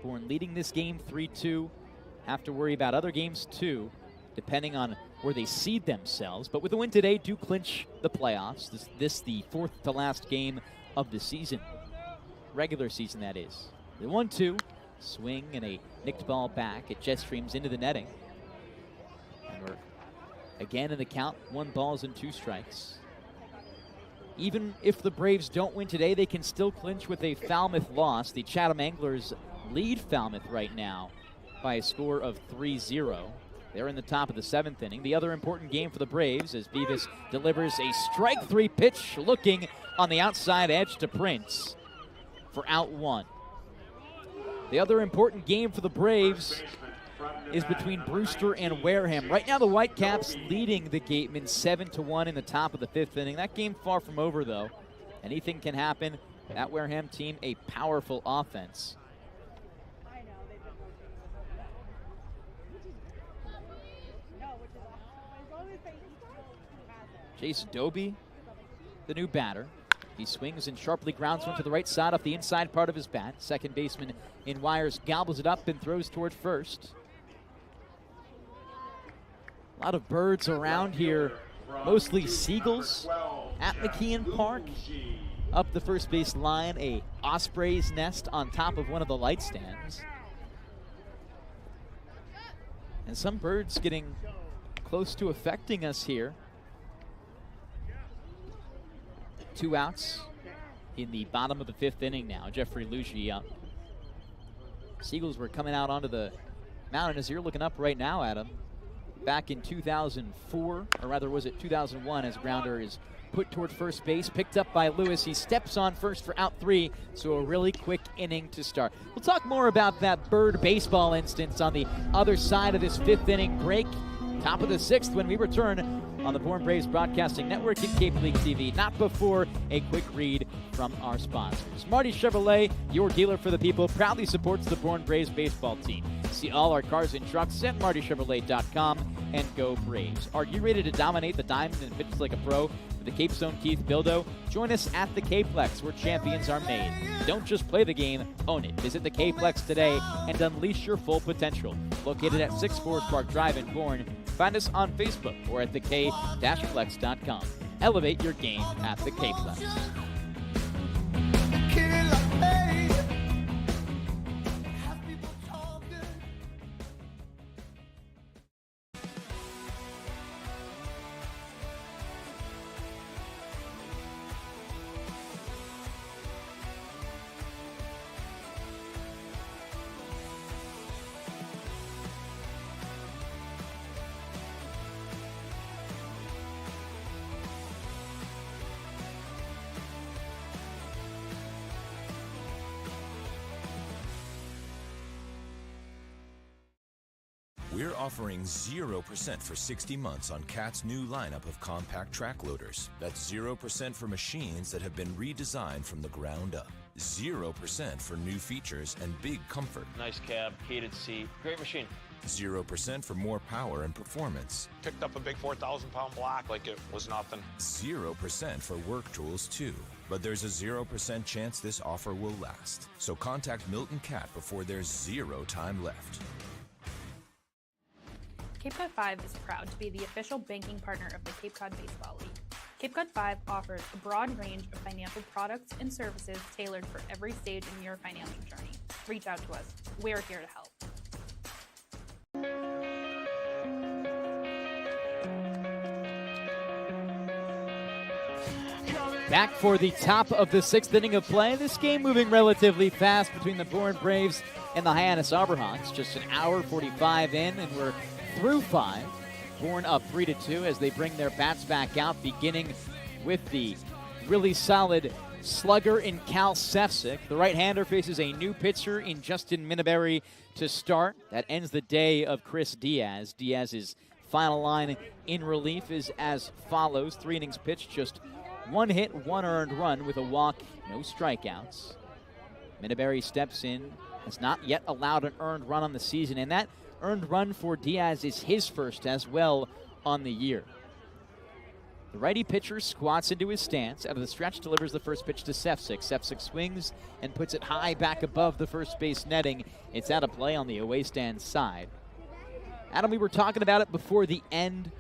S19: Bourne leading this game 3-2. Have to worry about other games too, depending on where they seed themselves. But with a win today, do clinch the playoffs. This the 4th to last game of the season. Regular season, that is. The 1-2. Swing and a nicked ball back. It jet streams into the netting. And we're again in the count. 1 balls and 2 strikes. Even if the Braves don't win today, they can still clinch with a Falmouth loss. The Chatham Anglers lead Falmouth right now by a score of 3-0. They're in the top of the 7th inning. The other important game for the Braves as Beavis delivers a strike 3 pitch, looking on the outside edge to Prince for out 1. The other important game for the Braves is between Brewster and Wareham. Right now the Whitecaps leading the Gatemen 7-1 in the top of the 5th inning. That game far from over though. Anything can happen. That Wareham team, a powerful offense. Jason Doby, the new batter. He swings and sharply grounds one to the right side off the inside part of his bat. Second baseman in Wires gobbles it up and throws toward first. A lot of birds around here, mostly seagulls at McKeon Park. Up the first base line, a osprey's nest on top of one of the light stands. And some birds getting close to affecting us here. 2 outs in the bottom of the 5th inning now. Jeffrey Luigi up. Seagulls were coming out onto the mound, and as you're looking up right now, Adam, back in 2004, or rather was it 2001, as Grounder is put toward first base, picked up by Lewis. He steps on first for out 3, so a really quick inning to start. We'll talk more about that bird baseball instance on the other side of this 5th inning break. Top of the 6th when we return on the Bourne Braves Broadcasting Network and Cape League TV. Not before a quick read from our sponsors. Marty Chevrolet, your dealer for the people, proudly supports the Bourne Braves baseball team. See all our cars and trucks at martychevrolet.com and go Braves. Are you ready to dominate the diamond and pitch like a pro with the Cape Zone Keith Bildo? Join us at the K-Plex, where champions are made. Don't just play the game, own it. Visit the K-Plex today and unleash your full potential. Located at 6 Forest Park Drive in Bourne. Find us on Facebook or at thek-plex.com. Elevate your game at the K-Plex.
S11: We're offering 0% for 60 months on CAT's new lineup of compact track loaders. That's 0% for machines that have been redesigned from the ground up. 0% for new features and big comfort.
S15: Nice cab, heated seat, great machine.
S11: 0% for more power and performance.
S18: Picked up a big 4,000-pound block like it was nothing.
S11: 0% for work tools too. But there's a 0% chance this offer will last. So contact Milton Cat before there's 0 time left.
S17: Cape Cod 5 is proud to be the official banking partner of the Cape Cod Baseball League. Cape Cod 5 offers a broad range of financial products and services tailored for every stage in your financial journey. Reach out to us. We're here to help.
S19: Back for the top of the 6th inning of play. This game moving relatively fast between the Bourne Braves and the Hyannis Hawks. Just an hour 45 in, and we're through 5. Bourne up 3-2 as they bring their bats back out, beginning with the really solid slugger in Cal Sefcik. The right-hander faces a new pitcher in Justin Minneberry to start. That ends the day of Chris Diaz. Diaz's final line in relief is as follows. 3 innings pitched, just 1 hit, 1 earned run with a walk, no strikeouts. Minneberry steps in, has not yet allowed an earned run on the season, and that earned run for Diaz is his first as well on the year. The righty pitcher squats into his stance. Out of the stretch, delivers the first pitch to Sefcik. Sefcik swings and puts it high back above the first base netting. It's out of play on the away stand side. Adam, we were talking about it before the end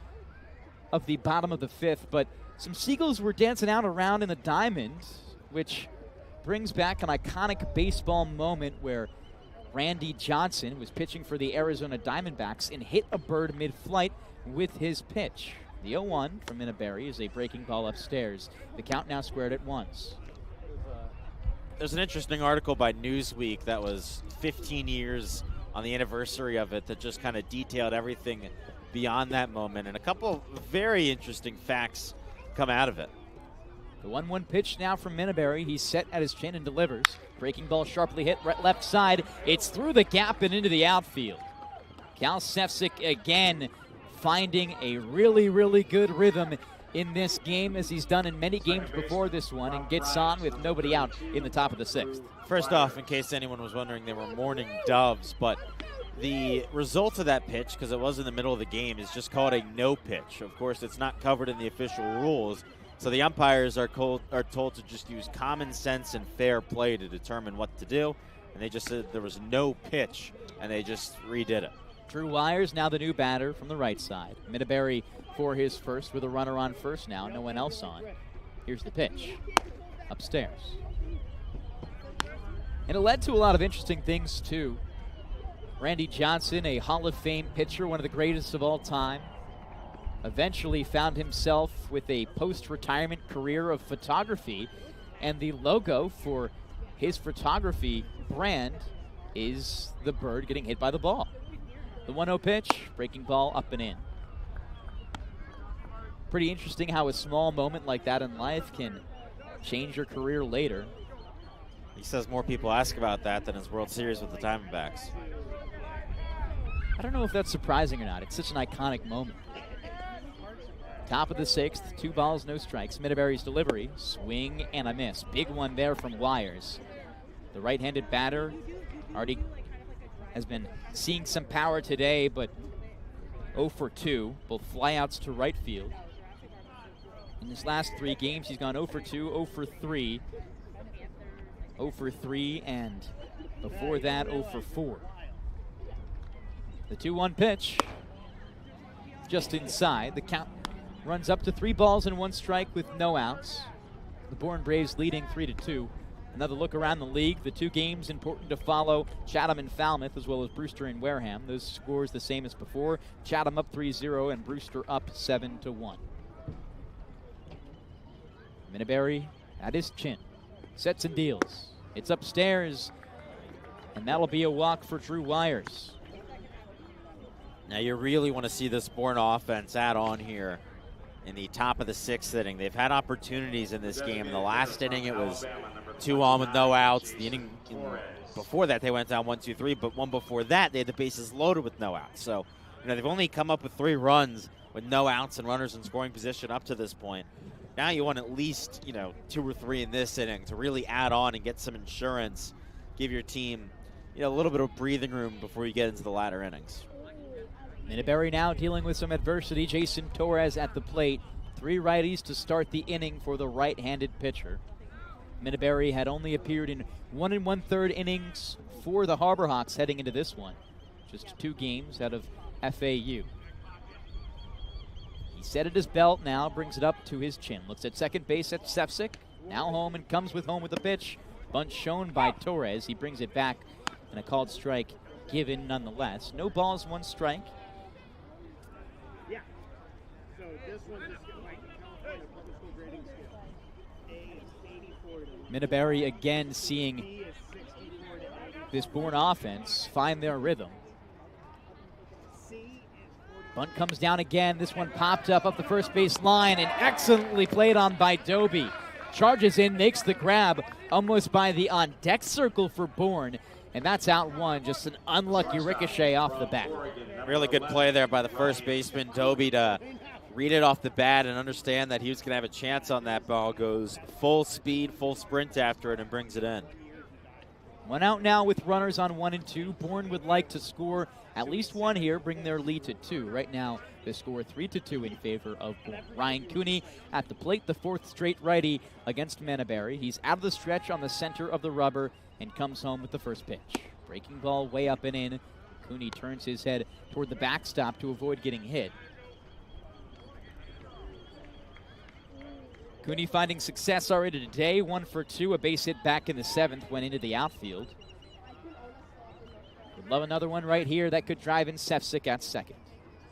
S19: of the bottom of the 5th, but some seagulls were dancing out around in the diamond, which brings back an iconic baseball moment where Randy Johnson was pitching for the Arizona Diamondbacks and hit a bird mid-flight with his pitch. The 0-1 from Minneberry is a breaking ball upstairs. The count now squared at 1.
S3: There's an interesting article by Newsweek that was 15 years on the anniversary of it that just kind of detailed everything beyond that moment, and a couple of very interesting facts come out of it.
S19: The 1-1 pitch now from Minneberry. He's set at his chin and delivers. Breaking ball sharply hit right left side. It's through the gap and into the outfield. Cal Sefcik again finding a really, really good rhythm in this game, as he's done in many games before this one, and gets on with nobody out in the top of the 6th.
S3: First off, in case anyone was wondering, they were mourning doves, but the result of that pitch, because it was in the middle of the game, is just called a no pitch. Of course, it's not covered in the official rules, so the umpires are told to just use common sense and fair play to determine what to do, and they just said there was no pitch, and they just redid it.
S19: Drew Wires now the new batter from the right side. Minneberry for his first with a runner on first now, no one else on. Here's the pitch, upstairs. And it led to a lot of interesting things, too. Randy Johnson, a Hall of Fame pitcher, one of the greatest of all time, eventually found himself with a post-retirement career of photography, and the logo for his photography brand is the bird getting hit by the ball. The 1-0 pitch, breaking ball up and in. Pretty interesting how a small moment like that in life can change your career later.
S3: He says more people ask about that than his World Series with the Diamondbacks.
S19: I don't know if that's surprising or not. It's such an iconic moment. Top of the 6th, 2 balls, no strikes. Minneberry's delivery, swing and a miss. Big one there from Wires. The right-handed batter already has been seeing some power today, but 0 for 2, both flyouts to right field. In his last 3 games, he's gone 0 for 2, 0 for 3, 0 for 3, and before that, 0 for 4. The 2-1 pitch, just inside. The count runs up to 3 balls and 1 strike with no outs. The Bourne Braves leading 3-2. Another look around the league. The 2 games important to follow: Chatham and Falmouth, as well as Brewster and Wareham. Those scores the same as before. Chatham up 3-0 and Brewster up 7-1. Minneberry at his chin. Sets and deals. It's upstairs, and that'll be a walk for Drew Wires.
S3: Now you really want to see this Bourne offense add on here in the top of the 6th inning. They've had opportunities in this game. In the last inning, it was 2 on with no outs. The inning before that, they went down 1-2-3, but one before that, they had the bases loaded with no outs. So
S6: they've only come up with 3 runs with no outs and runners in scoring position up to this point. Now you want at least, 2 or 3 in this inning to really add on and get some insurance, give your team, a little bit of breathing room before you get into the latter innings.
S19: Minneberry now dealing with some adversity. Jason Torres at the plate. 3 righties to start the inning for the right-handed pitcher. Minneberry had only appeared in 1 1/3 innings for the Harbor Hawks heading into this one. Just 2 games out of FAU. He set at his belt now, brings it up to his chin. Looks at second base at Sefcik. Now home and comes with home with a pitch. Bunt shown by Torres. He brings it back and a called strike given nonetheless. No balls, 1 strike.
S20: Yeah. So this one just like public school grading scale. A is 84 to 1.
S19: Minneberry again seeing this Bourne offense find their rhythm. Bunt comes down again. This one popped up the first base line and excellently played on by Doby. Charges in, makes the grab almost by the on-deck circle for Bourne, and that's out 1. Just an unlucky ricochet off the bat.
S6: Really good play there by the first baseman, Doby, to read it off the bat and understand that he was going to have a chance on that ball. Goes full speed, full sprint after it, and brings it in.
S19: 1 out now with runners on 1 and 2. Bourne would like to score at least 1 here, bring their lead to 2. Right now, they score 3-2 in favor of Bourne. Ryan Cooney at the plate, the 4th straight righty against Minneberry. He's out of the stretch on the center of the rubber and comes home with the first pitch. Breaking ball way up and in. Cooney turns his head toward the backstop to avoid getting hit. Cooney finding success already today. 1 for 2, a base hit back in the 7th, went into the outfield. Would love another one right here that could drive in Sefcik at second.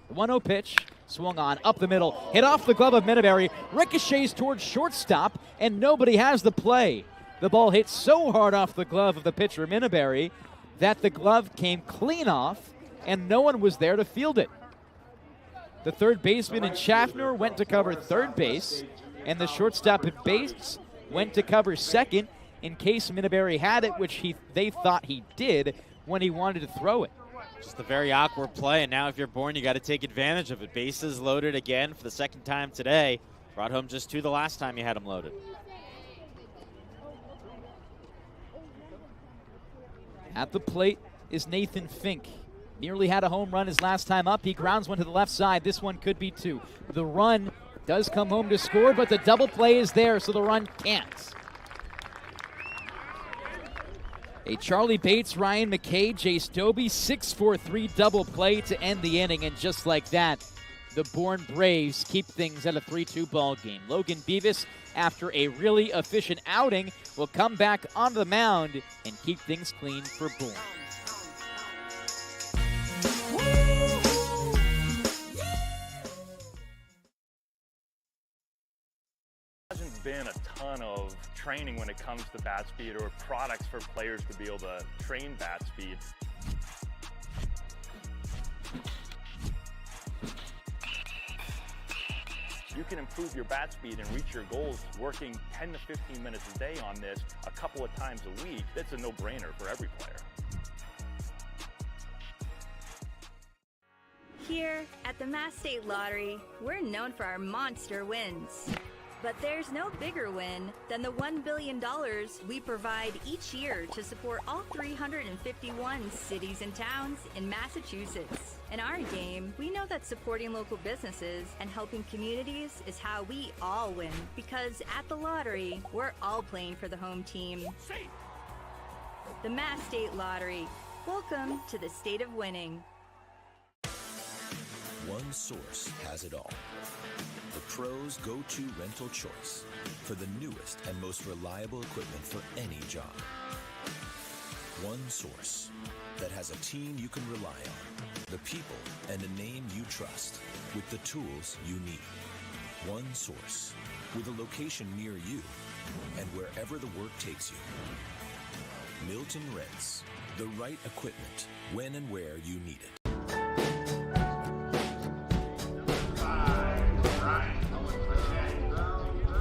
S19: The 1-0 pitch, swung on up the middle, hit off the glove of Minneberry, ricochets towards shortstop, and nobody has the play. The ball hit so hard off the glove of the pitcher, Minneberry, that the glove came clean off, and no one was there to field it. The third baseman in Schaffner went to cover third base, and the shortstop at base went to cover second in case Minneberry had it, which they thought he did when he wanted to throw it.
S6: Just a very awkward play, and now if you're Bourne, you got to take advantage of it. Bases loaded again for the 2nd time today. Brought home just 2 the last time you had him loaded.
S19: At the plate is Nathan Fink. Nearly had a home run his last time up. He grounds one to the left side. This one could be 2. The run does come home to score, but the double play is there, so the run can't. A Charlie Bates, Ryan McKay, Jace Doby, 6-4-3 double play to end the inning, and just like that, the Bourne Braves keep things at a 3-2 ball game. Logan Beavis, after a really efficient outing, will come back onto the mound and keep things clean for Bourne.
S12: Hasn't been a ton of training when it comes to bat speed or products for players to be able to train bat speed. You can improve your bat speed and reach your goals working 10 to 15 minutes a day on this a couple of times a week. That's a no-brainer for every player.
S10: Here at the Mass State Lottery, we're known for our monster wins. But there's no bigger win than the $1 billion we provide each year to support all 351 cities and towns in Massachusetts. In our game, we know that supporting local businesses and helping communities is how we all win. Because at the lottery, we're all playing for the home team. The Mass State Lottery. Welcome to the state of winning.
S11: One source has it all. The pros' go-to rental choice for the newest and most reliable equipment for any job. One source that has a team you can rely on, the people and a name you trust, with the tools you need. One source with a location near you and wherever the work takes you. Milton Rents, the right equipment when and where you need it.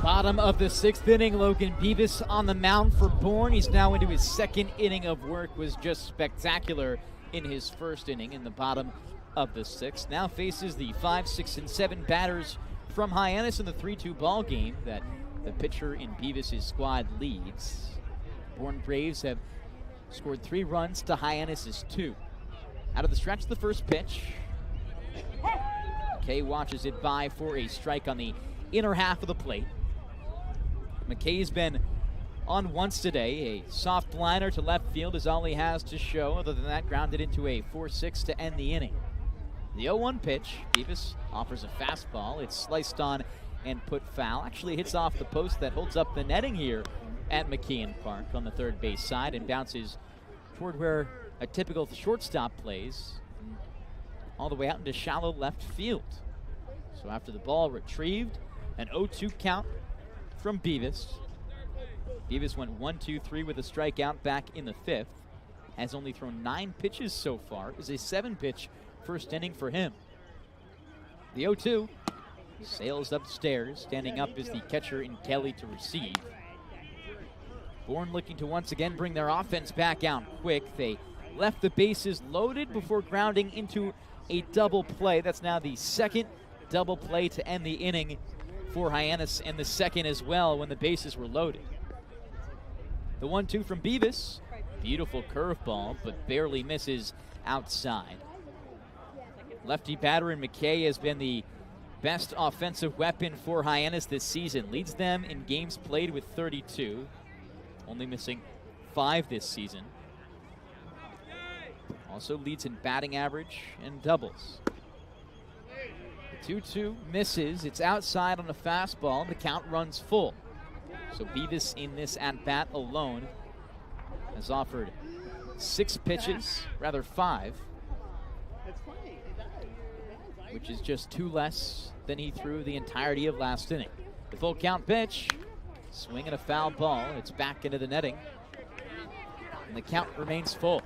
S19: Bottom of the 6th inning, Logan Beavis on the mound for Bourne. He's now into his 2nd inning of work. Was just spectacular in his 1st inning. In the bottom of the 6th. Now faces the 5, 6, and 7 batters from Hyannis in the 3-2 ball game that the pitcher in Beavis' squad leads. Bourne Braves have scored 3 runs to Hyannis' 2. Out of the stretch, the first pitch. McKay watches it by for a strike on the inner half of the plate. McKay's been on once today. A soft liner to left field is all he has to show. Other than that, grounded into a 4-6 to end the inning. The 0-1 pitch, Beavis offers a fastball. It's sliced on and put foul. Actually hits off the post that holds up the netting here at McKeon Park on the third base side and bounces toward where a typical shortstop plays, all the way out into shallow left field. So after the ball retrieved, an 0-2 count from Beavis. Beavis went 1-2-3 with a strikeout back in the 5th. Has only thrown 9 pitches so far. Is a 7-pitch first inning for him. The 0-2 sails upstairs. Standing up is the catcher in Kelly to receive. Bourne looking to once again bring their offense back out quick. They left the bases loaded before grounding into a double play. That's now the second double play to end the inning for Hyannis, and the second as well when the bases were loaded. The 1-2 from Beavis. Beautiful curveball, but barely misses outside. Lefty batter in McKay has been the best offensive weapon for Hyannis this season. Leads them in games played with 32. Only missing 5 this season. Also leads in batting average and doubles. The 2-2 misses. It's outside on a fastball. The count runs full. So Beavis in this at-bat alone has offered 6 pitches, rather 5, which is just 2 less than he threw the entirety of last inning. The full count pitch, swing and a foul ball. It's back into the netting, and the count remains full.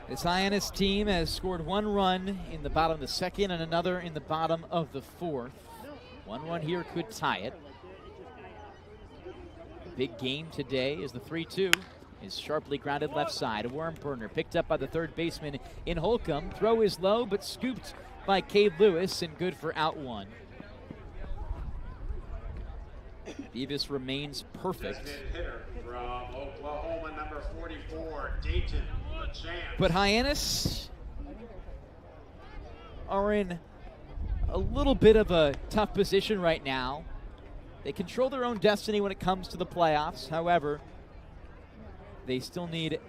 S19: This Hyannis team has scored 1 run in the bottom of the 2nd and another in the bottom of the 4th. 1 run here could tie it. The big game today is the 3-2. Is sharply grounded left side. A worm burner picked up by the third baseman in Holcomb. Throw is low, but scooped by Cade Lewis and good for out 1. Beavis remains perfect.
S7: Hitter from Oklahoma, number 44, Dayton.
S19: But Hyannis are in a little bit of a tough position right now. They control their own destiny when it comes to the playoffs. However, they still need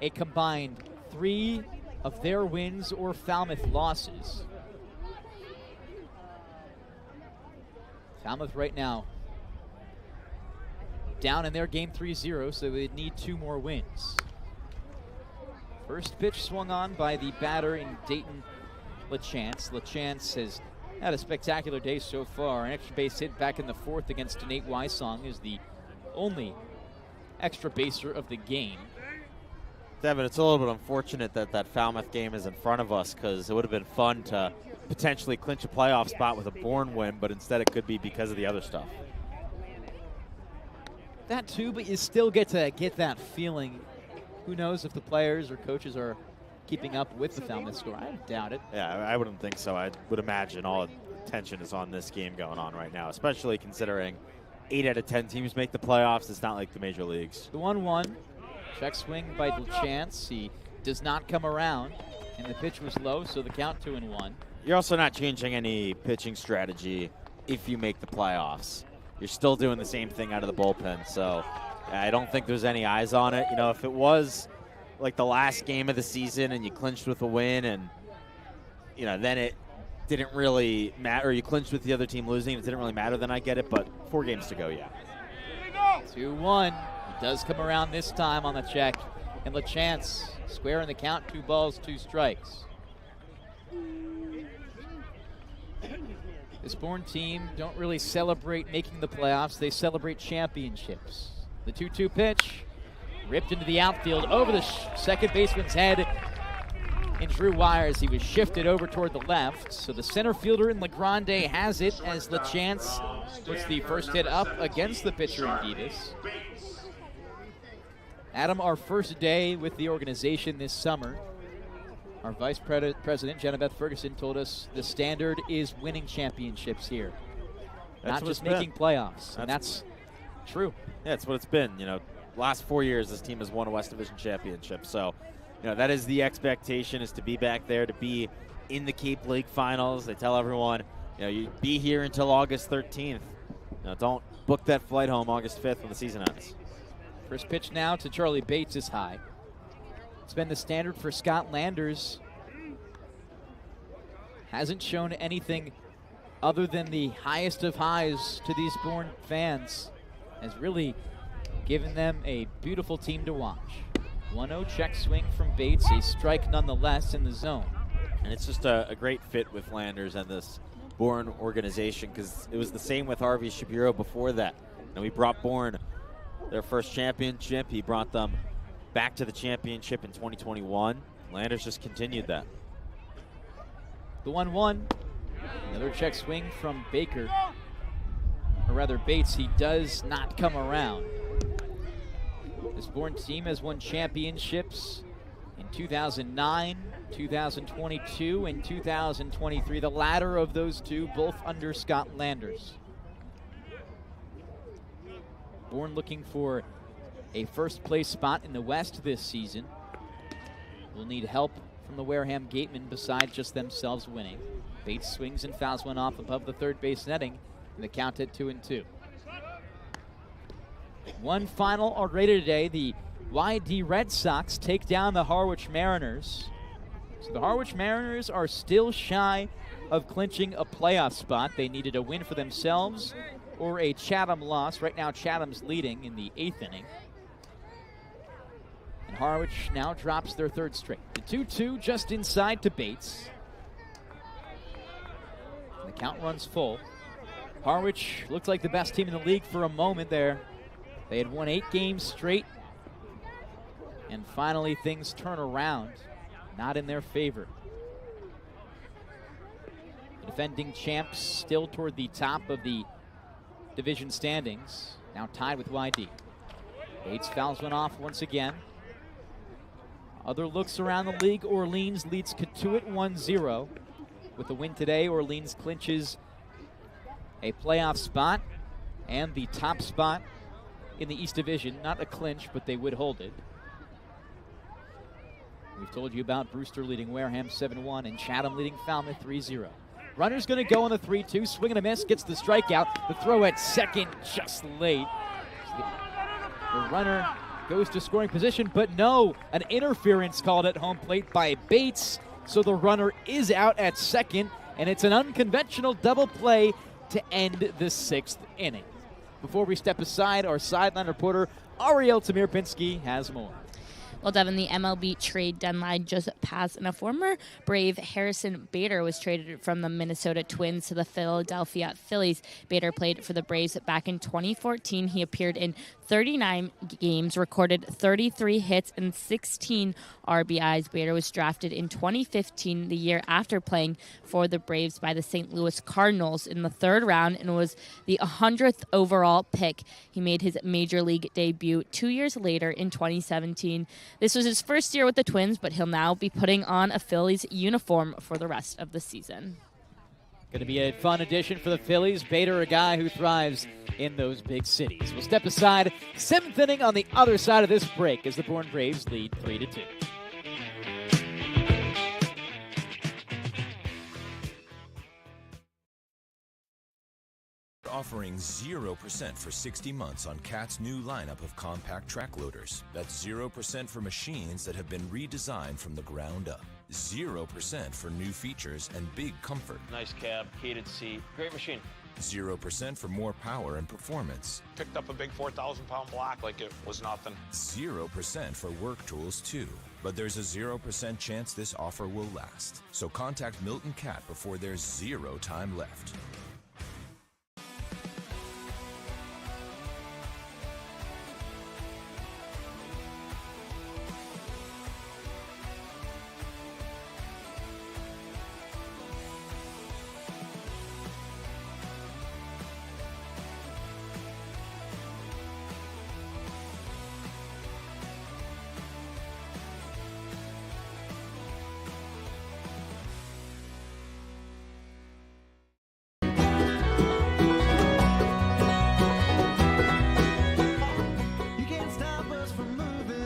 S19: a combined 3 of their wins or Falmouth losses. Falmouth right now down in their game 3-0, so they'd need 2 more wins. First pitch swung on by the batter in Dayton, LaChance. LaChance has had a spectacular day so far. An extra base hit back in the 4th against Nate Wysong is the only extra baser of the game.
S6: Devon, it's a little bit unfortunate that that Falmouth game is in front of us, because it would have been fun to potentially clinch a playoff spot with a Bourne win, but instead it could be because of the other stuff.
S19: That too, but you still get to get that feeling. Who knows if the players or coaches are keeping up with the Falmouth score? I doubt it.
S6: Yeah, I wouldn't think so. I would imagine all attention is on this game going on right now, especially considering 8 out of 10 teams make the playoffs. It's not like the major leagues.
S19: The 1-1, check swing by LaChance. He does not come around, and the pitch was low, so the count 2-1.
S6: You're also not changing any pitching strategy if you make the playoffs. You're still doing the same thing out of the bullpen, so I don't think there's any eyes on it. You know, if it was like the last game of the season and you clinched with a win and, you know, then it didn't really matter, or you clinched with the other team losing, it didn't really matter, then I get it, but 4 games to go, yeah.
S19: 2-1. He does come around this time on the check, and LaChance square in the count, 2 balls, 2 strikes. This Bourne team don't really celebrate making the playoffs, they celebrate championships. The 2-2 pitch, ripped into the outfield over the second baseman's head in Drew Wires. He was shifted over toward the left. So the center fielder in LeGrande has it as LeChance puts the first hit up against the pitcher in Davis. Adam, our first day with the organization this summer, our vice president, Jenna-Beth Ferguson, told us the standard is winning championships here. Not just making playoffs. And that's true.
S6: Yeah, that's what it's been. Last 4 years, this team has won a West Division championship. So, that is the expectation, is to be back there, to be in the Cape League Finals. They tell everyone, you be here until August 13th. Don't book that flight home August 5th when the season ends.
S19: First pitch now to Charlie Bates is high. It's been the standard for Scott Landers. Hasn't shown anything other than the highest of highs to these Bourne fans. Has really given them a beautiful team to watch. 1-0 check swing from Bates, a strike nonetheless in the zone.
S6: And it's just a great fit with Landers and this Bourne organization, because it was the same with Harvey Shapiro before that. And we brought Bourne their first championship. He brought them back to the championship in 2021. Landers just continued that.
S19: The 1-1. Another check swing from Baker. Or rather Bates, he does not come around. This Bourne team has won championships in 2009, 2022, and 2023. The latter of those two, both under Scott Landers. Bourne looking for a first place spot in the West this season. Will need help from the Wareham Gatemen besides just themselves winning. Bates swings and fouls one off above the third base netting, and the count at 2-2. One final already today. The YD Red Sox take down the Harwich Mariners. So the Harwich Mariners are still shy of clinching a playoff spot. They needed a win for themselves or a Chatham loss. Right now Chatham's leading in the 8th inning. And Harwich now drops their third straight. The 2-2 just inside to Bates. And the count runs full. Harwich looked like the best team in the league for a moment there. They had won 8 games straight, and finally things turn around, not in their favor. The defending champs still toward the top of the division standings, now tied with YD. Bates fouls one off once again. Other looks around the league. Orleans leads Cotuit 1-0. With the win today, Orleans clinches a playoff spot and the top spot in the East Division. Not a clinch, but they would hold it. We've told you about Brewster leading Wareham 7-1 and Chatham leading Falmouth 3-0. Runner's going to go on the 3-2. Swing and a miss, gets the strikeout. The throw at second just late. The runner goes to scoring position, but no, an interference called at home plate by Bates. So the runner is out at second, and it's an unconventional double play to end the 6th inning. Before we step aside, our sideline reporter, Ariel Tamir-Pinsky, has more.
S1: Well, Devon, the MLB trade deadline just passed, and a former Brave, Harrison Bader, was traded from the Minnesota Twins to the Philadelphia Phillies. Bader played for the Braves back in 2014. He appeared in 39 games, recorded 33 hits and 16 RBIs. Bader was drafted in 2015, the year after playing for the Braves, by the St. Louis Cardinals in the 3rd round, and was the 100th overall pick. He made his major league debut 2 years later in 2017. This was his first year with the Twins, but he'll now be putting on a Phillies uniform for the rest of the season.
S19: Going to be a fun addition for the Phillies. Bader, a guy who thrives in those big cities. We'll step aside. 7th inning on the other side of this break as the Bourne Braves lead 3-2.
S11: Offering 0% for 60 months on CAT's new lineup of compact track loaders. That's 0% for machines that have been redesigned from the ground up. 0% for new features and big comfort.
S15: Nice cab, heated seat, great machine.
S11: 0% for more power and performance.
S18: Picked up a big 4,000-pound block like it was nothing.
S11: 0% for work tools too. But there's a 0% chance this offer will last. So contact Milton Cat before there's 0 time left.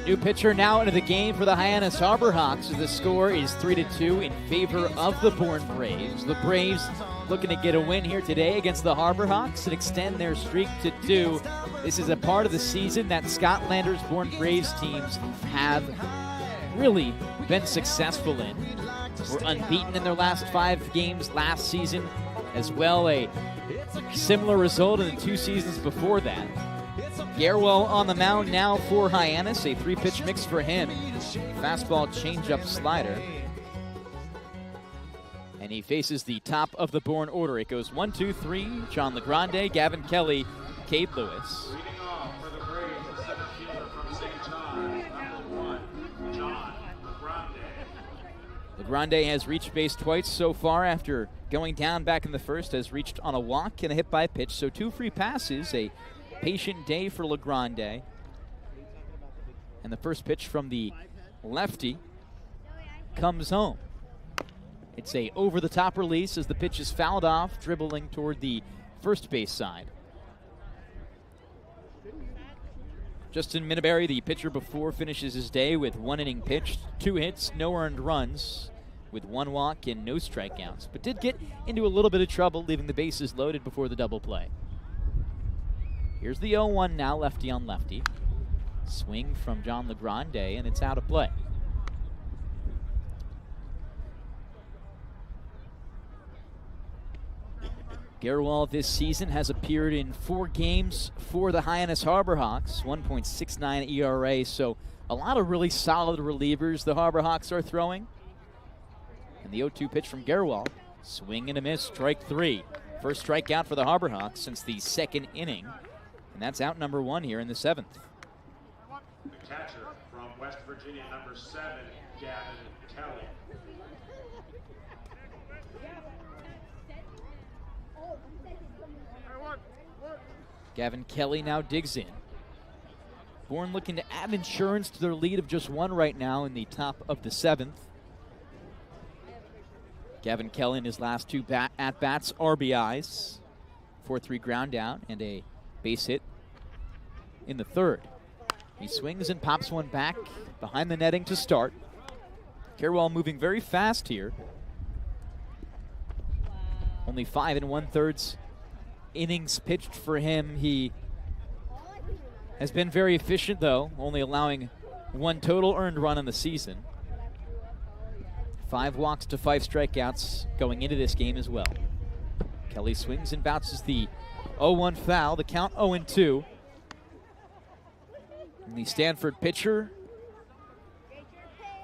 S19: New pitcher now into the game for the Hyannis Harbor Hawks. The score is 3-2 in favor of the Bourne Braves. The Braves looking to get a win here today against the Harbor Hawks and extend their streak to 2. This is a part of the season that Scotlanders Bourne Braves teams have really been successful in. Were unbeaten in their last 5 games last season, as well a similar result in the 2 seasons before that. Gabriella on the mound now for Hyannis, a 3-pitch mix for him. Fastball, changeup, slider. And he faces the top of the Bourne order. It goes 1, 2, 3, John LeGrande, Gavin Kelly, Cade Lewis. LeGrande has reached base twice so far after going down back in the first, has reached on a walk and a hit by pitch. So 2 free passes, a patient day for LeGrande. And the first pitch from the lefty comes home. It's a over-the-top release as the pitch is fouled off, dribbling toward the first base side. Justin Minneberry, the pitcher before, finishes his day with 1 inning pitched, 2 hits, no earned runs, with 1 walk and no strikeouts, but did get into a little bit of trouble, leaving the bases loaded before the double play. Here's the 0-1 now, lefty on lefty. Swing from John LeGrande, and it's out of play. Gabriella this season has appeared in 4 games for the Hyannis Harbor Hawks, 1.69 ERA, so a lot of really solid relievers the Harbor Hawks are throwing. And the 0-2 pitch from Gabriella, swing and a miss, strike 3. First strikeout for the Harbor Hawks since the 2nd inning, and that's out number 1 here in the 7th.
S7: The catcher from West Virginia, number 7, Gavin Kelly.
S19: Gavin Kelly now digs in. Bourne looking to add insurance to their lead of just 1 right now in the top of the 7th. Gavin Kelly in his last 2 at-bats, RBIs, 4-3 ground out, and a base hit in the 3rd. He swings and pops one back behind the netting to start. Gabriella moving very fast here. Only 5 1/3 innings pitched for him. He has been very efficient, though, only allowing 1 total earned run in the season. 5 walks to 5 strikeouts going into this game as well. Kelly swings and bounces the 0-1 foul, the count 0-2. And the Stanford pitcher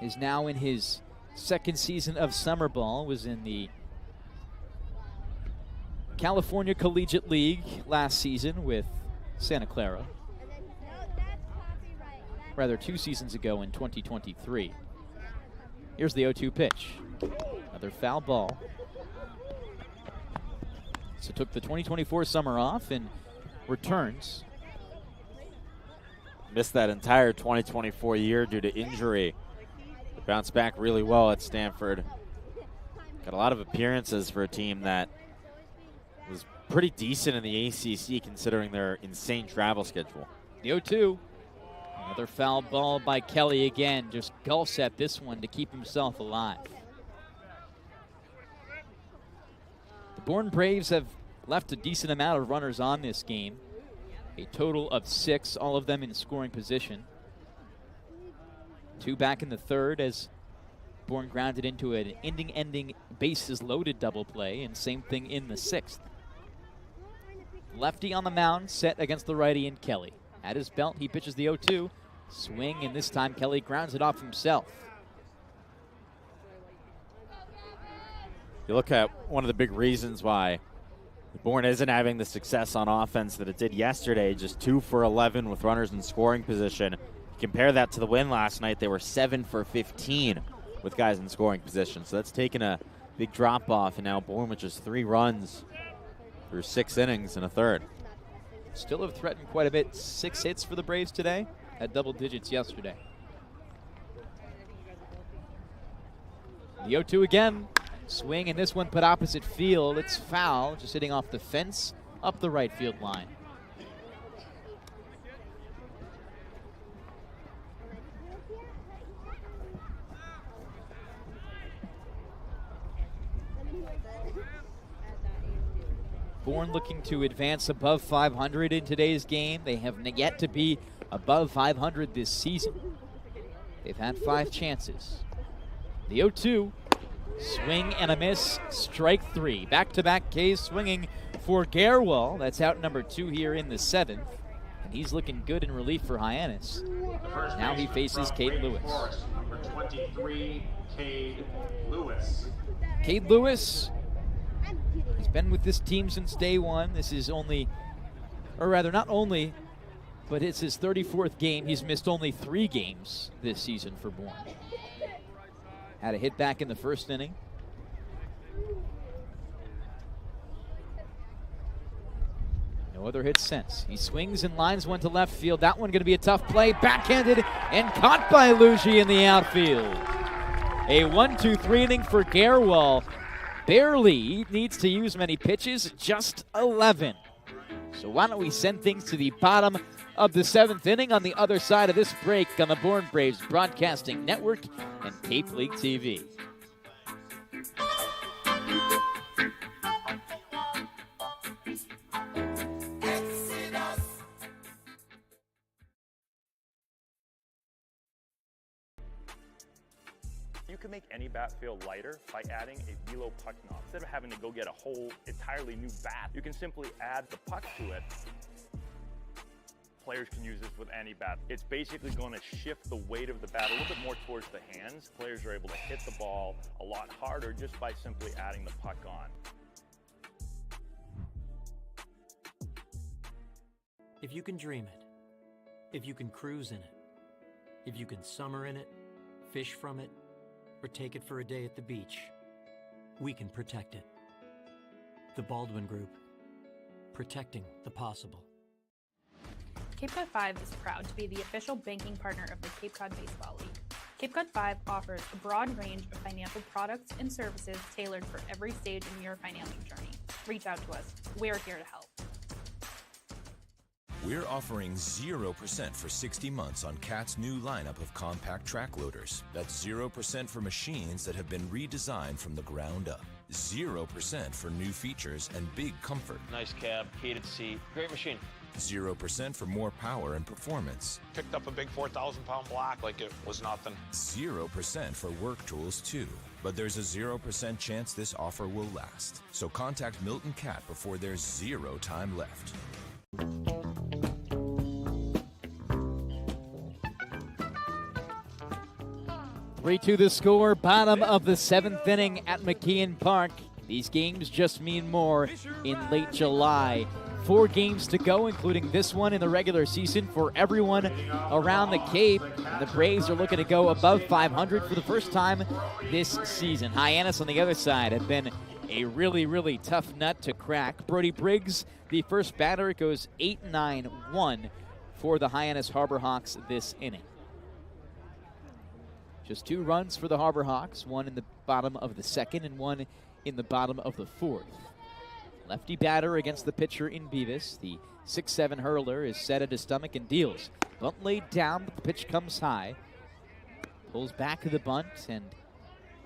S19: is now in his 2nd season of summer ball, was in the California Collegiate League last season with Santa Clara. Rather, 2 seasons ago in 2023. Here's the 0-2 pitch. Another foul ball. So took the 2024 summer off and returns.
S6: Missed that entire 2024 year due to injury. Bounced back really well at Stanford. Got a lot of appearances for a team that was pretty decent in the ACC considering their insane travel schedule.
S19: The 0-2. Another foul ball by Kelly again. Just gulps at this one to keep himself alive. The Bourne Braves have left a decent amount of runners on this game. A total of 6, all of them in scoring position. 2 back in the 3rd as Bourne grounded into an ending bases loaded double play, and same thing in the 6th. Lefty on the mound, set against the righty in Kelly. At his belt, he pitches the 0-2. Swing, and this time Kelly grounds it off himself.
S6: You look at one of the big reasons why Bourne isn't having the success on offense that it did yesterday, just 2 for 11 with runners in scoring position. Compare that to the win last night, they were 7 for 15 with guys in scoring position. So that's taken a big drop off, and now Bourne with just 3 runs through 6 innings and a 3rd.
S19: Still have threatened quite a bit. 6 hits for the Braves today, at double digits yesterday. The 0-2 again. Swing, and this one put opposite field. It's foul, just hitting off the fence up the right field line. Bourne looking to advance above 500 in today's game. They have yet to be above 500 this season. They've had 5 chances. The 0-2, swing and a miss, strike 3. Back-to-back Ks swinging for Gabriella. That's out number 2 here in the 7th. And he's looking good in relief for Hyannis. Now he faces Cade Lewis.
S7: Number 23, Cade Lewis.
S19: Cade Lewis, he's been with this team since day one. This is only, or rather not only, but it's his 34th game. He's missed only 3 games this season for Bourne. Had a hit back in the first inning. No other hits since. He swings and lines one to left field. That one going to be a tough play. Backhanded and caught by Luigi in the outfield. A 1-2-3 inning for Gabriella. Barely needs to use many pitches, just 11. So why don't we send things to the bottom of the 7th inning on the other side of this break on the Bourne Braves Broadcasting Network and Cape League TV.
S12: You can make any bat feel lighter by adding a velo puck knob. Instead of having to go get a whole entirely new bat, you can simply add the puck to it. Players can use this with any bat. It's basically going to shift the weight of the bat a little bit more towards the hands. Players are able to hit the ball a lot harder just by simply adding the puck on.
S16: If you can dream it, if you can cruise in it, if you can summer in it, fish from it, or take it for a day at the beach, we can protect it. The Baldwin Group, protecting the possible.
S17: Cape Cod 5 is proud to be the official banking partner of the Cape Cod Baseball League. Cape Cod 5 offers a broad range of financial products and services tailored for every stage in your financing journey. Reach out to us. We're here to help.
S11: We're offering 0% for 60 months on CAT's new lineup of compact track loaders. That's 0% for machines that have been redesigned from the ground up. 0% for new features and big comfort.
S15: Nice cab, heated seat, great machine.
S11: 0% for more power and performance.
S18: Picked up a big 4,000-pound block like it was nothing.
S11: 0% for work tools too. But there's a 0% chance this offer will last. So contact Milton Cat before there's 0 time left.
S19: 3-2 the score, bottom of the 7th inning at McKeon Park. These games just mean more in late July. 4 games to go, including this one in the regular season for everyone around the Cape. The Braves are looking to go above 500 for the first time this season. Hyannis on the other side have been a really, really tough nut to crack. Brody Briggs, the first batter, goes 8-9-1 for the Hyannis Harbor Hawks this inning. Just 2 runs for the Harbor Hawks, 1 in the bottom of the 2nd and 1 in the bottom of the 4th. Lefty batter against the pitcher in Beavis. The 6'7" hurler is set at his stomach and deals. Bunt laid down, but the pitch comes high. Pulls back to the bunt, and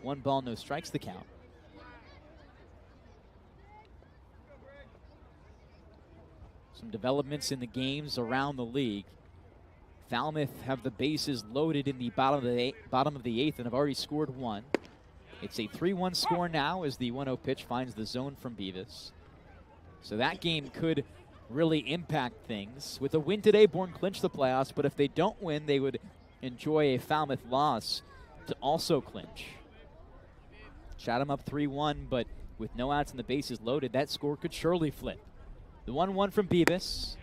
S19: 1 ball, no strikes the count. Some developments in the games around the league. Falmouth have the bases loaded in the bottom of the 8th and have already scored 1. It's a 3-1 score now as the 1-0 pitch finds the zone from Beavis. So that game could really impact things. With a win today, Bourne clinched the playoffs, but if they don't win, they would enjoy a Falmouth loss to also clinch. Shot him up 3-1, but with no outs and the bases loaded, that score could surely flip. The 1-1 from Beavis,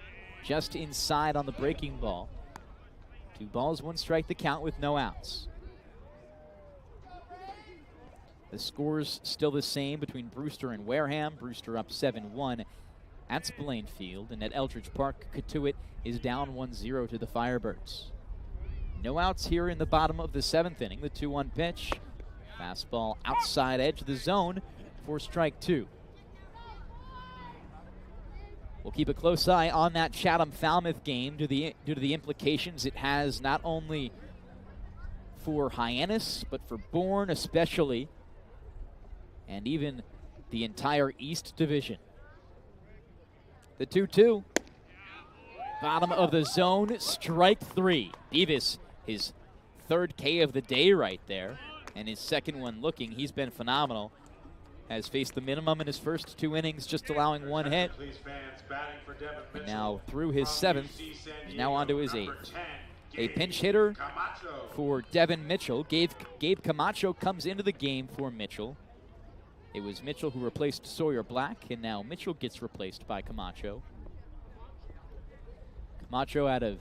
S19: just inside on the breaking ball. 2 balls, 1 strike the count with no outs. The score's still the same between Brewster and Wareham. Brewster up 7-1 at Spillane Field, and at Eldridge Park, Katuitt is down 1-0 to the Firebirds. No outs here in the bottom of the 7th inning. The 2-1 pitch. Fastball outside edge of the zone for strike 2. We'll keep a close eye on that Chatham-Falmouth game due to the implications it has not only for Hyannis, but for Bourne especially, and even the entire East Division. The 2-2. Bottom of the zone, strike 3. Beavis, his third K of the day right there, and his second one looking. He's been phenomenal. Has faced the minimum in his first 2 innings, just allowing 1 hit. And now through his 7th, he's now on to his 8th. A pinch hitter for Devon Mitchell. Gabe Camacho comes into the game for Mitchell. It was Mitchell who replaced Sawyer Black, and now Mitchell gets replaced by Camacho. Camacho out of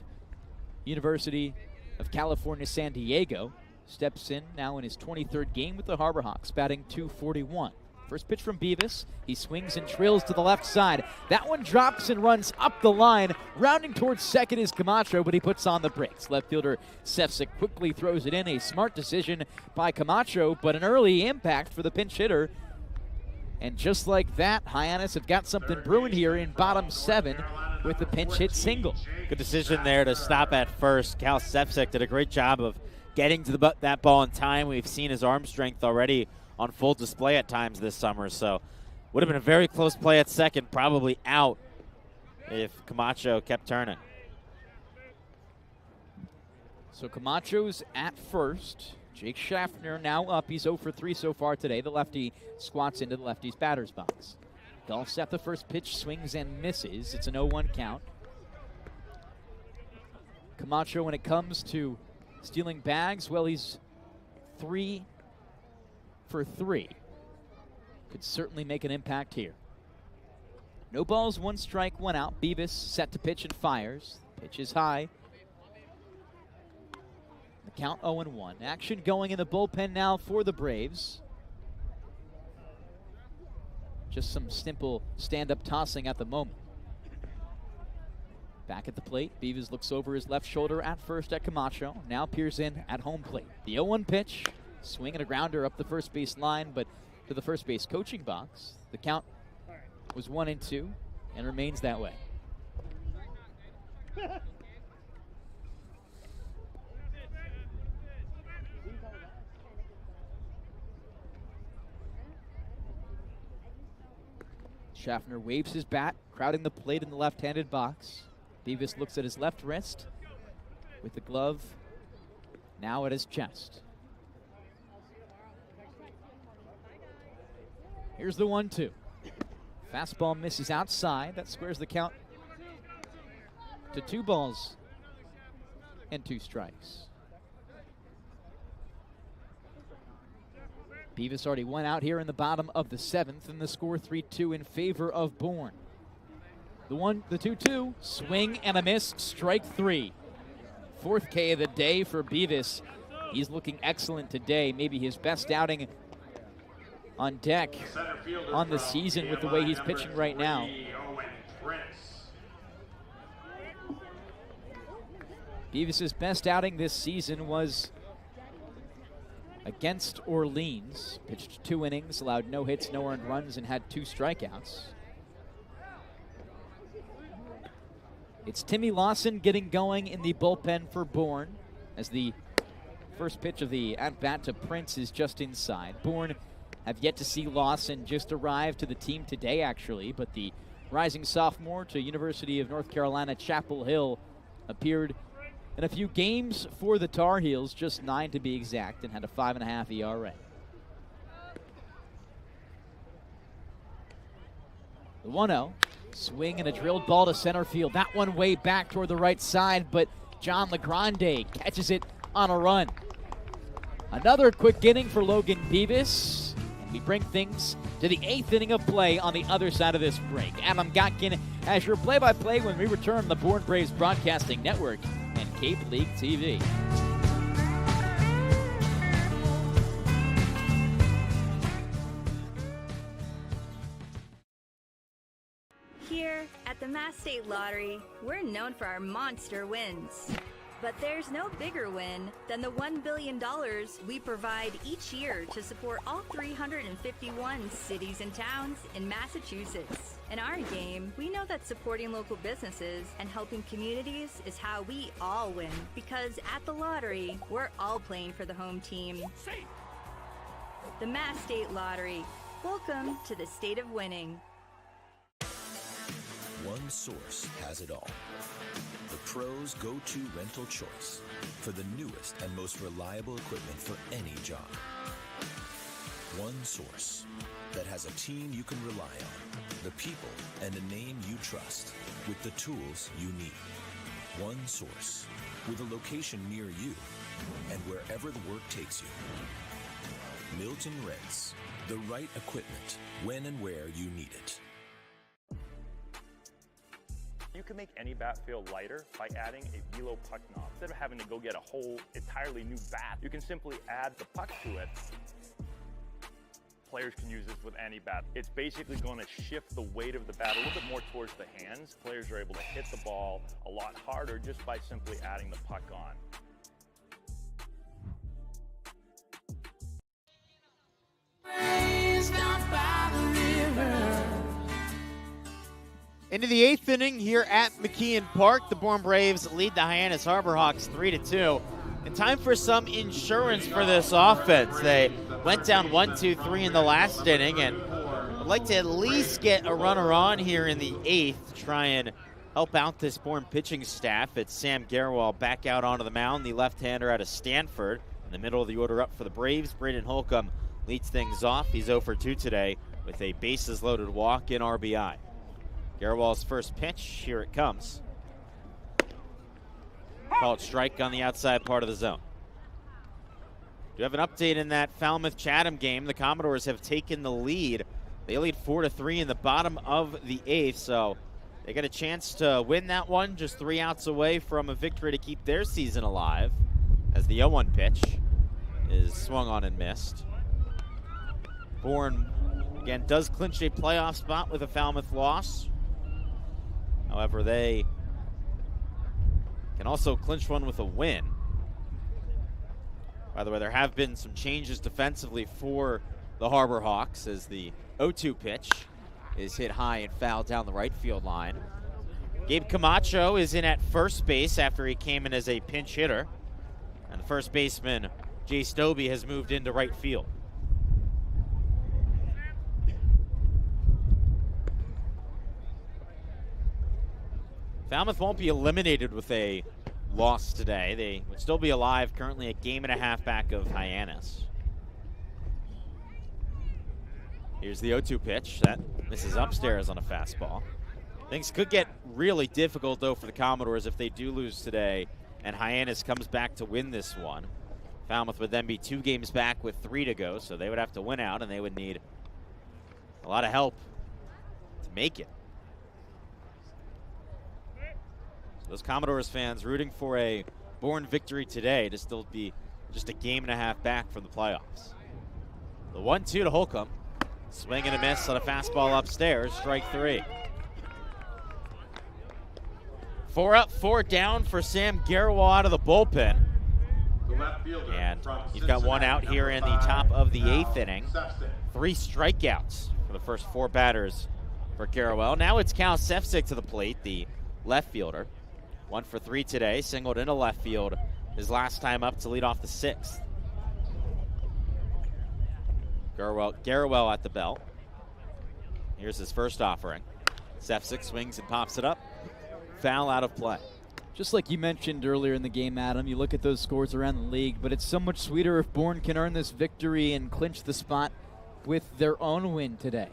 S19: University of California, San Diego, steps in now in his 23rd game with the Harbor Hawks, batting .241. First pitch from Beavis. He swings and drills to the left side. That one drops and runs up the line. Rounding towards second is Camacho, but he puts on the brakes. Left fielder Sefcik quickly throws it in. A smart decision by Camacho, but an early impact for the pinch hitter. And just like that, Hyannis have got something brewing here in bottom 7 with the pinch hit single.
S6: Good decision there to stop at first. Cal Sefcik did a great job of getting to that ball in time. We've seen his arm strength already on full display at times this summer, so would have been a very close play at second, probably out if Camacho kept turning.
S19: So Camacho's at first. Jake Schaffner now up. He's 0 for 3 so far today. The lefty squats into the lefty's batter's box. Golfs at the first pitch, swings and misses. It's an 0-1 count. Camacho, when it comes to stealing bags, well, he's 3 for 3. Could certainly make an impact here. No balls, 1 strike, 1 out. Beavis set to pitch and fires. Pitch is high. The count 0-1. Action going in the bullpen now for the Braves. Just some simple stand-up tossing at the moment. Back at the plate, Beavis looks over his left shoulder at first at Camacho. Now peers in at home plate. The 0-1 pitch. Swing and a grounder up the first base line, but to the first base coaching box. The count was 1-2 and remains that way. Schaffner waves his bat, crowding the plate in the left-handed box. Beavis looks at his left wrist with the glove now at his chest. Here's the 1-2. Fastball misses outside. That squares the count to 2 balls and 2 strikes. Beavis already went out here in the bottom of the 7th, and the score 3-2 in favor of Bourne. The 2-2, swing and a miss, strike 3. 4th K of the day for Beavis. He's looking excellent today, maybe his best outing on deck on the season with the way he's pitching right now. Beavis' best outing this season was against Orleans. Pitched 2 innings, allowed no hits, no earned runs, and had 2 strikeouts. It's Timmy Lawson getting going in the bullpen for Bourne as the first pitch of the at-bat to Prince is just inside. Bourne have yet to see Lawson, just arrived to the team today actually, but the rising sophomore to University of North Carolina Chapel Hill appeared in a few games for the Tar Heels, just 9 to be exact, and had a 5.5 ERA. The 1-0, swing and a drilled ball to center field. That one way back toward the right side, but John LeGrande catches it on a run. Another quick inning for Logan Beavis. We bring things to the 8th inning of play on the other side of this break. Adam Gotkin as your play-by-play when we return the Bourne Braves Broadcasting Network and Cape League TV.
S10: Here at the Mass State Lottery, we're known for our monster wins. But there's no bigger win than the $1 billion we provide each year to support all 351 cities and towns in Massachusetts. In our game, we know that supporting local businesses and helping communities is how we all win. Because at the lottery, we're all playing for the home team. The Mass State Lottery. Welcome to the state of winning.
S11: One source has it all. The pros' go-to rental choice for the newest and most reliable equipment for any job. One source that has a team you can rely on, the people and a name you trust, with the tools you need. One source with a location near you and wherever the work takes you. Milton Rents, the right equipment when and where you need it.
S12: You can make any bat feel lighter by adding a velo puck knob. Instead of having to go get a whole entirely new bat, you can simply add the puck to it. Players can use this with any bat. It's basically going to shift the weight of the bat a little bit more towards the hands. Players are able to hit the ball a lot harder just by simply adding the puck on.
S6: Into the 8th inning here at McKeon Park. The Bourne Braves lead the Hyannis Harbor Hawks 3-2. And time for some insurance for this offense. They went down 1-2-3 in the last inning, and I'd like to at least get a runner on here in the 8th to try and help out this Bourne pitching staff. It's Sam Garwell back out onto the mound, the left-hander out of Stanford. In the middle of the order up for the Braves, Braden Holcomb leads things off. He's 0 for 2 today with a bases-loaded walk in RBI. Garwell's first pitch, here it comes. Called strike on the outside part of the zone. Do you have an update in that Falmouth-Chatham game? The Commodores have taken the lead. They lead 4-3 in the bottom of the 8th, so they got a chance to win that one, just 3 outs away from a victory to keep their season alive, as the 0-1 pitch is swung on and missed. Bourne, again, does clinch a playoff spot with a Falmouth loss. However, they can also clinch one with a win. By the way, there have been some changes defensively for the Harbor Hawks as the 0-2 pitch is hit high and foul down the right field line. Gabe Camacho is in at first base after he came in as a pinch hitter. And the first baseman, Jay Stobie, has moved into right field. Falmouth won't be eliminated with a loss today. They would still be alive, currently a game and a half back of Hyannis. Here's the 0-2 pitch. That misses upstairs on a fastball. Things could get really difficult, though, for the Commodores if they do lose today and Hyannis comes back to win this one. Falmouth would then be 2 games back with 3 to go, so they would have to win out, and they would need a lot of help to make it. Those Commodores fans rooting for a Bourne victory today to still be just a game and a half back from the playoffs. The 1-2 to Holcomb. Swing and a miss on a fastball upstairs, strike 3. 4 up, 4 down for Sam Garwell out of the bullpen. And he's got 1 out here in the top of the 8th inning. 3 strikeouts for the first 4 batters for Garwell. Now it's Cal Sefcik to the plate, the left fielder. 1 for 3 today, singled into left field his last time up to lead off the 6th. Garwell at the belt. Here's his first offering. Sefcik swings and pops it up. Foul out of play.
S19: Just like you mentioned earlier in the game, Adam, you look at those scores around the league, but it's so much sweeter if Bourne can earn this victory and clinch the spot with their own win today.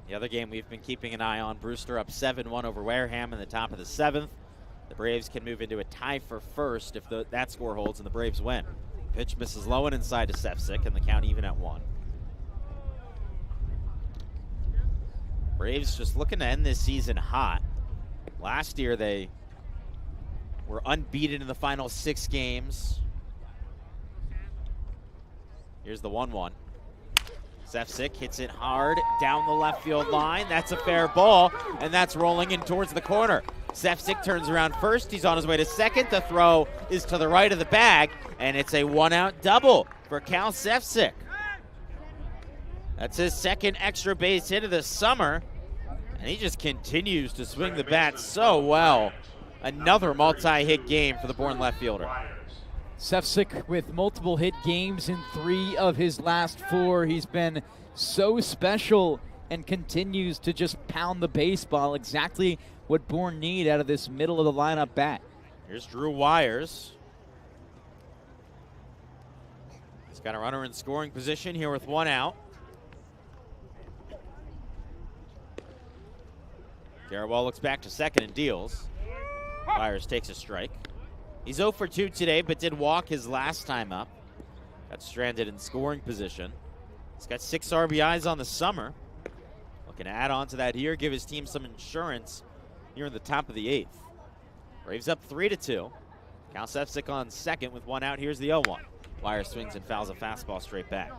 S6: The other game we've been keeping an eye on, Brewster up 7-1 over Wareham in the top of the 7th. The Braves can move into a tie for first if that score holds and the Braves win. Pitch misses low and inside to Sefcik, and the count even at 1. Braves just looking to end this season hot. Last year they were unbeaten in the final 6 games. Here's the 1-1. Sefcik hits it hard down the left field line. That's a fair ball, and that's rolling in towards the corner. Sefcik turns around first. He's on his way to second. The throw is to the right of the bag, and it's a 1-out double for Cal Sefcik. That's his 2nd extra base hit of the summer, and he just continues to swing the bat so well. Another multi-hit game for the Bourne left fielder.
S19: Sefcik with multiple hit games in 3 of his last 4. He's been so special and continues to just pound the baseball exactly what Bourne need out of this middle of the lineup bat.
S6: Here's Drew Wires. He's got a runner in scoring position here with one out. Gabriella looks back to second and deals. Wires takes a strike. He's 0 for 2 today, but did walk his last time up. Got stranded in scoring position. He's got 6 RBIs on the summer. Looking to add on to that here, give his team some insurance here in the top of the 8th. Braves up 3-2. Cal Sefcik on second with one out. Here's the 0-1. Wire swings and fouls a fastball straight back.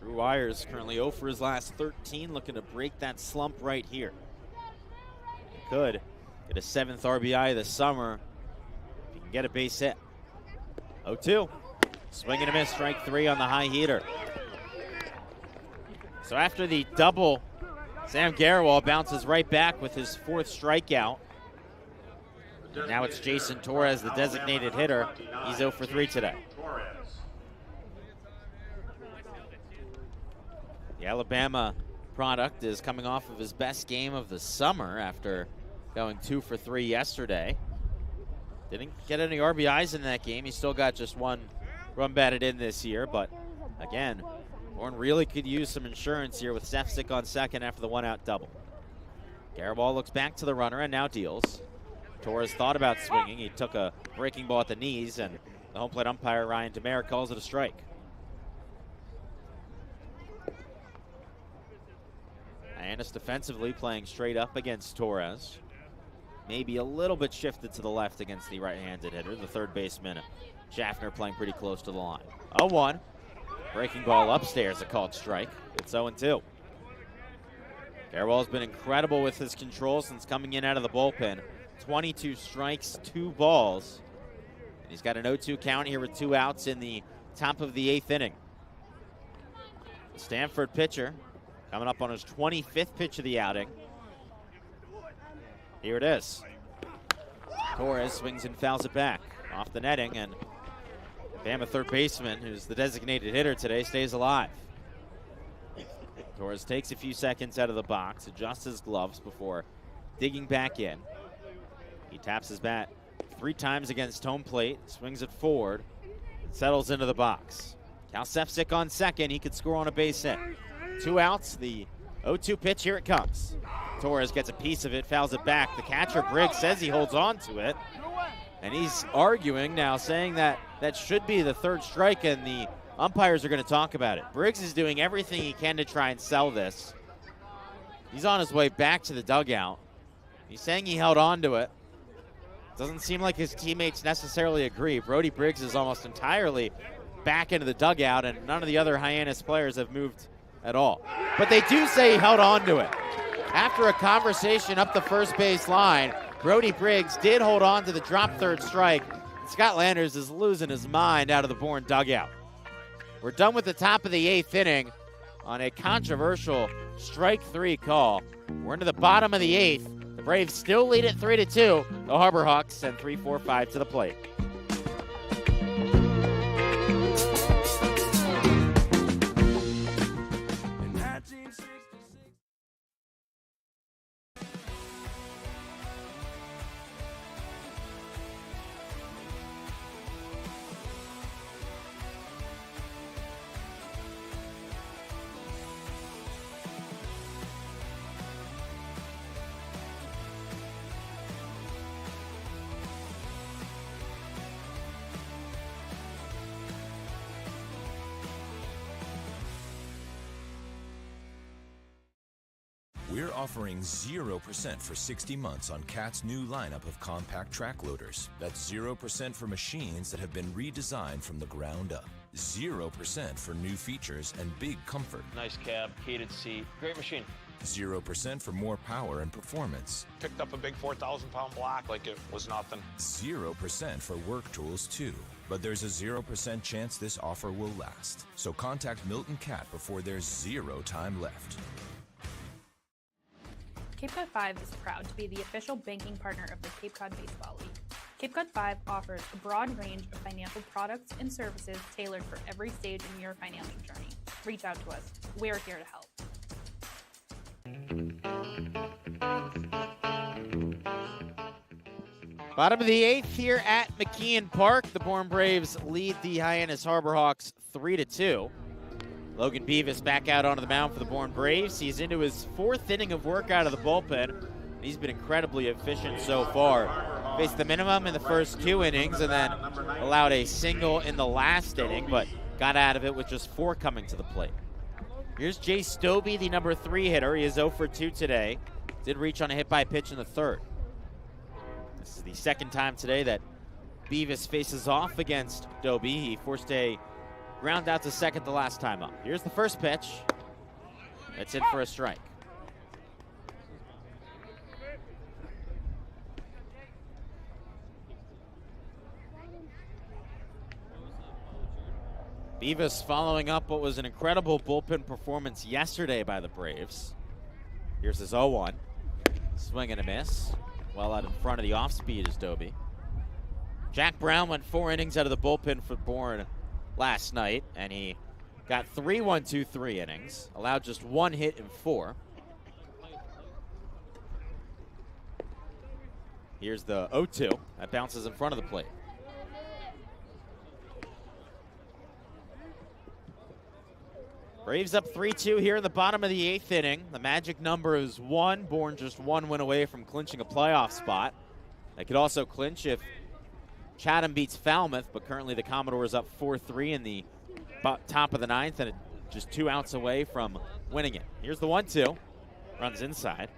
S6: Drew Wires currently 0 for his last 13, looking to break that slump right here. Could get a 7th RBI this summer if he can get a base hit. 0-2. Swing and a miss, strike 3 on the high heater. So after the double, Sam Gabriella bounces right back with his 4th strikeout. Now it's Jason Torres, the designated hitter. He's 0 for 3 today. The Alabama product is coming off of his best game of the summer after going 2 for 3 yesterday. Didn't get any RBIs in that game. He still got just 1 run batted in this year, but again, Bourne really could use some insurance here with Sefcik on second after the 1-out double. Gabriella looks back to the runner and now deals. Torres thought about swinging. He took a breaking ball at the knees, and the home plate umpire, Ryan Demare, calls it a strike. Hyannis defensively playing straight up against Torres. Maybe a little bit shifted to the left against the right-handed hitter, the third baseman. Schaffner playing pretty close to the line. 0-1. Breaking ball upstairs, a called strike. It's 0-2. Gabriella's been incredible with his control since coming in out of the bullpen. 22 strikes, 2 balls. And he's got an 0-2 count here with 2 outs in the top of the 8th inning. The Stanford pitcher coming up on his 25th pitch of the outing. Here it is. Torres swings and fouls it back off the netting, and Bama third baseman, who's the designated hitter today, stays alive. Torres takes a few seconds out of the box, adjusts his gloves before digging back in. He taps his bat 3 times against home plate, swings it forward, and settles into the box. Cal Sefcik on second. He could score on a base hit. 2 outs, the 0-2 pitch, here it comes. Torres gets a piece of it, fouls it back. The catcher, Briggs, says he holds on to it. And he's arguing now, saying that that should be the 3rd strike, and the umpires are going to talk about it. Briggs is doing everything he can to try and sell this. He's on his way back to the dugout. He's saying he held on to it. Doesn't seem like his teammates necessarily agree. Brody Briggs is almost entirely back into the dugout, and none of the other Hyannis players have moved at all. But they do say he held on to it. After a conversation up the first base line, Brody Briggs did hold on to the drop 3rd strike. Scott Landers is losing his mind out of the Bourne dugout. We're done with the top of the 8th inning on a controversial strike 3 call. We're into the bottom of the 8th. The Braves still lead at 3-2. The Harbor Hawks send 3-4-5 to the plate.
S11: We're offering 0% for 60 months on CAT's new lineup of compact track loaders. That's 0% for machines that have been redesigned from the ground up. 0% for new features and big comfort.
S15: Nice cab, heated seat, great machine.
S11: 0% for more power and performance.
S18: Picked up a big 4,000-pound block like it was nothing.
S11: 0% for work tools too. But there's a 0% chance this offer will last. So contact Milton Cat before there's 0 time left.
S17: Cape Cod 5 is proud to be the official banking partner of the Cape Cod Baseball League. Cape Cod 5 offers a broad range of financial products and services tailored for every stage in your financial journey. Reach out to us. We're here to help.
S6: Bottom of the 8th here at McKeon Park. The Bourne Braves lead the Hyannis Harborhawks 3-2. Logan Beavis back out onto the mound for the Bourne Braves. He's into his 4th inning of work out of the bullpen. He's been incredibly efficient so far. Faced the minimum in the first 2 innings and then allowed a single in the last inning, but got out of it with just 4 coming to the plate. Here's Jay Stobie, the number 3 hitter. He is 0 for 2 today. Did reach on a hit by pitch in the 3rd. This is the 2nd time today that Beavis faces off against Dobie. He forced a ground out to second the last time up. Here's the first pitch. That's in for a strike. Beavis following up what was an incredible bullpen performance yesterday by the Braves. Here's his 0-1. Swing and a miss. Well out in front of the off-speed is Dobie. Jack Brown went 4 innings out of the bullpen for Bourne last night, and he got 3 1-2-3 innings, allowed just 1 hit in 4. Here's the 0-2. That bounces in front of the plate. Braves up 3-2 here in the bottom of the 8th inning. The magic number is 1. Bourne just 1 win away from clinching a playoff spot. They could also clinch if Chatham beats Falmouth, but currently the Commodores up 4-3 in the top of the 9th and just 2 outs away from winning it. Here's the 1-2. Runs inside.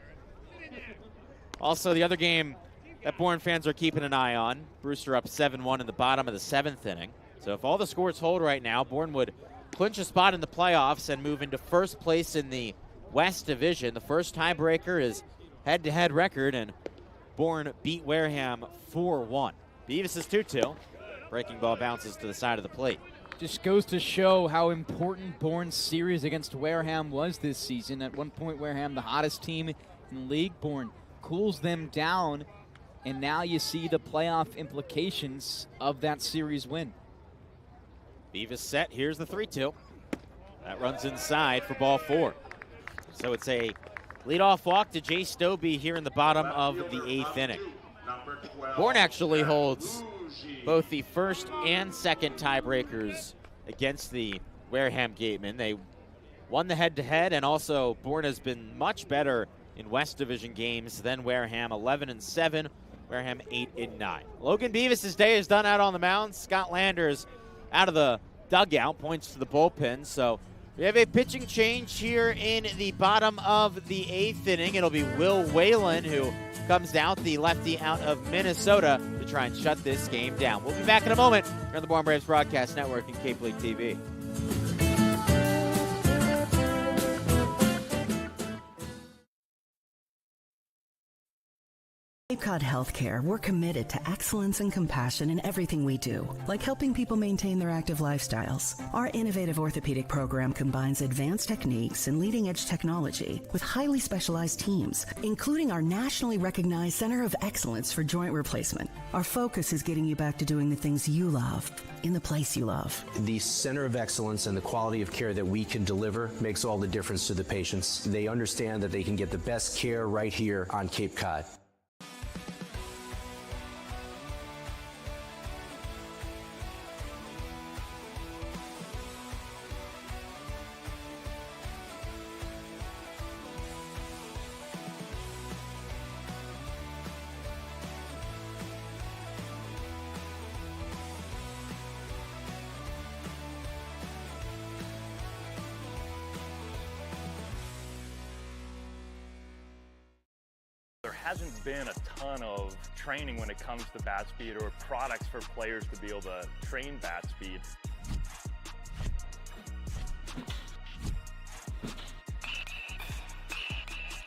S6: Also, the other game that Bourne fans are keeping an eye on, Brewster up 7-1 in the bottom of the 7th inning. So if all the scores hold right now, Bourne would clinch a spot in the playoffs and move into first place in the West Division. The first tiebreaker is head-to-head record, and Bourne beat Wareham 4-1. Beavis is 2-2. Breaking ball bounces to the side of the plate.
S19: Just goes to show how important Bourne's series against Wareham was this season. At one point, Wareham, the hottest team in the league, Bourne cools them down, and now you see the playoff implications of that series win.
S6: Beavis set. Here's the 3-2. That runs inside for ball 4. So it's a leadoff walk to Jay Stobie here in the bottom of the 8th inning. Bourne actually holds both the first and second tiebreakers against the Wareham Gatemen. They won the head-to-head, and also Bourne has been much better in West Division games than Wareham, 11-7. Wareham 8-9. Logan Beavis' day is done out on the mound. Scott Landers out of the dugout, points to the bullpen. So we have a pitching change here in the bottom of the 8th inning. It'll be Will Whalen who comes out, the lefty out of Minnesota, to try and shut this game down. We'll be back in a moment here on the Bourne Braves Broadcast Network and Cape League TV.
S13: Cape Cod Healthcare, we're committed to excellence and compassion in everything we do, like helping people maintain their active lifestyles. Our innovative orthopedic program combines advanced techniques and leading-edge technology with highly specialized teams, including our nationally recognized Center of Excellence for Joint Replacement. Our focus is getting you back to doing the things you love, in the place you love.
S14: The Center of Excellence and the quality of care that we can deliver makes all the difference to the patients. They understand that they can get the best care right here on Cape Cod.
S12: There hasn't been a ton of training when it comes to bat speed or products for players to be able to train bat speed.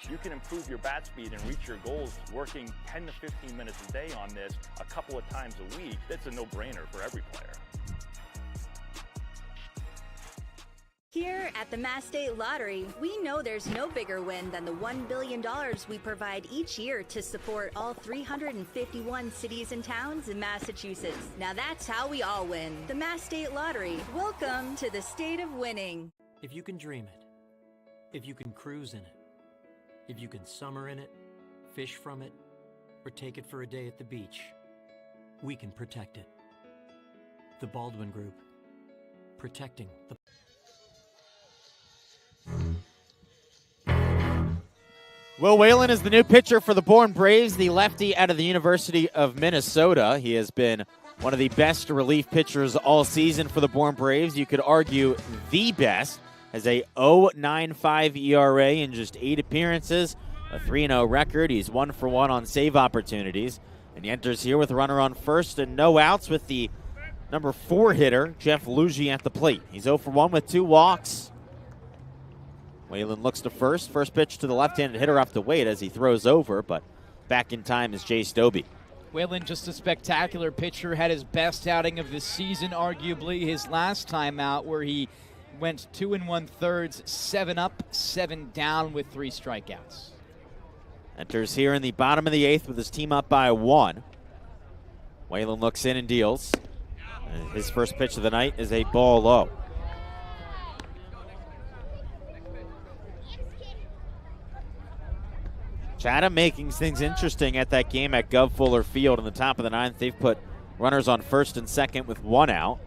S12: You can improve your bat speed and reach your goals working 10 to 15 minutes a day on this a couple of times a week. That's a no-brainer for every player.
S10: Here at the Mass State Lottery, we know there's no bigger win than the $1 billion we provide each year to support all 351 cities and towns in Massachusetts. Now that's how we all win. The Mass State Lottery. Welcome to the state of winning.
S16: If you can dream it, if you can cruise in it, if you can summer in it, fish from it, or take it for a day at the beach, we can protect it. The Baldwin Group. Protecting the...
S6: Will Whalen is the new pitcher for the Bourne Braves, the lefty out of the University of Minnesota. He has been one of the best relief pitchers all season for the Bourne Braves. You could argue the best. Has a 0.95 ERA in just 8 appearances, a 3-0 record. He's 1 for 1 on save opportunities. And he enters here with a runner on first and no outs with the number 4 hitter, Jeff Lugie, at the plate. He's 0 for 1 with 2 walks. Whalen looks to first. First pitch to the left-handed hitter off the weight as he throws over, but back in time is Jay Stobie.
S19: Whalen, just a spectacular pitcher, had his best outing of the season, arguably his last time out, where he went 2 1/3, 7 up, 7 down with 3 strikeouts.
S6: Enters here in the bottom of the 8th with his team up by 1. Whalen looks in and deals. And his first pitch of the night is a ball low. Chatham making things interesting at that game at Gov Fuller Field in the top of the 9th. They've put runners on first and second with 1 out.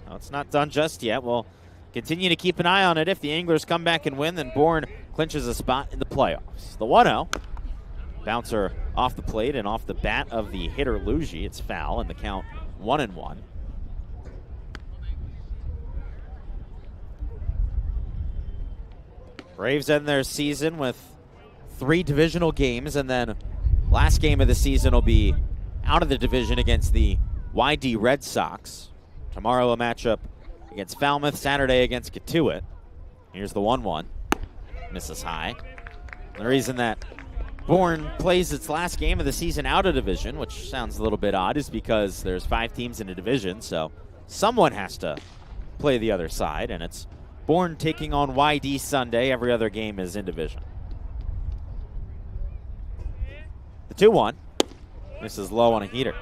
S6: No, it's not done just yet. We'll continue to keep an eye on it. If the Anglers come back and win, then Bourne clinches a spot in the playoffs. The 1-0. Bouncer off the plate and off the bat of the hitter Lugie. It's foul, and the count 1-1. Braves end their season with 3 divisional games, and then last game of the season will be out of the division against the YD Red Sox. Tomorrow a matchup against Falmouth, Saturday against Katuitt. Here's the 1-1. Misses high. The reason that Bourne plays its last game of the season out of division, which sounds a little bit odd, is because there's 5 teams in a division, so someone has to play the other side, and it's Bourne taking on YD Sunday. Every other game is in division. The 2-1. Misses low on a heater.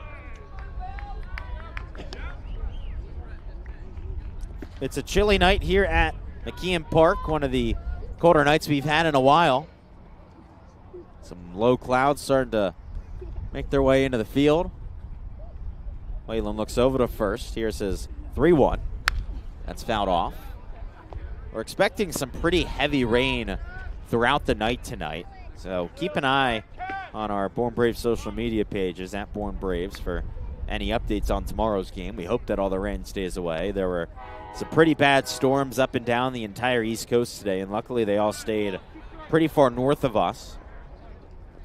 S6: It's a chilly night here at McKeon Park, one of the colder nights we've had in a while. Some low clouds starting to make their way into the field. Whalen looks over to first. Here's his 3-1. That's fouled off. We're expecting some pretty heavy rain throughout the night tonight, so keep an eye on our Bourne Braves social media pages at Bourne Braves for any updates on tomorrow's game. We hope that all the rain stays away. There were some pretty bad storms up and down the entire East Coast today, and luckily they all stayed pretty far north of us.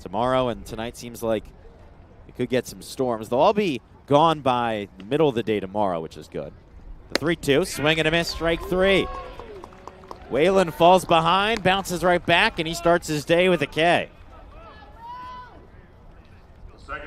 S6: Tomorrow and tonight seems like we could get some storms. They'll all be gone by the middle of the day tomorrow, which is good. The 3-2, swing and a miss, strike 3. Whalen falls behind, bounces right back, and he starts his day with a K.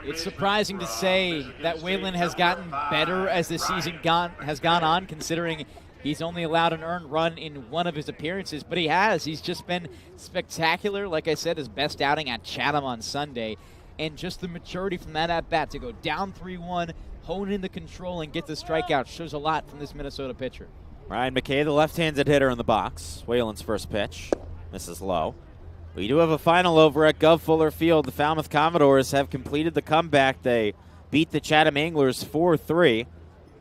S19: It's surprising to say that Whalen has gotten better as the season has gone on, considering he's only allowed an earned run in 1 of his appearances, but he has. He's just been spectacular. Like I said, his best outing at Chatham on Sunday, and just the maturity from that at-bat to go down 3-1, hone in the control, and get the strikeout shows a lot from this Minnesota pitcher.
S6: Ryan McKay, the left-handed hitter in the box. Whalen's first pitch. Misses low. We do have a final over at Gov Fuller Field. The Falmouth Commodores have completed the comeback. They beat the Chatham Anglers 4-3.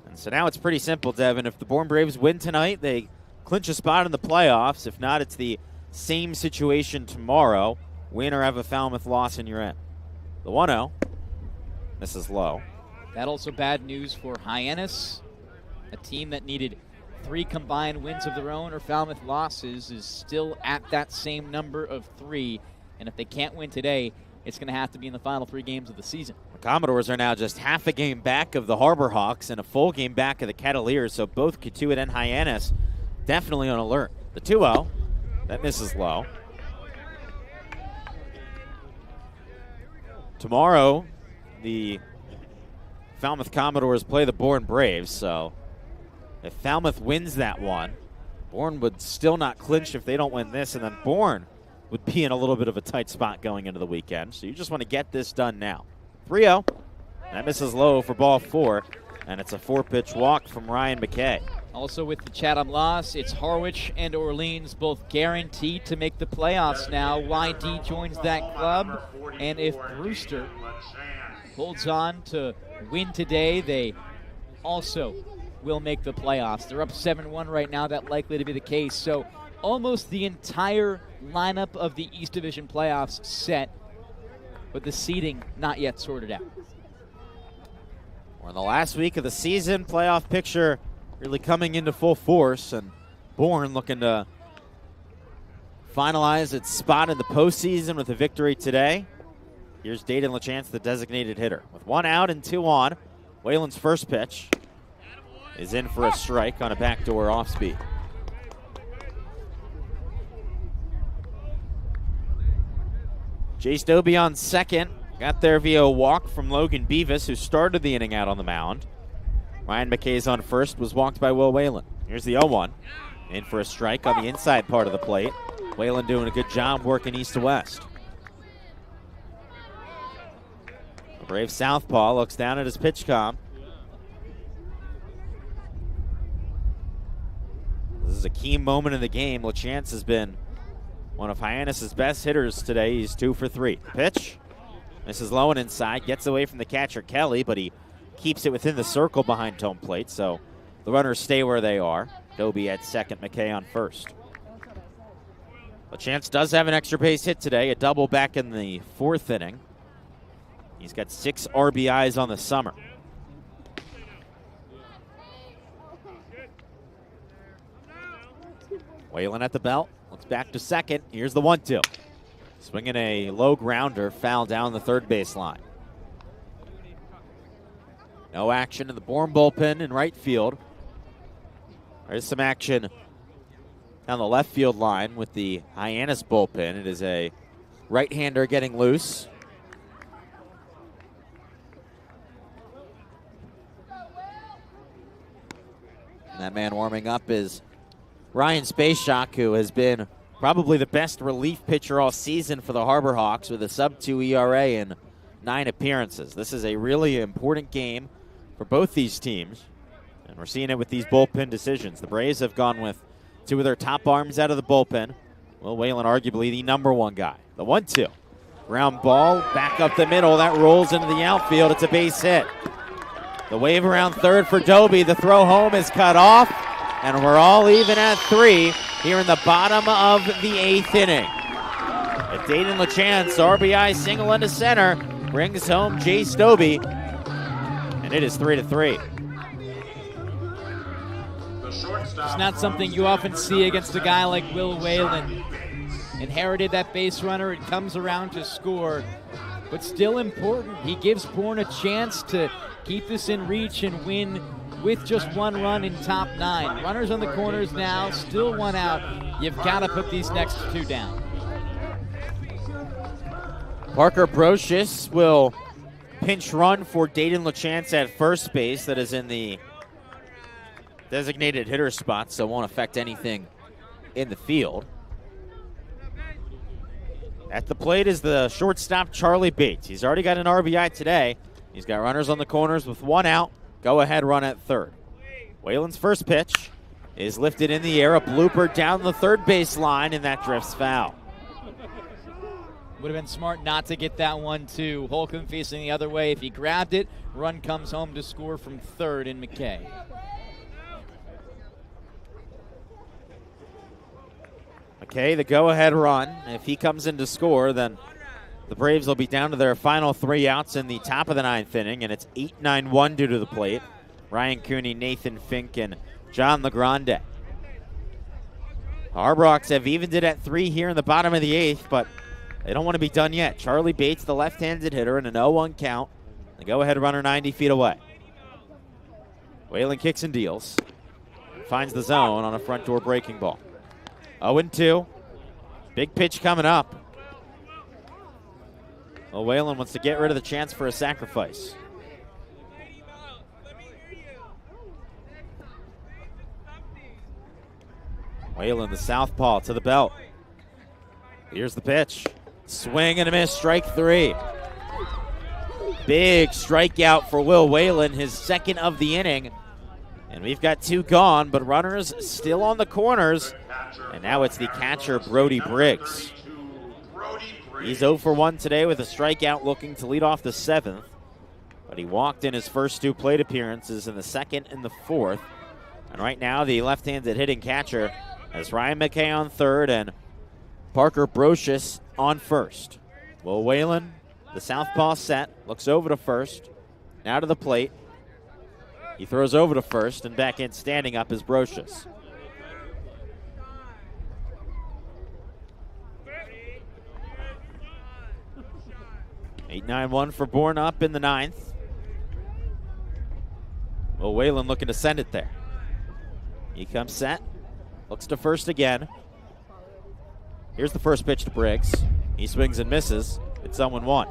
S6: And so now it's pretty simple, Devon. If the Bourne Braves win tonight, they clinch a spot in the playoffs. If not, it's the same situation tomorrow. Win or have a Falmouth loss and you're in. The 1-0. Misses low.
S19: That also bad news for Hyannis, a team that needed 3 combined wins of their own or Falmouth losses, is still at that same number of 3. And if they can't win today, it's going to have to be in the final 3 games of the season.
S6: The Commodores are now just half a game back of the Harbor Hawks and a full game back of the Cavaliers, so both Katuitt and Hyannis definitely on alert. The 2-0, that misses low. Tomorrow, the Falmouth Commodores play the Bourne Braves, so if Falmouth wins that one, Bourne would still not clinch if they don't win this, and then Bourne would be in a little bit of a tight spot going into the weekend. So you just want to get this done now. 3-0. That misses low for ball 4, and it's a 4-pitch walk from Ryan McKay.
S19: Also with the Chatham loss, it's Harwich and Orleans both guaranteed to make the playoffs now. YD joins that club, and if Brewster holds on to win today, they also will make the playoffs. They're up 7-1 right now. That's likely to be the case. So almost the entire lineup of the East Division playoffs set, but the seeding not yet sorted out.
S6: We're in the last week of the season. Playoff picture really coming into full force, and Bourne looking to finalize its spot in the postseason with a victory today. Here's Dayton LaChance, the designated hitter. With 1 out and 2 on, Whalen's first pitch is in for a strike on a backdoor off speed. Jay Stobie on second. Got there via a walk from Logan Beavis, who started the inning out on the mound. Ryan McKay's on first, was walked by Will Whalen. Here's the 0-1. In for a strike on the inside part of the plate. Whalen doing a good job working east to west. The brave southpaw looks down at his pitch comp. This is a key moment in the game. LaChance has been one of Hyannis' best hitters today. He's 2 for 3. Pitch. Misses low and inside. Gets away from the catcher, Kelly, but he keeps it within the circle behind home plate, so the runners stay where they are. Dobie at second, McKay on first. LaChance does have an extra base hit today, a double back in the 4th inning. He's got 6 RBIs on the summer. Whalen at the belt. Looks back to second. Here's the 1-2. Swinging a low grounder, foul down the third baseline. No action in the Bourne bullpen in right field. There's some action down the left field line with the Hyannis bullpen. It is a right-hander getting loose. And that man warming up is Ryan Spacek, who has been probably the best relief pitcher all season for the Harbor Hawks with a sub-2 ERA in 9 appearances. This is a really important game for both these teams, and we're seeing it with these bullpen decisions. The Braves have gone with 2 of their top arms out of the bullpen. Will Whalen arguably the number 1 guy. The 1-2. Ground ball back up the middle. That rolls into the outfield. It's a base hit. The wave around third for Dobie. The throw home is cut off, and we're all even at 3 here in the bottom of the 8th inning. A Dayton LaChance RBI single into center brings home Jay Stobie, and it is 3-3.
S19: It's not something you often see against a guy like Will Whalen. Inherited that base runner, it comes around to score, but still important. He gives Bourne a chance to keep this in reach and win with just 1 run in top 9. Runners on the corners now, still 1 out. You've got to put these next 2 down.
S6: Parker Brocious will pinch run for Dayton LaChance at first base. That is in the designated hitter spot, so won't affect anything in the field. At the plate is the shortstop, Charlie Bates. He's already got an RBI today. He's got runners on the corners with 1 out. Go-ahead run at third. Whalen's first pitch is lifted in the air. A blooper down the third base line, and that drifts foul.
S19: Would have been smart not to get that one, too. Holcomb facing the other way. If he grabbed it, run comes home to score from third in McKay.
S6: McKay, the go-ahead run. If he comes in to score, then the Braves will be down to their final 3 outs in the top of the 9th inning, and it's 8-9-1 due to the plate. Ryan Cooney, Nathan Fink, and John LeGrande. Harbor Hawks have evened it at 3 here in the bottom of the 8th, but they don't want to be done yet. Charlie Bates, the left-handed hitter, in an 0-1 count. The go-ahead runner 90 feet away. Whalen kicks and deals. Finds the zone on a front door breaking ball. 0-2. Big pitch coming up. Well, Whalen wants to get rid of the chance for a sacrifice. Whalen, the southpaw, to the belt. Here's the pitch. Swing and a miss, strike 3. Big strikeout for Will Whalen, his second of the inning. And we've got 2 gone, but runners still on the corners. And now it's the catcher, Brody Briggs. He's 0 for 1 today with a strikeout, looking to lead off the 7th. But he walked in his first 2 plate appearances in the 2nd and the 4th. And right now, the left-handed hitting catcher has Ryan McKay on 3rd and Parker Brocious on 1st. Will Whalen, the southpaw set, looks over to 1st. Now to the plate. He throws over to 1st, and back in standing up is Brocious. Eight, 9-1 for Bourne up in the 9th. Will Whalen looking to send it there. He comes set, looks to 1st again. Here's the first pitch to Briggs. He swings and misses. It's 0-1.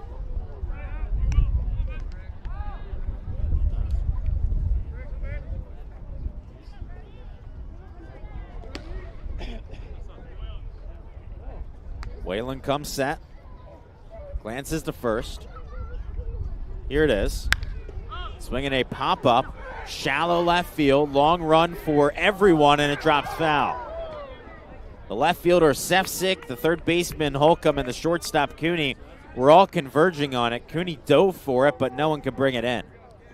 S6: Whalen comes set. Glances to 1st. Here it is. Swinging a pop-up. Shallow left field. Long run for everyone, and it drops foul. The left fielder, Sefcik, the third baseman, Holcomb, and the shortstop, Cooney, were all converging on it. Cooney dove for it, but no one could bring it in.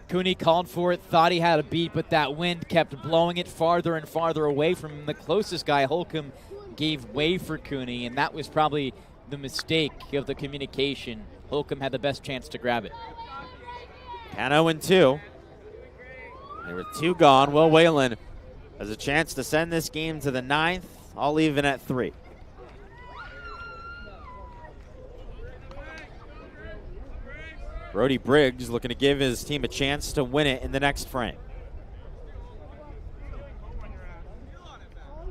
S19: Cooney called for it, thought he had a beat, but that wind kept blowing it farther and farther away from him. The closest guy, Holcomb, gave way for Cooney, and that was probably the mistake of the communication. Holcomb had the best chance to grab it.
S6: And 0-2. There were 2 gone. Will Whalen has a chance to send this game to the 9th. All even at 3. Brody Briggs looking to give his team a chance to win it in the next frame.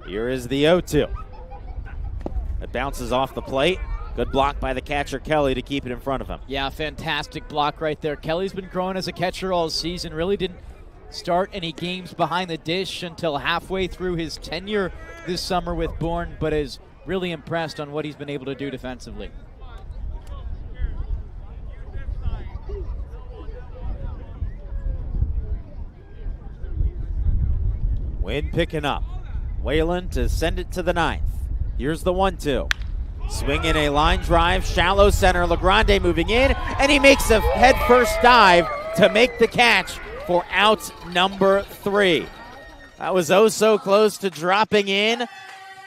S6: Here is the 0-2. It bounces off the plate. Good block by the catcher, Kelly, to keep it in front of him.
S19: Yeah, fantastic block right there. Kelly's been growing as a catcher all season. Really didn't start any games behind the dish until halfway through his tenure this summer with Bourne, but is really impressed on what he's been able to do defensively.
S6: Wind picking up. Whalen to send it to the 9th. Here's the 1-2. Swinging a line drive, shallow center. LeGrande moving in, and he makes a head-first dive to make the catch for out number 3. That was oh so close to dropping in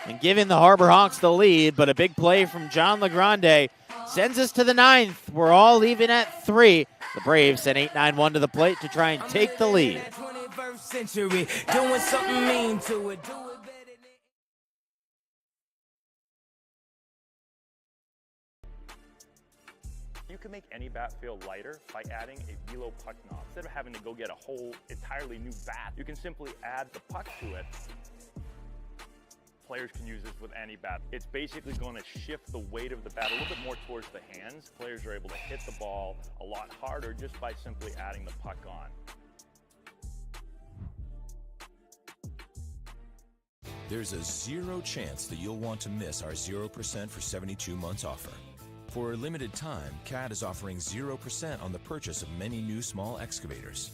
S6: and giving the Harbor Hawks the lead, but a big play from John LeGrande sends us to the 9th. We're all even at 3. The Braves send 8-9-1 to the plate to try and take the lead.
S9: Century, doing something mean to it.
S12: You can make any bat feel lighter by adding a velo puck knob. Instead of having to go get a whole entirely new bat, you can simply add the puck to it. Players can use this with any bat. It's basically going to shift the weight of the bat a little bit more towards the hands. Players are able to hit the ball a lot harder just by simply adding the puck on.
S11: There's a 0 chance that you'll want to miss our 0% for 72 months offer. For a limited time, CAT is offering 0% on the purchase of many new small excavators.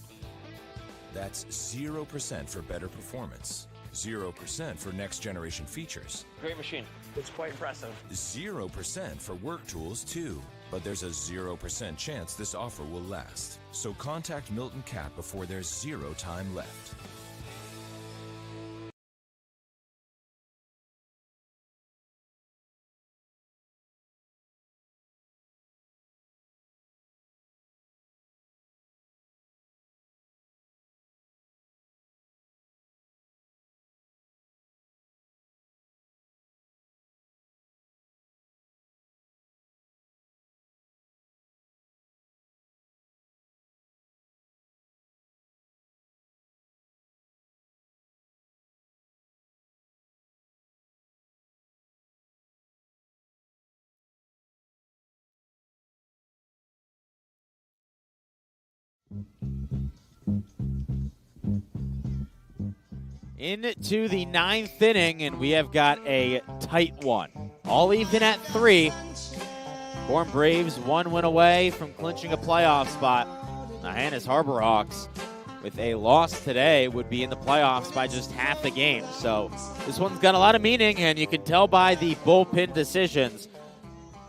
S11: That's 0% for better performance, 0% for next generation features.
S15: Great machine. It's quite impressive.
S11: 0% for work tools too. But there's a 0% chance this offer will last. So contact Milton CAT before there's 0 time left.
S6: Into the 9th inning, and we have got a tight one. All even at 3. Bourne Braves 1 win away from clinching a playoff spot. The Hyannis Harbor Hawks, with a loss today, would be in the playoffs by just half the game. So this one's got a lot of meaning, and you can tell by the bullpen decisions.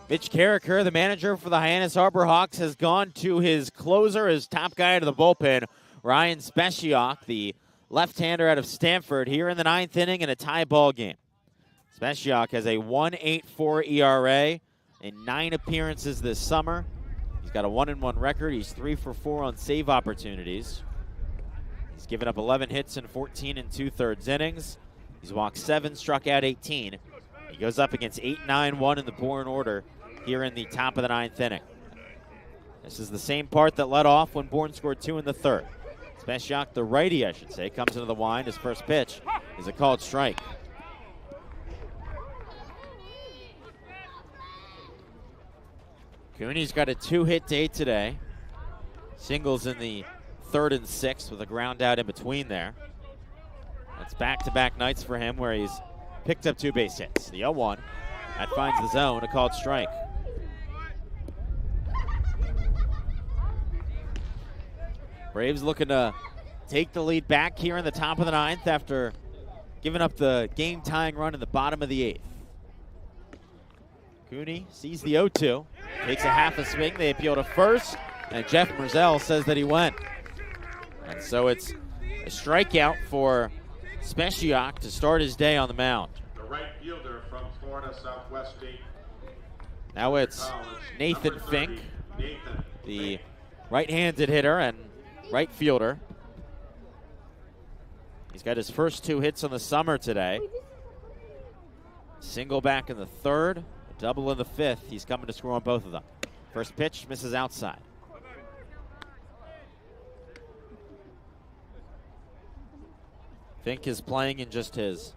S6: Mitch Carricker, the manager for the Hyannis Harbor Hawks, has gone to his closer, his top guy to the bullpen, Ryan Speciak, the left-hander out of Stanford, here in the 9th inning in a tie ball game. Speciak has a 1.84 ERA in 9 appearances this summer. He's got a 1-1 record. He's 3 for 4 on save opportunities. He's given up 11 hits in 14 2/3 innings. He's walked 7, struck out 18. He goes up against 8-9-1 in the Bourne order here in the top of the 9th inning. This is the same part that led off when Bourne scored 2 in the 3rd. Speciak, the righty, I should say, comes into the wind. His first pitch is a called strike. Cooney's got a 2-hit day today. Singles in the 3rd and 6th with a ground out in between there. That's back-to-back nights for him where he's picked up 2 base hits. The 0-1, that finds the zone, a called strike. Braves looking to take the lead back here in the top of the 9th after giving up the game-tying run in the bottom of the 8th. Cooney sees the 0-2, takes a half a swing. They appeal to first, and Jeff Merzell says that he went. And so it's a strikeout for Speciak to start his day on the mound.
S7: The right fielder from Florida Southwest State.
S6: Now it's Nathan Fink, the right-handed hitter and right fielder. He's got his first 2 hits on the summer today. Single back in the 3rd, a double in the 5th. He's coming to score on both of them. First pitch misses outside. Fink is playing in just his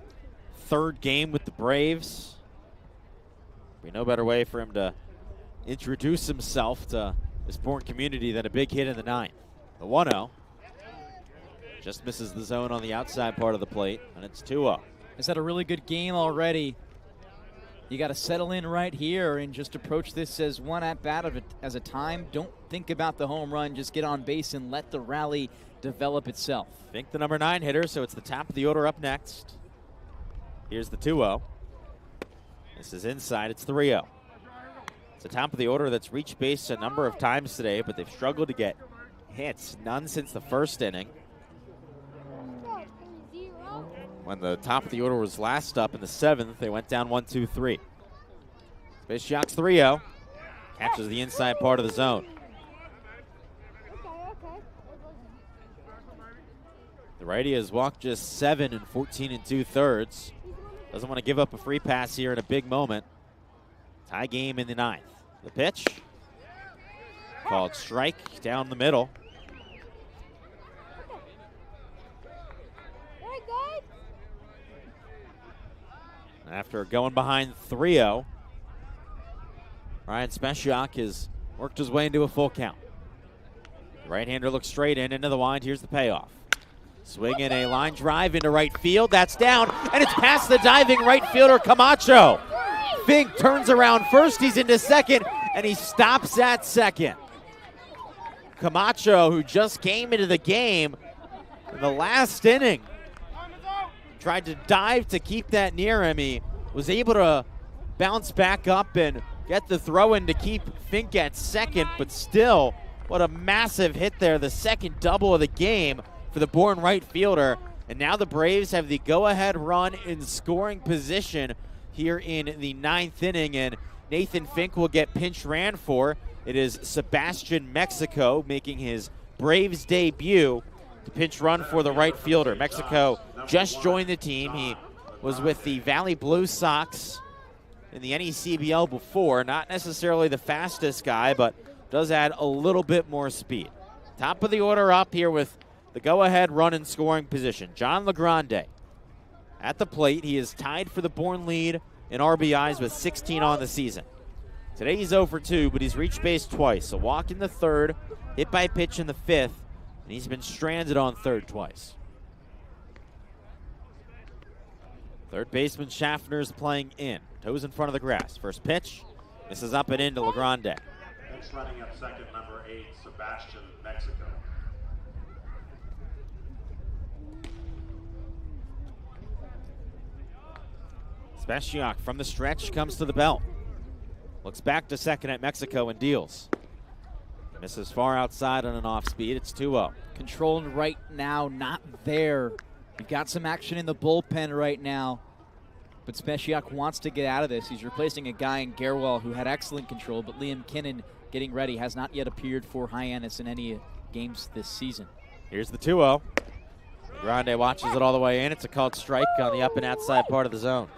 S6: 3rd game with the Braves. Be no better way for him to introduce himself to this Bourne community than a big hit in the 9th. The 1-0 just misses the zone on the outside part of the plate, and it's 2-0.
S19: He's had a really good game already. You got to settle in right here and just approach this as one at-bat as a time. Don't think about the home run. Just get on base and let the rally develop itself.
S6: Fink, the number 9 hitter, so it's the top of the order up next. Here's the 2-0. This is inside. It's 3-0. It's the top of the order that's reached base a number of times today, but they've struggled to get hits. None since the 1st inning, when the top of the order was last up in the 7th. They went down 1-2-3. Speciak's 3-0. Catches the inside part of the zone. The righty has walked just 7 in 14 2/3. Doesn't want to give up a free pass here in a big moment. Tie game in the 9th. The pitch, called strike down the middle. After going behind 3-0, Ryan Speciak has worked his way into a full count. The right-hander looks straight into the wind. Here's the payoff. Swinging a line drive into right field. That's down, and it's past the diving right fielder, Camacho. Fink turns around first. He's into second, and he stops at second. Camacho, who just came into the game in the last inning, tried to dive to keep that near him. He was able to bounce back up and get the throw in to keep Fink at second, but still, what a massive hit there. The second double of the game for the Bourne right fielder. And now the Braves have the go-ahead run in scoring position here in the 9th inning, and Nathan Fink will get pinch ran for. It is Sebastian Mexico making his Braves debut to pinch run for the right fielder. Mexico just joined the team. He was with the Valley Blue Sox in the NECBL before. Not necessarily the fastest guy, but does add a little bit more speed. Top of the order up here with the go-ahead run in scoring position. John LeGrande at the plate. He is tied for the Bourne lead in RBIs with 16 on the season. Today he's 0 for 2, but he's reached base twice. A walk in the 3rd, hit by pitch in the 5th, and he's been stranded on 3rd twice. Third baseman Schaffner is playing in. Toes in front of the grass. First pitch. Misses up and into LeGrande.
S7: Next running up second, number 8, Sebastian, Mexico.
S6: Spasiak from the stretch comes to the belt. Looks back to second at Mexico and deals. Misses far outside on an off speed. It's 2-0.
S19: Controlled right now, not there. You've got some action in the bullpen right now. But Spasiak wants to get out of this. He's replacing a guy in Gerwal who had excellent control, but Liam Kinnan getting ready has not yet appeared for Hyannis in any games this season.
S6: Here's the 2-0. Grande watches it all the way in. It's a called strike on the up and outside part of the zone.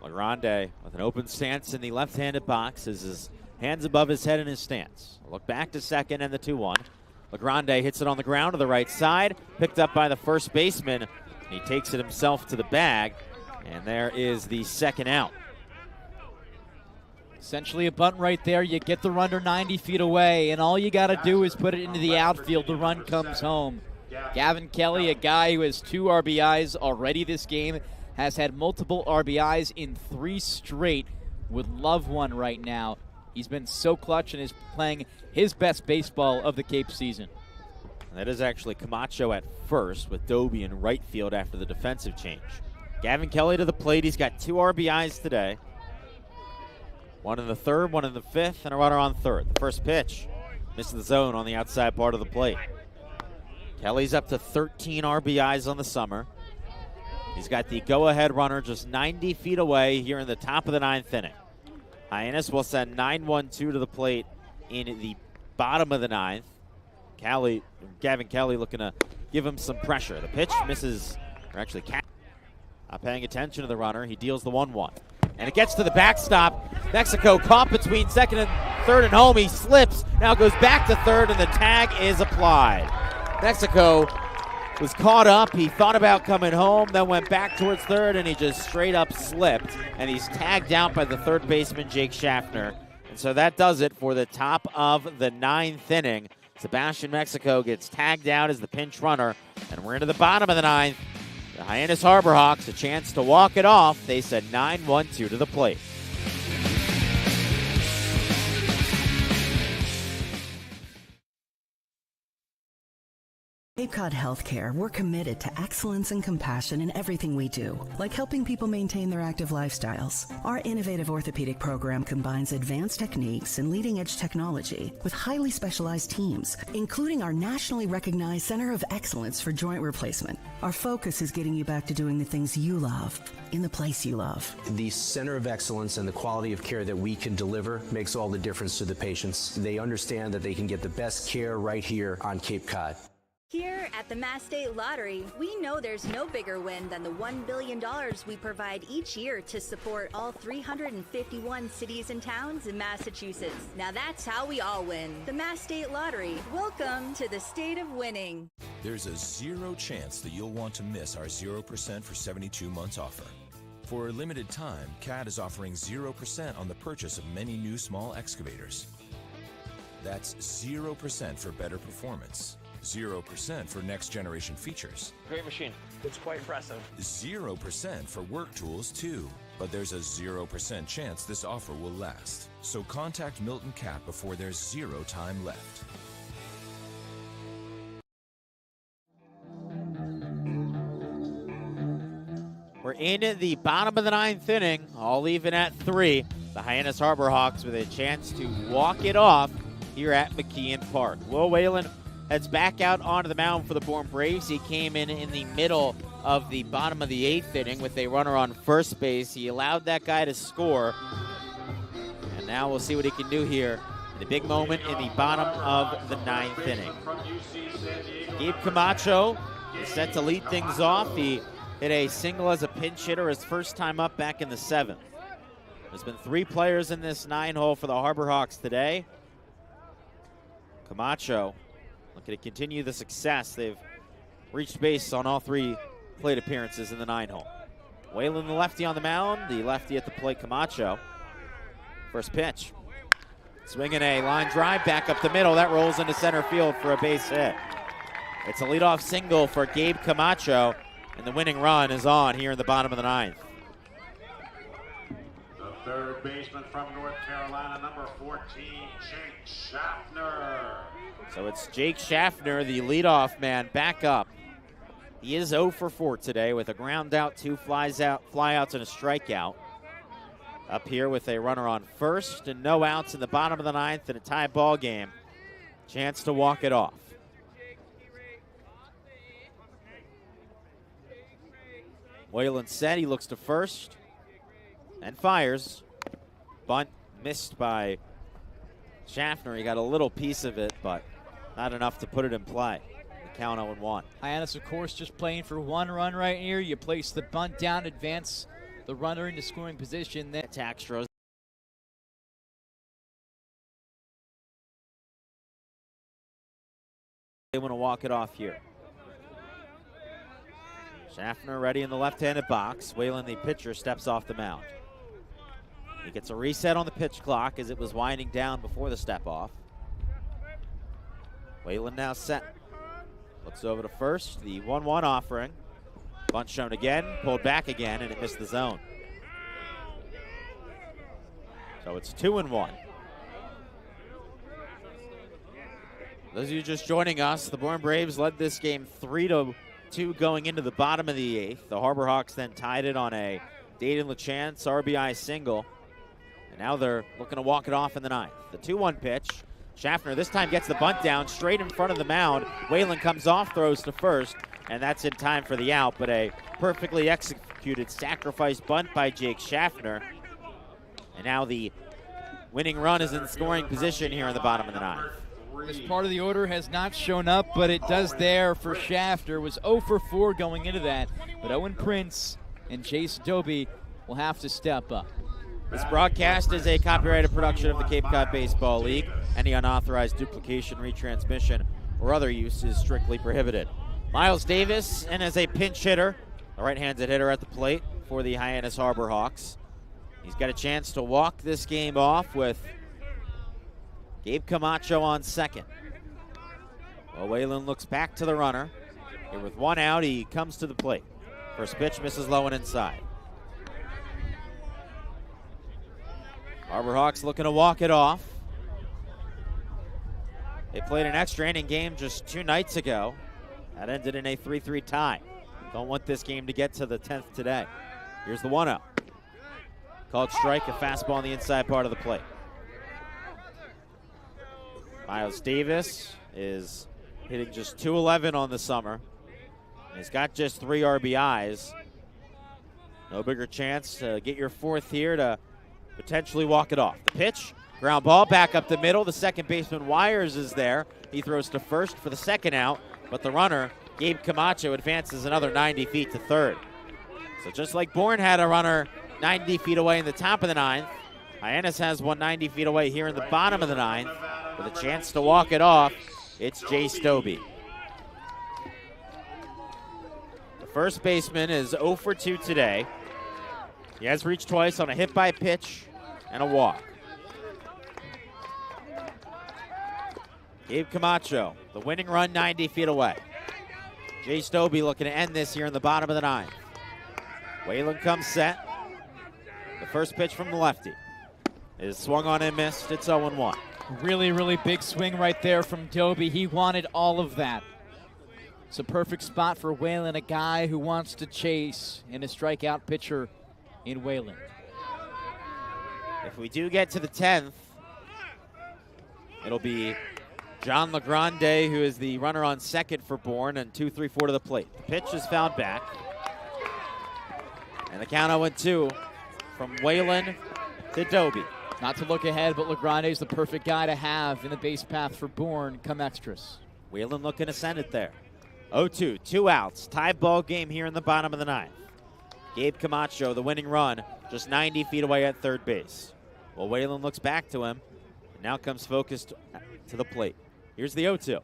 S6: LeGrande with an open stance in the left-handed box as his hands above his head in his stance. Look back to second and the 2-1. LeGrande hits it on the ground to the right side, picked up by the first baseman. And he takes it himself to the bag, and there is the second out.
S19: Essentially a bunt right there. You get the runner 90 feet away, and all you got to do is put it into the outfield. The run comes home. Gavin Kelly, a guy who has 2 RBIs already this game, has had multiple RBIs in 3 straight, would love one right now. He's been so clutch and is playing his best baseball of the Cape season.
S6: That is actually Camacho at first with Doby in right field after the defensive change. Gavin Kelly to the plate. He's got 2 RBIs today. One in the third, one in the fifth, and a runner on third. The first pitch missed the zone on the outside part of the plate. Kelly's up to 13 RBIs on the summer. He's got the go-ahead runner just 90 feet away here in the top of the 9th inning. Hyannis will send 9-1-2 to the plate in the bottom of the 9th. Gavin Kelly looking to give him some pressure. The pitch misses, or actually not paying attention to the runner. He deals the 1-1. And it gets to the backstop. Mexico caught between second and third and home. He slips, now goes back to third, and the tag is applied. Mexico was caught up. He thought about coming home, then went back towards third, and he just straight up slipped. And he's tagged out by the third baseman, Jake Schaffner. And so that does it for the top of the 9th inning. Sebastian Mexico gets tagged out as the pinch runner, and we're into the bottom of the 9th. The Hyannis Harbor Hawks a chance to walk it off. They said 9-1-2 to the plate.
S13: Cape Cod Healthcare, we're committed to excellence and compassion in everything we do, like helping people maintain their active lifestyles. Our innovative orthopedic program combines advanced techniques and leading-edge technology with highly specialized teams, including our nationally recognized Center of Excellence for Joint Replacement. Our focus is getting you back to doing the things you love, in the place you love.
S14: The Center of Excellence and the quality of care that we can deliver makes all the difference to the patients. They understand that they can get the best care right here on Cape Cod.
S10: Here at the Mass State Lottery, we know there's no bigger win than the $1 billion we provide each year to support all 351 cities and towns in Massachusetts. Now that's how we all win. The Mass State Lottery. Welcome to the state of winning.
S11: There's a 0 chance that you'll want to miss our 0% for 72 months offer. For a limited time, CAD is offering 0% on the purchase of many new small excavators. That's 0% for better performance. 0% for next generation features.
S15: Great machine. It's quite impressive.
S11: 0% for work tools too. But there's a 0% chance this offer will last. So contact Milton Cat before there's 0 time left.
S6: We're in the bottom of the 9th inning, all even at 3. The Hyannis Harbor Hawks with a chance to walk it off here at McKeon Park. Will Whalen heads back out onto the mound for the Bourne Braves. He came in the middle of the bottom of the 8th inning with a runner on first base. He allowed that guy to score. And now we'll see what he can do here in the big moment in the bottom of the 9th inning. Gabe Camacho is set to lead things off. He hit a single as a pinch hitter his first time up back in the 7th. There's been 3 players in this 9-hole for the Harbor Hawks today. Camacho looking to continue the success. They've reached base on all 3 plate appearances in the 9-hole. Whalen, the lefty on the mound, the lefty at the plate, Camacho. First pitch. Swinging a line drive back up the middle. That rolls into center field for a base hit. It's a leadoff single for Gabe Camacho, and the winning run is on here in the bottom of the ninth.
S7: The third baseman from North Carolina, number 14, Jake Schaffner.
S6: So it's Jake Schaffner, the leadoff man, back up. He is 0 for 4 today with a ground out, 2 flyouts, and a strikeout. Up here with a runner on first and no outs in the bottom of the ninth in a tie ball game. Chance to walk it off. Whalen set, he looks to first and fires. Bunt missed by Schaffner. He got a little piece of it, but not enough to put it in play. The count 0-1.
S19: Hyannis, of course, just playing for 1 run right here. You place the bunt down, advance the runner into scoring position. Then
S6: attack Stros. They want to walk it off here. Schaffner ready in the left-handed box. Whalen, the pitcher, steps off the mound. He gets a reset on the pitch clock as it was winding down before the step off. Whalen now set. Looks over to first. The 1-1 offering. Bunt shown again, pulled back again, and it missed the zone. So it's 2-1. Those of you just joining us, the Bourne Braves led this game 3-2 going into the bottom of the 8th. The Harbor Hawks then tied it on a Dayton LaChance RBI single. And now they're looking to walk it off in the 9th. The 2-1 pitch. Schaffner this time gets the bunt down straight in front of the mound. Whalen comes off, throws to first, and that's in time for the out, but a perfectly executed sacrifice bunt by Jake Schaffner. And now the winning run is in scoring position here in the bottom of the 9th.
S19: this part of the order has not shown up, but it does there for Schaffner. Was 0 for 4 going into that, but Owen Prince and Chase Doby will have to step up.
S6: This broadcast is a copyrighted production of the Cape Cod Baseball League. Any unauthorized duplication, retransmission, or other use is strictly prohibited. Miles Davis in as a pinch hitter, a right-handed hitter at the plate for the Hyannis Harbor Hawks. He's got a chance to walk this game off with Gabe Camacho on second. Well, Whalen looks back to the runner. Here with one out, he comes to the plate. First pitch misses low and inside. Harbor Hawks looking to walk it off. They played an extra inning game just 2 nights ago. That ended in a 3-3 tie. Don't want this game to get to the 10th today. Here's the 1-0. Called strike, a fastball on the inside part of the plate. Miles Davis is hitting just .211 on the summer. He's got just 3 RBIs. No bigger chance to get your 4th here to potentially walk it off. The pitch, ground ball back up the middle. The second baseman Wires is there. He throws to first for the second out, but the runner, Gabe Camacho, advances another 90 feet to third. So just like Bourne had a runner 90 feet away in the top of the 9th, Hyannis has one 90 feet away here in the bottom of the 9th. With a chance to walk it off, it's Jace Doby. The first baseman is 0 for 2 today. He has reached twice on a hit by pitch and a walk. Gabe Camacho, the winning run 90 feet away. Jace Doby looking to end this here in the bottom of the 9th. Whalen comes set. The first pitch from the lefty is swung on and missed. It's 0-1.
S19: Really, really big swing right there from Doby. He wanted all of that. It's a perfect spot for Whalen, a guy who wants to chase, and a strikeout pitcher in Whalen.
S6: If we do get to the 10th, it'll be John LaGrande, who is the runner on second for Bourne, and 2-3-4 to the plate. The pitch is fouled back. And the count 0-2 from Whalen to Doby.
S19: Not to look ahead, but LaGrande is the perfect guy to have in the base path for Bourne come extras.
S6: Whalen looking to send it there. 0-2, 2 outs. Tie ball game here in the bottom of the 9th. Gabe Camacho, the winning run, just 90 feet away at third base. Well, Whalen looks back to him, and now comes focused to the plate. Here's the 0-2.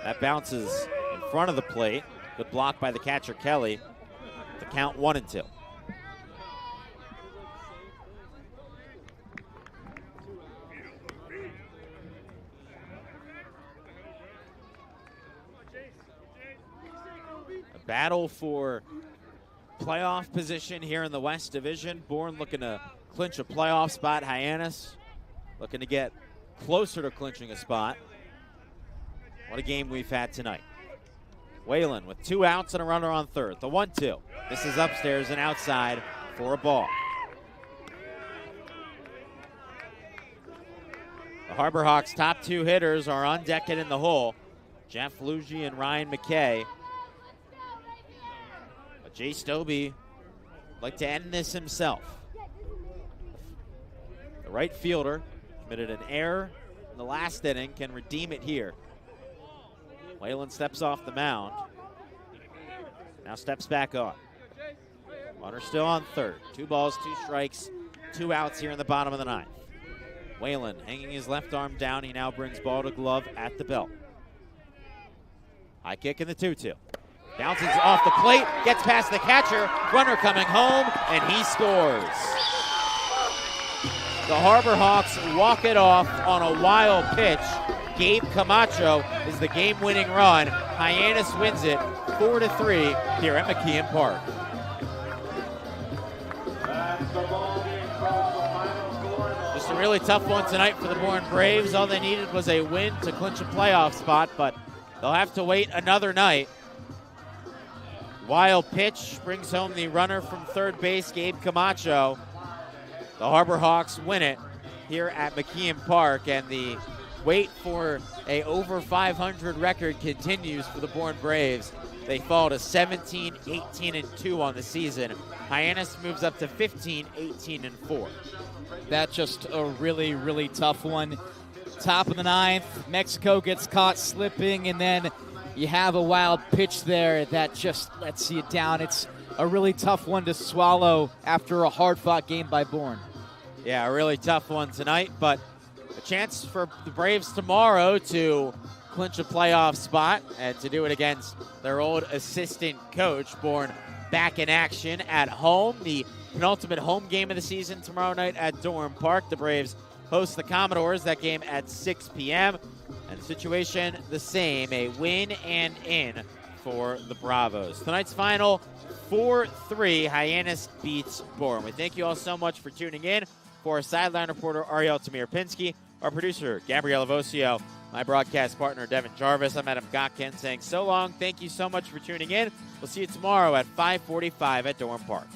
S6: That bounces in front of the plate. Good block by the catcher, Kelly. The count 1-2. battle for playoff position here in the West Division. Bourne looking to clinch a playoff spot. Hyannis looking to get closer to clinching a spot. What a game we've had tonight. Whalen with 2 outs and a runner on third. The 1-2. This is upstairs and outside for a ball. The Harbor Hawks' top 2 hitters are on deck and in the hole. Jeff Luigi and Ryan McKay. But Jay Stobie would like to end this himself. The right fielder committed an error in the last inning, can redeem it here. Whalen steps off the mound. Now steps back on. Runner still on third. 2 balls, 2 strikes, 2 outs here in the bottom of the 9th. Whalen hanging his left arm down. He now brings ball to glove at the belt. High kick in the 2-2. Bounces off the plate, gets past the catcher. Runner coming home, and he scores. The Harbor Hawks walk it off on a wild pitch. Gabe Camacho is the game-winning run. Hyannis wins it 4-3 here at McKeon Park. Just a really tough one tonight for the Bourne Braves. All they needed was a win to clinch a playoff spot, but they'll have to wait another night. Wild pitch brings home the runner from third base, Gabe Camacho. The Harbor Hawks win it here at McKeon Park, and the wait for a over 500 record continues for the Bourne Braves. They fall to 17, 18-2 on the season. Hyannis moves up to 15, 18-4.
S4: That's just a really, really tough one. Top of the 9th, Mexico gets caught slipping, and then you have a wild pitch there that just lets you down. It's a really tough one to swallow after a hard-fought game by Bourne.
S6: Yeah, a really tough one tonight, but a chance for the Braves tomorrow to clinch a playoff spot and to do it against their old assistant coach. Bourne back in action at home. The penultimate home game of the season tomorrow night at Durham Park. The Braves host the Commodores. That game at 6 p.m. And the situation the same, a win and in for the Bravos. Tonight's final, 4-3, Hyannis beats Bourne. We thank you all so much for tuning in. For our sideline reporter, Ariel Tamir-Pinsky, our producer, Gabriella Voccio, my broadcast partner, Devon Jarvis, I'm Adam Gotkin saying so long. Thank you so much for tuning in. We'll see you tomorrow at 5:45 at Durham Park.